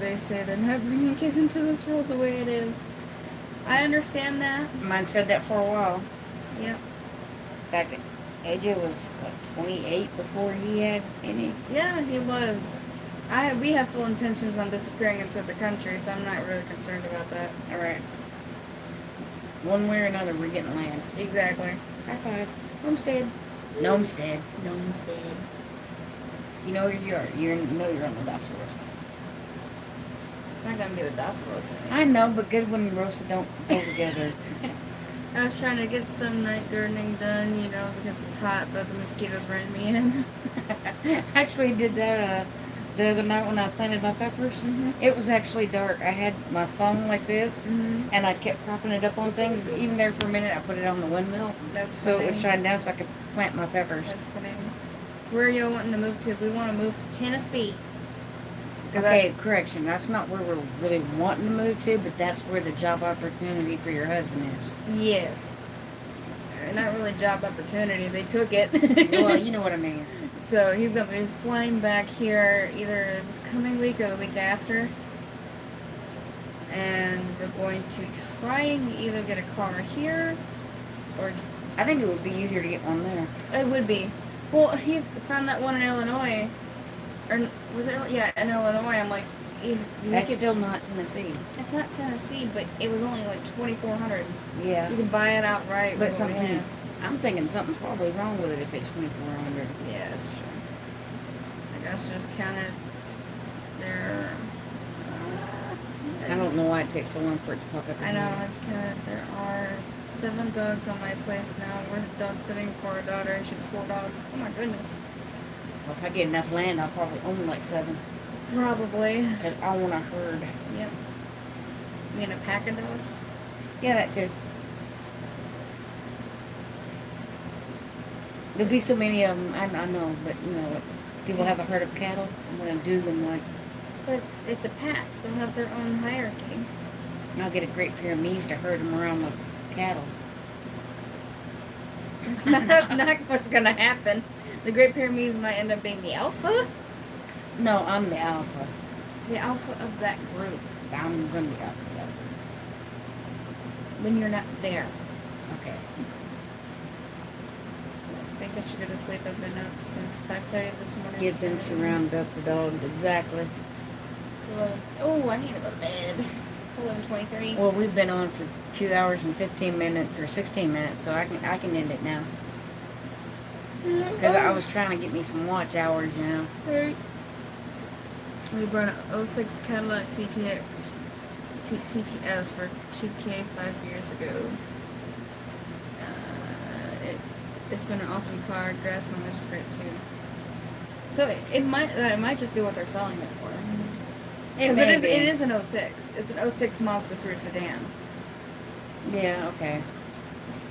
They say they're not bringing kids into this world the way it is. I understand that. Mine said that for a while. Yep. In fact, AJ was, 28 before he had any? Yeah, he was. We have full intentions on disappearing into the country, so I'm not really concerned about that. All right. One way or another, we're getting land. Exactly. High 5. Homestead. Gnomestead. Homestead. You know where you are. You're on the Dos Rosa. It's not gonna be the Dos Rosa. I know, but Goodwin and Rosa don't go together. I was trying to get some night gardening done, because it's hot, but the mosquitoes ran me in. Actually did that the other night when I planted my peppers. Mhm. It was actually dark. I had my phone like this, Mhm. and I kept propping it up on things. Even there for a minute, I put it on the windmill, That's so it was funny. shining down so I could plant my peppers. That's funny. Where are y'all wanting to move to? We want to move to Tennessee. 'Cause Okay, correction. That's not where we're really wanting to move to, but that's where the job opportunity for your husband is. Yes. Not really job opportunity. They took it. Well, you know what I mean. So he's going to be flying back here either this coming week or the week after. And we're going to try and either get a car here or I think it would be easier to get one there. it would be. Well, he found that one in Illinois. Or was it? Yeah, in Illinois. I'm like, That's still not Tennessee. it's not Tennessee, but it was only like $2,400. Yeah. You can buy it outright. But with what we something, have. I'm thinking something's probably wrong with it if it's 2,400. Yeah, that's true. I guess just counted their. I don't know why it takes so long for it to pop up. I know. I just counted their 7 dogs on my place now. We're dog sitting for our daughter, and she has 4 dogs. Oh my goodness. Well, if I get enough land, I'll probably own like 7. Probably. Cause I want a herd. Yep. You mean a pack of dogs? Yeah, that too. There'll be so many of them. I know, but you know, if people have a herd of cattle, I'm gonna do them like. But it's a pack. They'll have their own hierarchy. And I'll get a great pair of me's to herd them around the cattle. That's not what's gonna happen. The Great Pyrenees might end up being the alpha. No, I'm the alpha. The alpha of that group. I'm gonna be alpha though. When you're not there. Okay. I think I should go to sleep. I've been up since 5:30 this morning. Get them to round up the dogs exactly. It's 11. Oh, I need to go to bed. It's 11:23. Well, we've been on for 2 hours and 15 minutes or 16 minutes, so I can end it now. Because I was trying to get me some watch hours, you know. Right. We brought an 06 Cadillac CTS for $2K 5 years ago. It's been an awesome car. Grass mowing is great too. So it might just be what they're selling it for. Because it is an 06. It's an 06 Mazda 3 sedan. Yeah, okay.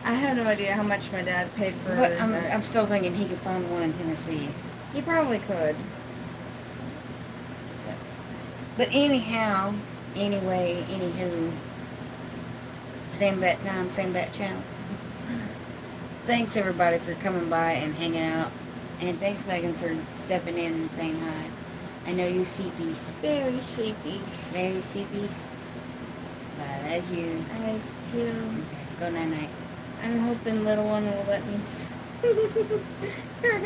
I have no idea how much my dad paid for But that. I'm still thinking he could find one in Tennessee. He probably could. But anyhow, anyway, anywho, same bat time, same bat channel. Thanks everybody for coming by and hanging out. And thanks Megan for stepping in and saying hi. I know you CPs. Very sleepy. Very CPs. As you. As too. Okay, go night night. I'm hoping little one will let me.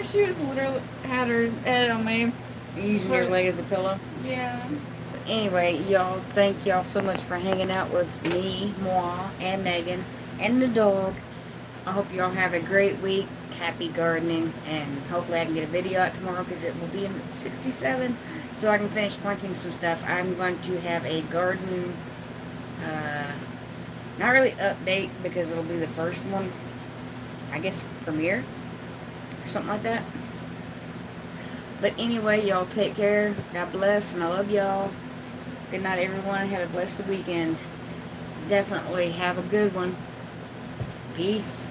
She was literally had her head on my. Using your leg as a pillow. Yeah. So anyway, y'all, thank y'all so much for hanging out with me, moi, and Megan, and the dog. I hope y'all have a great week. Happy gardening, and hopefully I can get a video out tomorrow because it will be in 67, so I can finish planting some stuff. I'm going to have a garden, not really update because it'll be the first one, I guess premiere or something like that. But anyway, y'all take care. God bless, and I love y'all. Good night, everyone. Have a blessed weekend. Definitely have a good one. Peace.